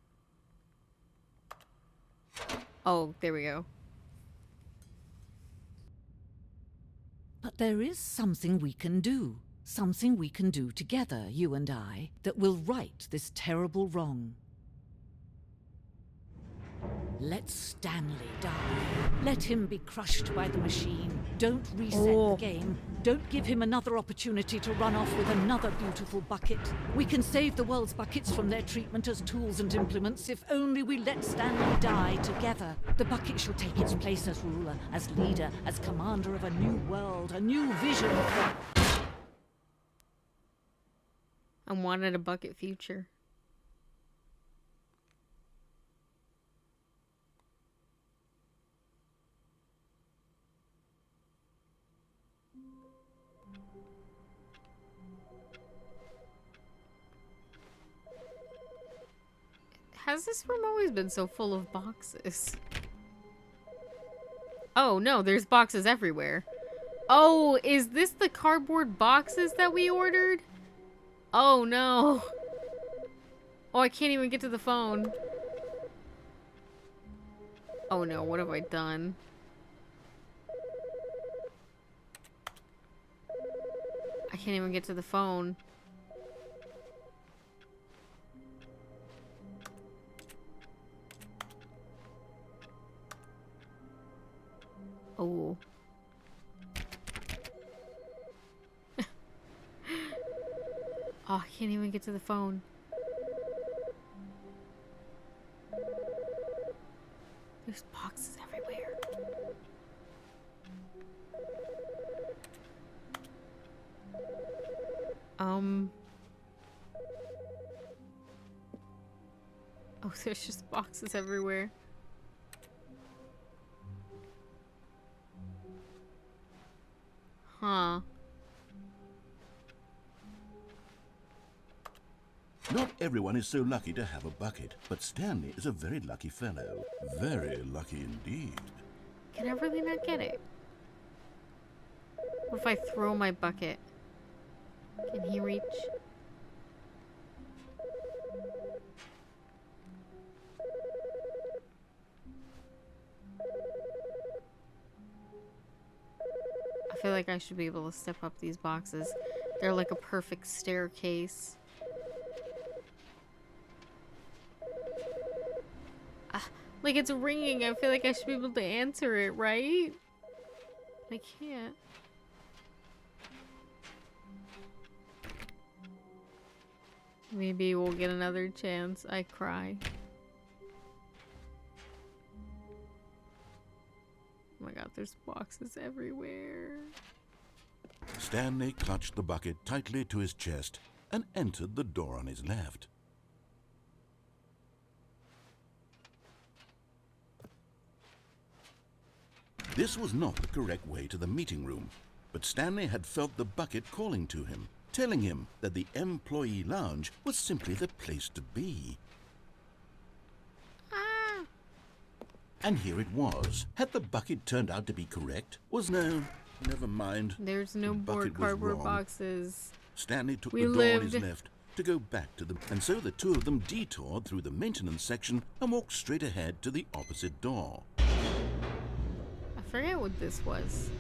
Oh, there we go. But there is something we can do. Something we can do together, you and I, that will right this terrible wrong. Let Stanley die. Let him be crushed by the machine. Don't reset the game. Don't give him another opportunity to run off with another beautiful bucket. We can save the world's buckets from their treatment as tools and implements if only we let Stanley die together. The bucket shall take its place as ruler, as leader, as commander of a new world, a new vision for... I wanted a bucket future. Has this room always been so full of boxes? Oh no, there's boxes everywhere. Oh, is this the cardboard boxes that we ordered? Oh no. Oh, I can't even get to the phone. Oh no, what have I done? I can't even get to the phone. Oh. Oh, I can't even get to the phone. There's boxes everywhere. Oh, there's just boxes everywhere. Huh. Not everyone is so lucky to have a bucket, but Stanley is a very lucky fellow. Very lucky indeed. Can I really not get it? What if I throw my bucket? Can he reach? I feel like I should be able to step up these boxes. They're like a perfect staircase. Like it's ringing. I feel like I should be able to answer it, right? I can't. Maybe we'll get another chance. I cry. Oh my god, there's boxes everywhere. Stanley clutched the bucket tightly to his chest and entered the door on his left. This was not the correct way to the meeting room, but Stanley had felt the bucket calling to him, telling him that the employee lounge was simply the place to be. Ah! And here it was. Had the bucket turned out to be correct? No, never mind. There's no The more bucket was cardboard wrong. boxes. Stanley took We the door on his lived. left to go back to them, and so the two of them detoured through the maintenance section and walked straight ahead to the opposite door. I forget what this was.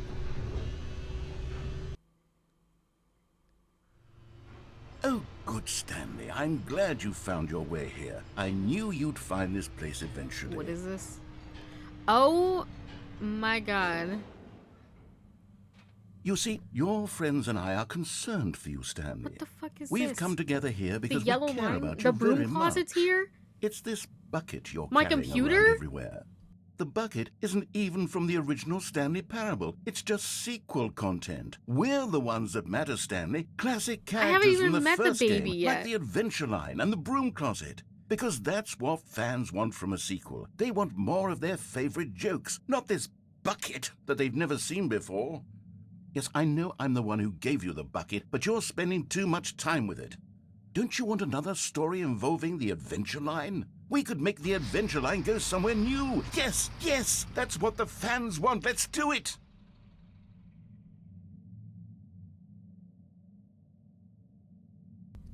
Oh, good Stanley. I'm glad you found your way here. I knew you'd find this place eventually. What is this? Oh my god. You see, your friends and I are concerned for you, Stanley. What the fuck is We've this? come together here The because yellow we care line? about you The very broom closet's much. here? It's this bucket you're My carrying computer? around everywhere. The bucket isn't even from the original Stanley Parable. It's just sequel content. We're the ones that matter, Stanley. Classic haven't characters even from the met the first baby game, yet. like the Adventure Line and the Broom Closet. Because that's what fans want from a sequel. They want more of their favorite jokes, not this bucket that they've never seen before. Yes, I know I'm the one who gave you the bucket, but you're spending too much time with it. Don't you want another story involving the Adventure Line? We could make the Adventure Line go somewhere new. Yes, yes, that's what the fans want. Let's do it.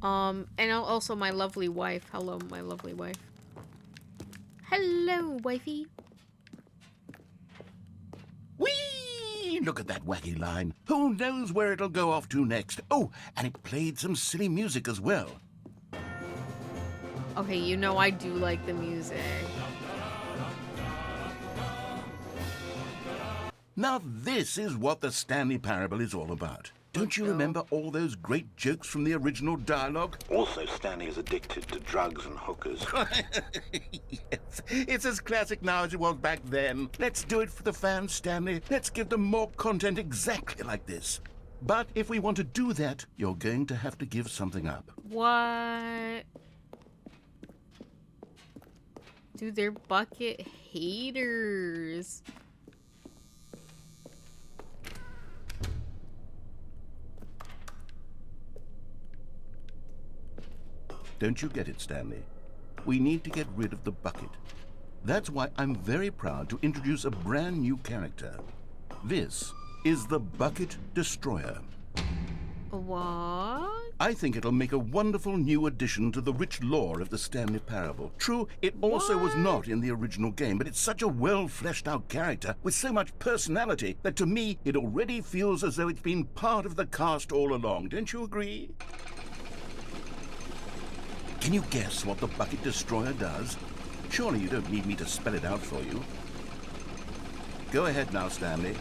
And also my lovely wife. Hello, my lovely wife. Hello, wifey. Whee! Look at that wacky line. Who knows where it'll go off to next? Oh, and it played some silly music as well. Okay, you know I do like the music. Now this is what the Stanley Parable is all about. Don't you go. remember all those great jokes from the original dialogue? Also, Stanley is addicted to drugs and hookers. Yes, it's as classic now as it was back then. Let's do it for the fans, Stanley. Let's give them more content exactly like this. But if we want to do that, you're going to have to give something up. What? Dude, they're bucket haters. Don't you get it, Stanley? We need to get rid of the bucket. That's why I'm very proud to introduce a brand new character. This is the Bucket Destroyer. What? I think it'll make a wonderful new addition to the rich lore of the Stanley Parable. True, it also was not in the original game, but it's such a well-fleshed-out character with so much personality that to me it already feels as though it's been part of the cast all along. Don't you agree? Can you guess what the Bucket Destroyer does? Surely you don't need me to spell it out for you. Go ahead now, Stanley.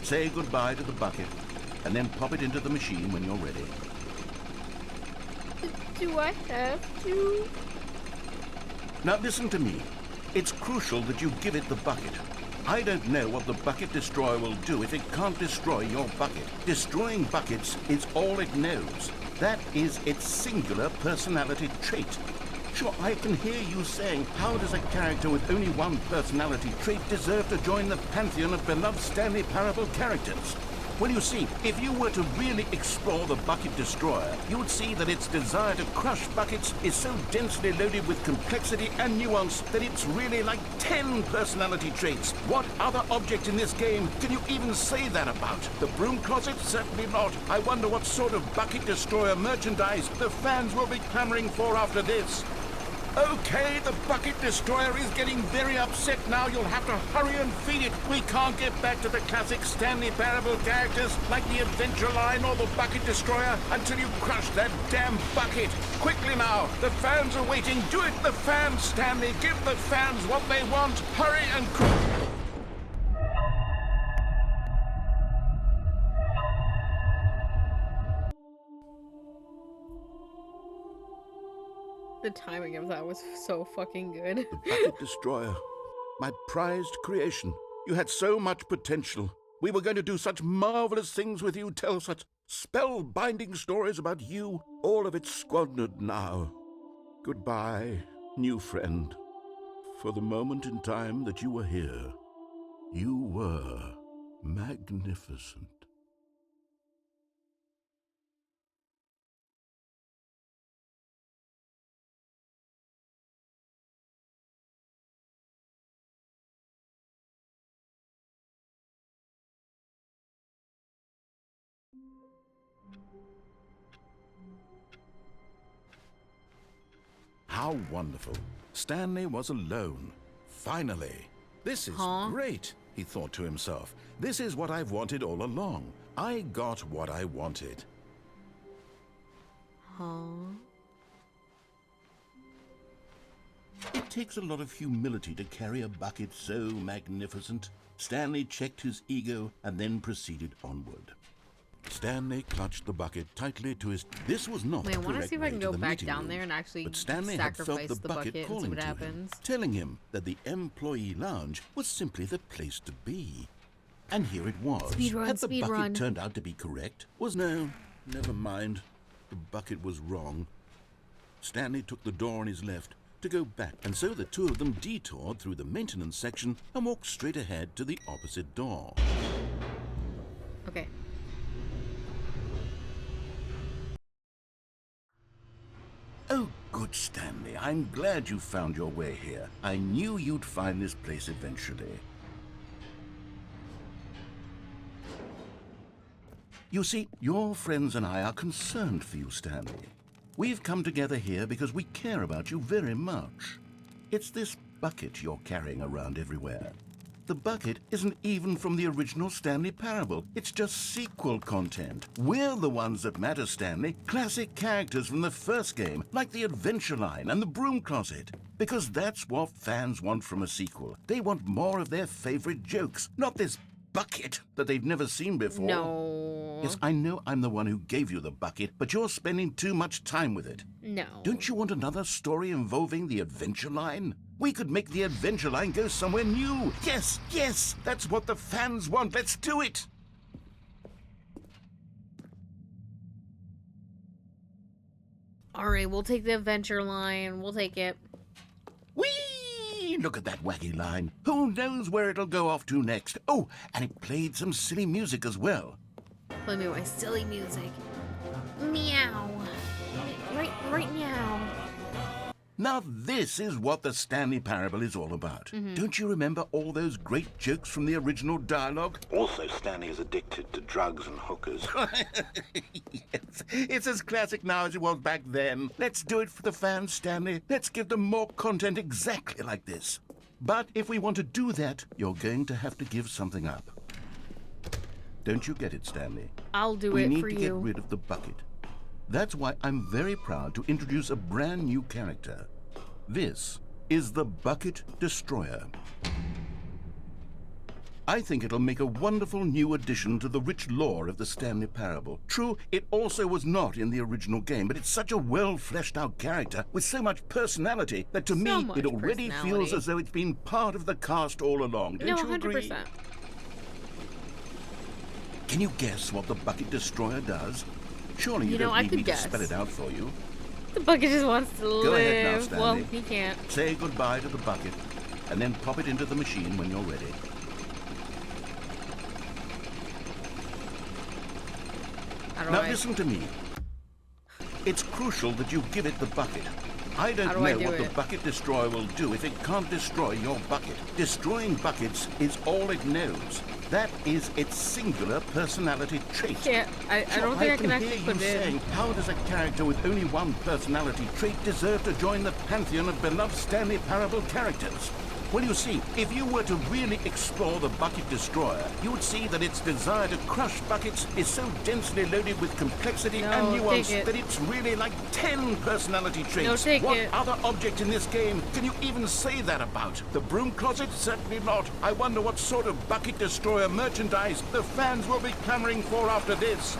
Say goodbye to the bucket, and then pop it into the machine when you're ready. Do I have to? Now listen to me. It's crucial that you give it the bucket. I don't know what the Bucket Destroyer will do if it can't destroy your bucket. Destroying buckets is all it knows. That is its singular personality trait. Sure, I can hear you saying, how does a character with only one personality trait deserve to join the pantheon of beloved Stanley Parable characters? Well, you see, if you were to really explore the Bucket Destroyer, you would see that its desire to crush buckets is so densely loaded with complexity and nuance that it's really like 10 personality traits. What other object in this game can you even say that about? The broom closet? Certainly not. I wonder what sort of Bucket Destroyer merchandise the fans will be clamoring for after this. Okay, the Bucket Destroyer is getting very upset now. You'll have to hurry and feed it. We can't get back to the classic Stanley Parable characters like the Adventure Line or the Bucket Destroyer until you crush that damn bucket. Quickly now, the fans are waiting. Do it, the fans, Stanley. Give the fans what they want. Hurry and The timing of that was so fucking good. The Bucket Destroyer, my prized creation. You had so much potential. We were going to do such marvelous things with you, tell such spellbinding stories about you. All of it squandered now. Goodbye, new friend. For the moment in time that you were here, you were magnificent. How wonderful. Stanley was alone. Finally. This is great, he thought to himself. This is what I've wanted all along. I got what I wanted. It takes a lot of humility to carry a bucket so magnificent. Stanley checked his ego and then proceeded onward. Stanley clutched the bucket tightly to his... This was not Wait, I want to see if I can go back down room, there and actually but Stanley had felt sacrifice the bucket and see calling what to happens. him, telling him that the employee lounge was simply the place to be. And here it was. Had the bucket turned out to be correct? No, never mind. The bucket was wrong. Stanley took the door on his left to go back, and so the two of them detoured through the maintenance section and walked straight ahead to the opposite door. Okay. Oh, good, Stanley. I'm glad you found your way here. I knew you'd find this place eventually. You see, your friends and I are concerned for you, Stanley. We've come together here because we care about you very much. It's this bucket you're carrying around everywhere. The bucket isn't even from the original Stanley Parable. It's just sequel content. We're the ones that matter, Stanley. Classic characters from the first game, like the Adventure Line and the Broom Closet. Because that's what fans want from a sequel. They want more of their favorite jokes, not this bucket that they've never seen before. No. Yes, I know I'm the one who gave you the bucket, but you're spending too much time with it. No. Don't you want another story involving the Adventure Line? We could make the Adventure Line go somewhere new. Yes, yes, that's what the fans want. Let's do it. All right, we'll take the Adventure Line. We'll take it. Whee! Look at that wacky line. Who knows where it'll go off to next? Oh, and it played some silly music as well. Let me my silly music. Meow. Right now. Now this is what the Stanley Parable is all about. Don't you remember all those great jokes from the original dialogue? Also, Stanley is addicted to drugs and hookers. Yes, it's as classic now as it was back then. Let's do it for the fans, Stanley. Let's give them more content exactly like this. But if we want to do that, you're going to have to give something up. Don't you get it, Stanley? I'll do We it need for to you. get rid of the bucket. That's why I'm very proud to introduce a brand new character. This is the Bucket Destroyer. I think it'll make a wonderful new addition to the rich lore of the Stanley Parable. True, it also was not in the original game, but it's such a well-fleshed-out character with so much personality that to me much it already feels personality. as though it's been part of the cast all along. Don't No, you agree? 100%. Can you guess what the Bucket Destroyer does? Surely you, You know, don't I need could me guess. to spell it out for you. The bucket just wants to Go live. ahead now, Stanley. Well, he can't. Say goodbye to the bucket, and then pop it into the machine when you're ready. How do Now I? listen to me. It's crucial that you give it the bucket. I don't How do I know do what the it? Bucket Destroyer will do if it can't destroy your bucket. Destroying buckets is all it knows. That is its singular personality trait. I don't think I can actually hear put you it in. saying, how does a character with only one personality trait deserve to join the pantheon of beloved Stanley Parable characters? Well, you see, if you were to really explore the Bucket Destroyer, you would see that its desire to crush buckets is so densely loaded with complexity and No, nuance take it. that it's really like 10 personality traits. No, take what it. other object in this game can you even say that about? The broom closet? Certainly not. I wonder what sort of Bucket Destroyer merchandise the fans will be clamoring for after this.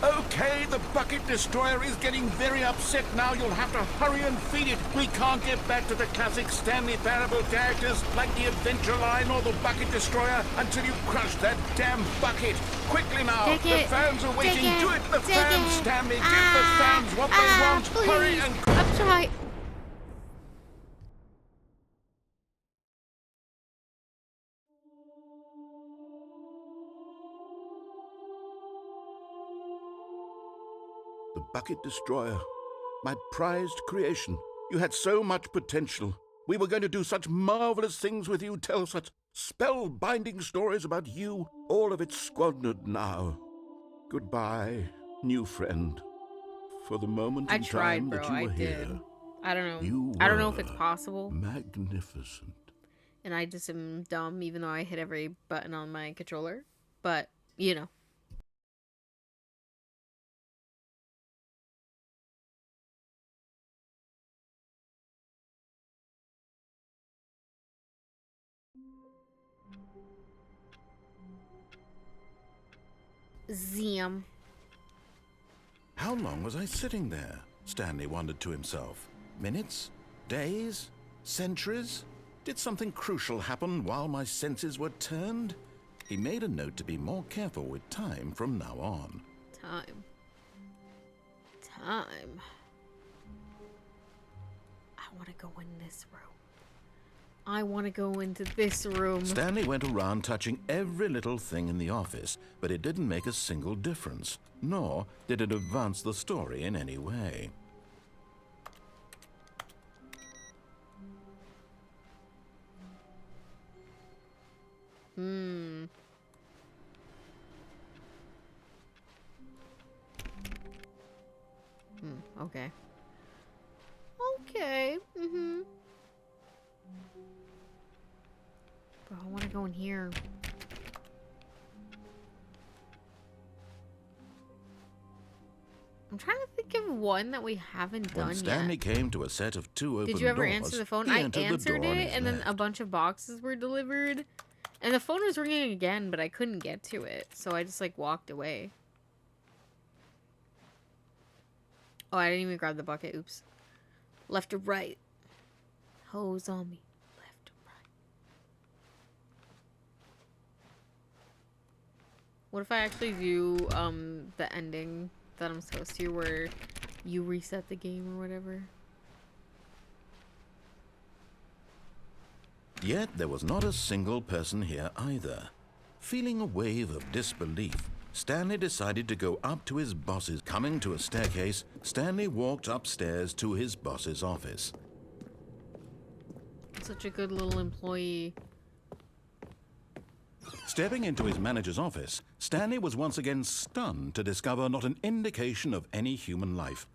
Okay, the Bucket Destroyer is getting very upset now. You'll have to hurry and feed it. We can't get back to the classic Stanley Parable characters like the Adventure Line or the Bucket Destroyer until you crush that damn bucket. Quickly now. Take The it. fans are waiting. Take it. Do it, the Take fans, it. Stanley. Give the fans what they want. Please. Hurry and... I'm trying. The Bucket Destroyer. My prized creation. You had so much potential. We were going to do such marvelous things with you, tell such spellbinding stories about you. All of it squandered now. Goodbye, new friend. For the moment I in tried, time bro. that you I were did. here, I don't know. you I don't know if were it's possible. magnificent. And I just am dumb, even though I hit every button on my controller. But, you know. Zam. How long was I sitting there? Stanley wondered to himself. Minutes? Days? Centuries? Did something crucial happen while my senses were turned? He made a note to be more careful with time from now on. Time. Time. I want to go in this room. I want to go into this room. Stanley went around touching every little thing in the office, but it didn't make a single difference, nor did it advance the story in any way. Okay. Okay. Bro, I want to go in here. I'm trying to think of one that we haven't done When Stanley yet. came to a set of two open doors, Did you ever answer the phone? he I entered the answered door on it, his and then a left. bunch of boxes were delivered. And the phone was ringing again, but I couldn't get to it. So I just, like, walked away. Oh, I didn't even grab the bucket. Oops. Left or right? Hose on me. Left or right? What if I actually do, the ending that I'm supposed to, where you reset the game or whatever? Yet there was not a single person here either. Feeling a wave of disbelief, Stanley decided to go up to his boss's. Coming to a staircase, Stanley walked upstairs to his boss's office. Such a good little employee. Stepping into his manager's office, Stanley was once again stunned to discover not an indication of any human life.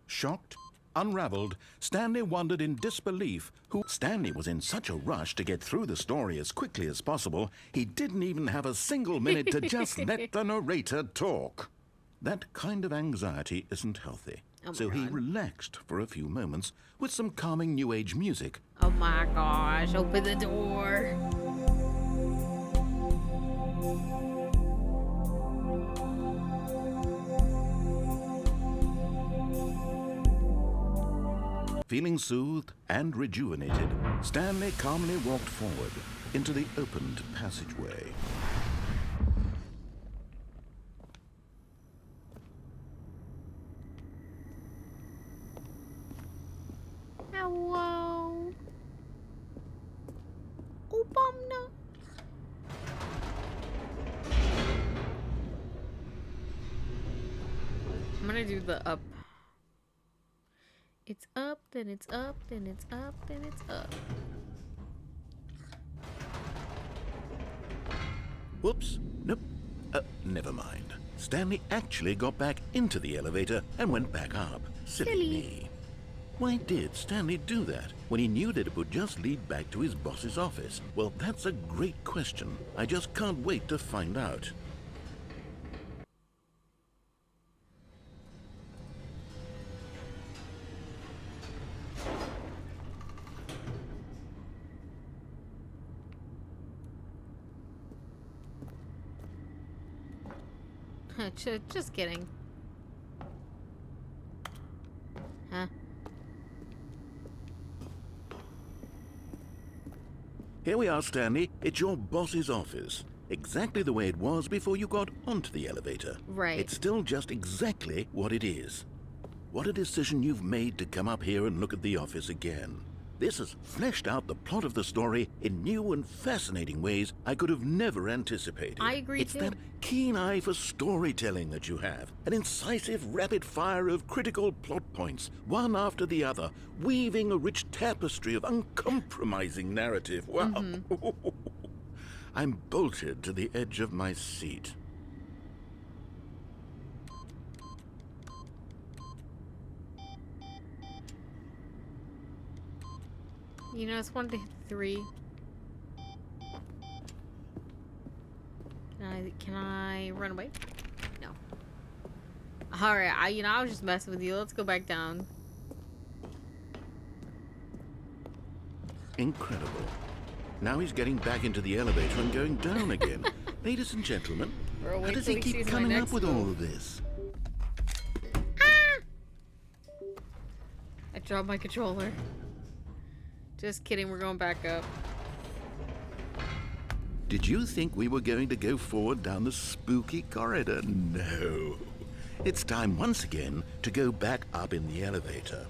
Shocked, unraveled, Stanley wondered in disbelief who... Stanley was in such a rush to get through the story as quickly as possible, he didn't even have a single minute to just let the narrator talk. That kind of anxiety isn't healthy. So he relaxed for a few moments with some calming New Age music. Oh my gosh, open the door. Feeling soothed and rejuvenated, Stanley calmly walked forward into the opened passageway. Hello. Obama. I'm gonna do the up. It's up, then it's up, then it's up, then it's up. Whoops. Nope. Never mind. Stanley actually got back into the elevator and went back up. Silly me. Why did Stanley do that when he knew that it would just lead back to his boss's office? Well, that's a great question. I just can't wait to find out. Just kidding. Huh? Here we are, Stanley. It's your boss's office. Exactly the way it was before you got onto the elevator. Right. It's still just exactly what it is. What a decision you've made to come up here and look at the office again. This has fleshed out the plot of the story in new and fascinating ways I could have never anticipated. I agree, it's too. That keen eye for storytelling that you have. An incisive rapid fire of critical plot points, one after the other, weaving a rich tapestry of uncompromising narrative. Wow. I'm bolted to the edge of my seat. You know, it's 1 to 3. Can I run away? No. Alright, I was just messing with you. Let's go back down. Incredible. Now he's getting back into the elevator and going down again. Ladies and gentlemen, Bro, how wait does till he he keep sees my coming next up with move. all of this? I dropped my controller. Just kidding, we're going back up. Did you think we were going to go forward down the spooky corridor? No. It's time once again to go back up in the elevator.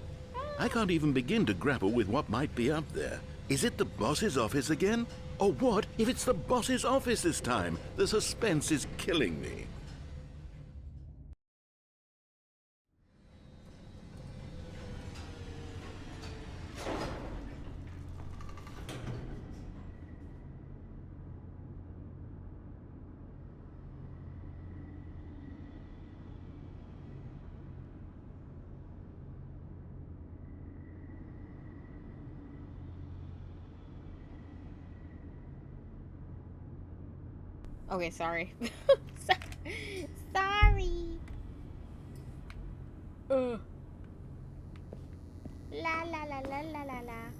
I can't even begin to grapple with what might be up there. Is it the boss's office again? Or what if it's the boss's office this time? The suspense is killing me. Okay, sorry. Sorry. La la la la la la la.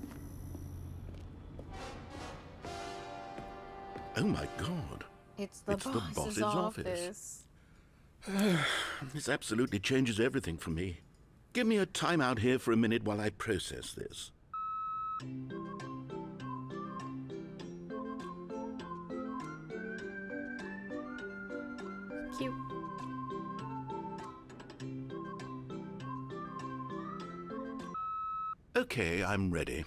Oh my God. It's the boss's office. This absolutely changes everything for me. Give me a time out here for a minute while I process this. Cute. Okay, I'm ready.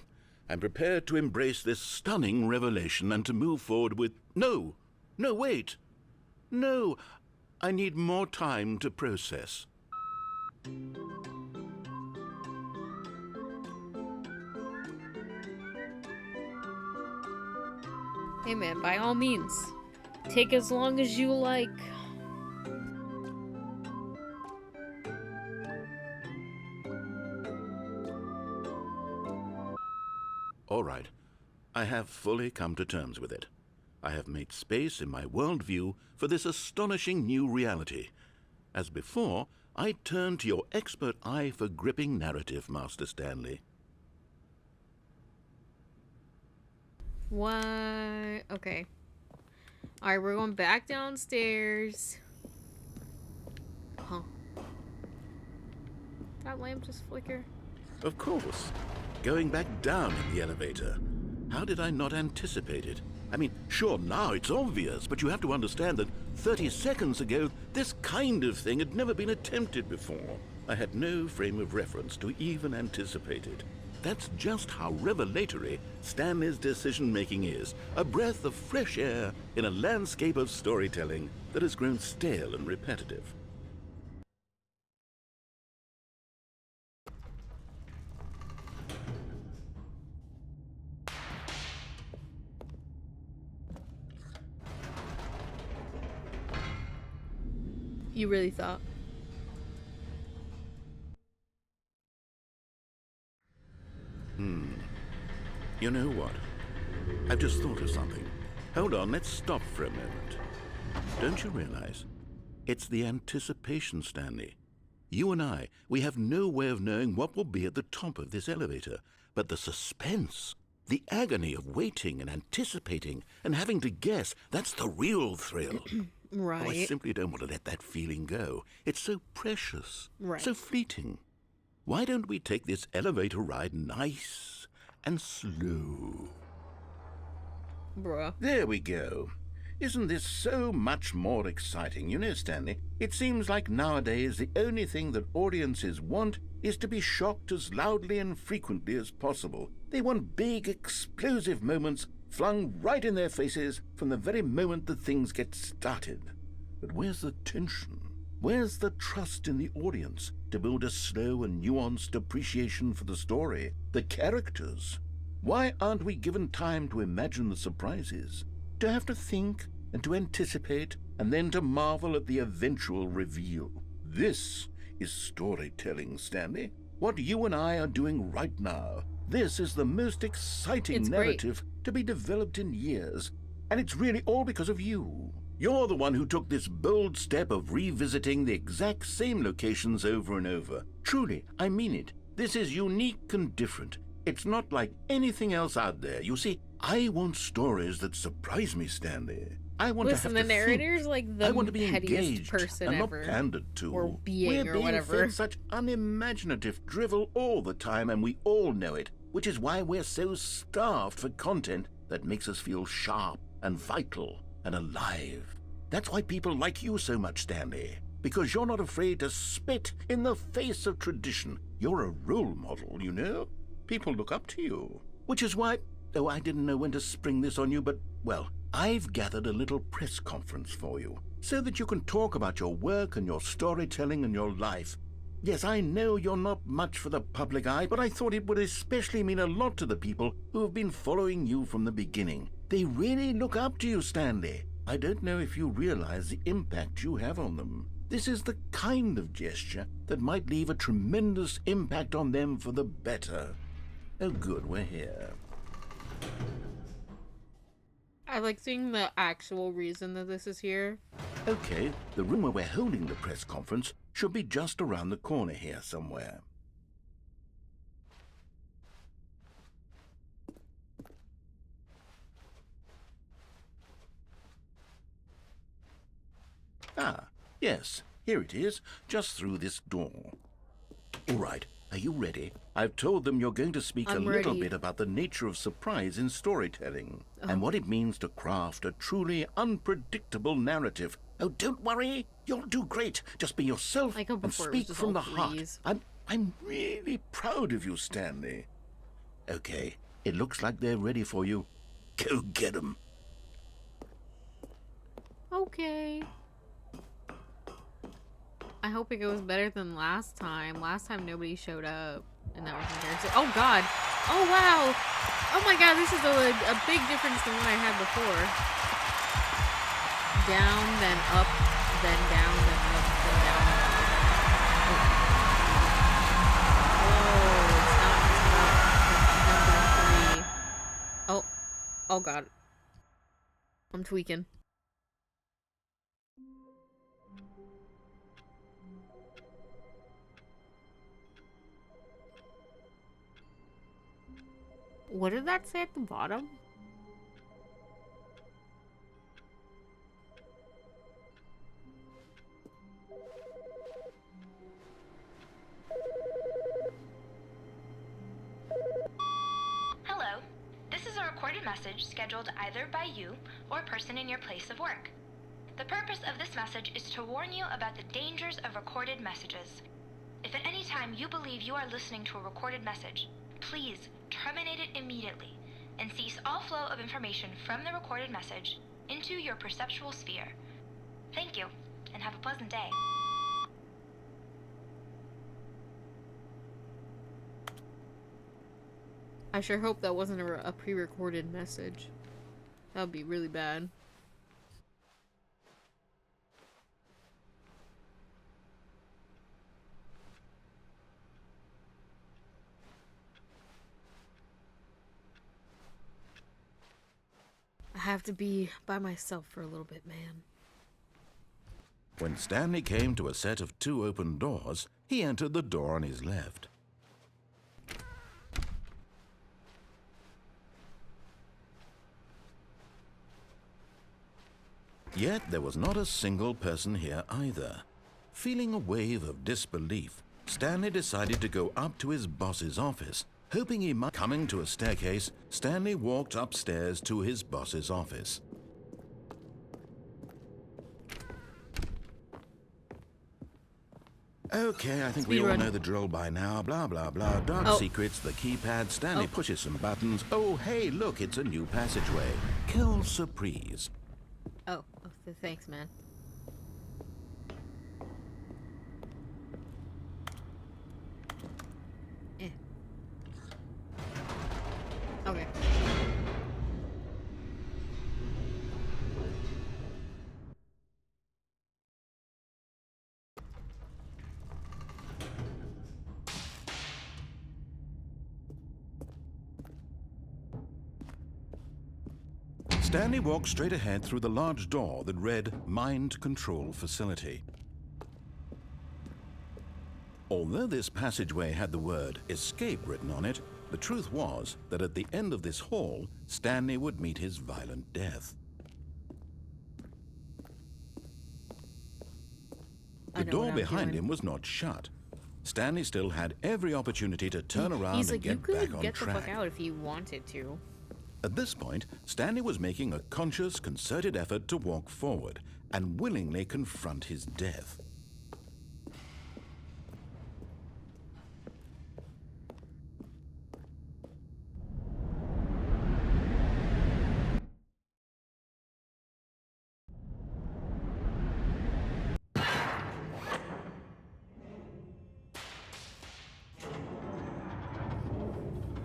I'm prepared to embrace this stunning revelation and to move forward with... No! No, wait! No! I need more time to process. Hey man, by all means, take as long as you like. All right. I have fully come to terms with it. I have made space in my worldview for this astonishing new reality. As before, I turn to your expert eye for gripping narrative, Master Stanley. What? Okay. Alright, we're going back downstairs. Huh. That lamp just flicker? Of course. Going back down in the elevator. How did I not anticipate it? I mean, sure, now it's obvious, but you have to understand that 30 seconds ago, this kind of thing had never been attempted before. I had no frame of reference to even anticipate it. That's just how revelatory Stanley's decision-making is. A breath of fresh air in a landscape of storytelling that has grown stale and repetitive. You really thought? You know what? I've just thought of something. Hold on, let's stop for a moment. Don't you realize? It's the anticipation, Stanley. You and I, we have no way of knowing what will be at the top of this elevator. But the suspense, the agony of waiting and anticipating and having to guess, that's the real thrill. Right. Oh, I simply don't want to let that feeling go. It's so precious, Right. so fleeting. Why don't we take this elevator ride nice and slow? Bruh. There we go. Isn't this so much more exciting? You know, Stanley, it seems like nowadays the only thing that audiences want is to be shocked as loudly and frequently as possible. They want big, explosive moments flung right in their faces from the very moment that things get started. But where's the tension? Where's the trust in the audience to build a slow and nuanced appreciation for the story, the characters? Why aren't we given time to imagine the surprises, to have to think and to anticipate and then to marvel at the eventual reveal? This is storytelling, Stanley. What you and I are doing right now. This is the most exciting narrative to be developed in years, and it's really all because of you. You're the one who took this bold step of revisiting the exact same locations over and over. Truly, I mean it. This is unique and different. It's not like anything else out there. You see, I want stories that surprise me, Stanley. I want to have the to narrator's think. like the I want to be pettiest engaged person and ever. not pandered to. Or being We're or being whatever. fed such unimaginative drivel all the time, and we all know it, which is why we're so starved for content that makes us feel sharp and vital and alive. That's why people like you so much, Stanley, because you're not afraid to spit in the face of tradition. You're a role model, you know? People look up to you. Which is why, oh, I didn't know when to spring this on you, but, well, I've gathered a little press conference for you so that you can talk about your work and your storytelling and your life. Yes, I know you're not much for the public eye, but I thought it would especially mean a lot to the people who have been following you from the beginning. They really look up to you, Stanley. I don't know if you realize the impact you have on them. This is the kind of gesture that might leave a tremendous impact on them for the better. Oh, good, we're here. I like seeing the actual reason that this is here. Okay, the room where we're holding the press conference should be just around the corner here somewhere. Ah, yes, here it is, just through this door. All right, are you ready? I've told them you're going to speak I'm a little ready. bit about the nature of surprise in storytelling and what it means to craft a truly unpredictable narrative. Oh, don't worry, you'll do great. Just be yourself Like how and before it was speak just from all the heart. threes. I'm really proud of you, Stanley. Okay, it looks like they're ready for you. Go get 'em. Okay. I hope it goes better than last time. Last time nobody showed up. And that was embarrassing. Oh god. Oh wow. Oh my god, this is a big difference than what I had before. Down, then up, then down, then up, then down. Oh, it's not just about number 3. Oh. Oh god. I'm tweaking. What did that say at the bottom? Hello. This is a recorded message scheduled either by you or a person in your place of work. The purpose of this message is to warn you about the dangers of recorded messages. If at any time you believe you are listening to a recorded message, please terminate it immediately and cease all flow of information from the recorded message into your perceptual sphere. Thank you, and have a pleasant day. I sure hope that wasn't a pre-recorded message. That would be really bad. I have to be by myself for a little bit, man. When Stanley came to a set of 2 open doors, he entered the door on his left. Yet there was not a single person here either. Feeling a wave of disbelief, Stanley decided to go up to his boss's office, hoping he might. Coming to a staircase, Stanley walked upstairs to his boss's office. Okay, I think we all know the drill by now. Blah, blah, blah. Dark secrets, the keypad. Stanley pushes some buttons. Oh, hey, look, it's a new passageway. Kill surprise. Oh, thanks, man. Okay. Stanley walked straight ahead through the large door that read Mind Control Facility. Although this passageway had the word Escape written on it, the truth was that at the end of this hall, Stanley would meet his violent death. The door behind him was not shut. Stanley still had every opportunity to turn around and get back on track. He's like, you could get the fuck out if you wanted to. At this point, Stanley was making a conscious, concerted effort to walk forward and willingly confront his death.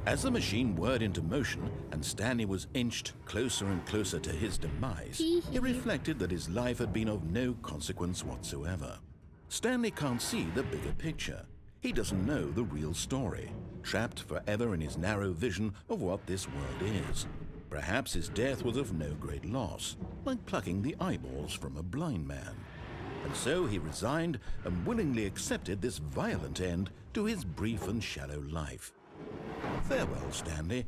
As the machine whirred into motion and Stanley was inched closer and closer to his demise, he reflected that his life had been of no consequence whatsoever. Stanley can't see the bigger picture. He doesn't know the real story, trapped forever in his narrow vision of what this world is. Perhaps his death was of no great loss, like plucking the eyeballs from a blind man. And so he resigned and willingly accepted this violent end to his brief and shallow life. Farewell, Stanley.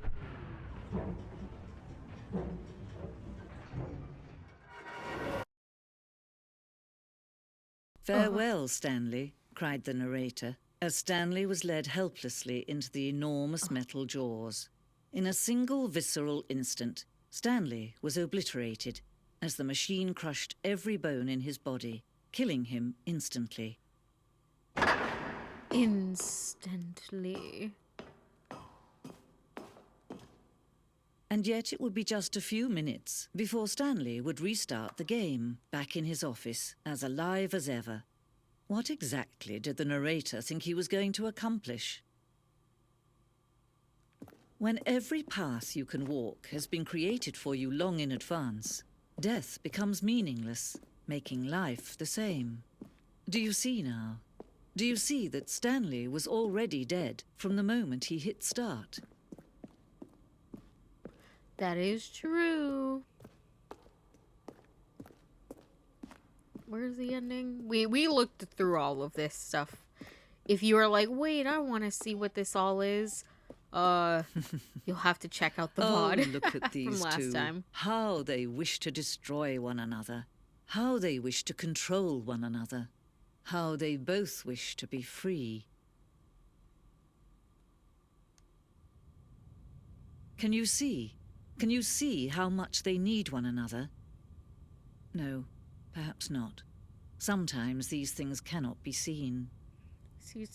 Farewell, Stanley, cried the narrator, as Stanley was led helplessly into the enormous metal jaws. In a single visceral instant, Stanley was obliterated as the machine crushed every bone in his body, killing him instantly. Instantly. And yet it would be just a few minutes before Stanley would restart the game, back in his office, as alive as ever. What exactly did the narrator think he was going to accomplish? When every path you can walk has been created for you long in advance, death becomes meaningless, making life the same. Do you see now? Do you see that Stanley was already dead from the moment he hit start? That is true. Where's the ending? We looked through all of this stuff. If you are like, wait, I want to see what this all is, you'll have to check out the VOD. Oh, look at these from last two. time. How they wish to destroy one another. How they wish to control one another. How they both wish to be free. Can you see? Can you see how much they need one another? No, perhaps not. Sometimes these things cannot be seen.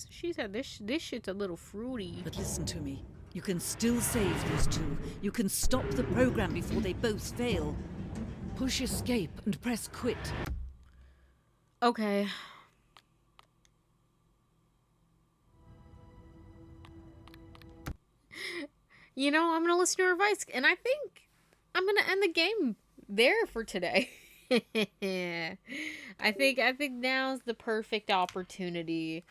She said this shit's a little fruity. But listen to me. You can still save these two. You can stop the program before they both fail. Push escape and press quit. Okay. You know, I'm gonna listen to her advice, and I think I'm gonna end the game there for today. I think now's the perfect opportunity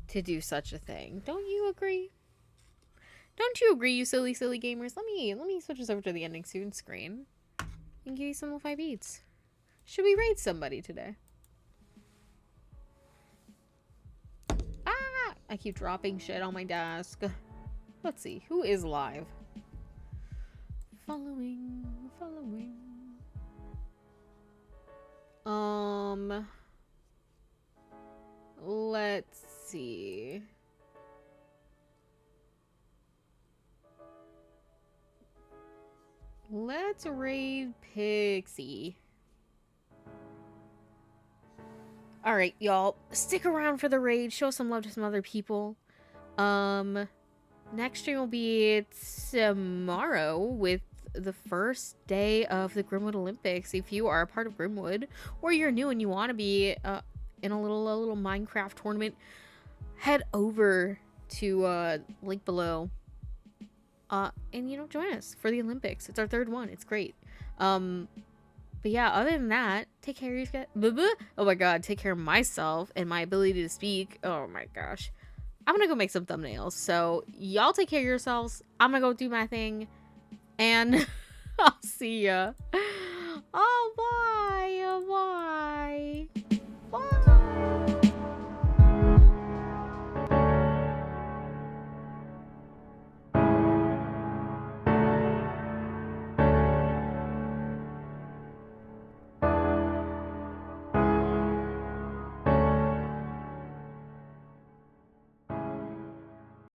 to do such a thing. Don't you agree? Don't you agree, you silly gamers? Let me switch this over to the ending soon screen and give you some little 5 beats. Should we raid somebody today? Ah! I keep dropping shit on my desk. Let's see, who is live? Following. Let's see. Let's raid Pixie. Alright, y'all. Stick around for the raid. Show some love to some other people. Next stream will be tomorrow with the first day of the Grimwood Olympics. If you are a part of Grimwood, or you're new and you want to be in a little Minecraft tournament, head over to link below. And you know, join us for the Olympics. It's our 3rd one. It's great. But yeah, other than that, take care of you. Oh my god, take care of myself and my ability to speak. Oh my gosh. I'm gonna go make some thumbnails. So y'all take care of yourselves. I'm gonna go do my thing. And I'll see ya. Oh, bye. Bye.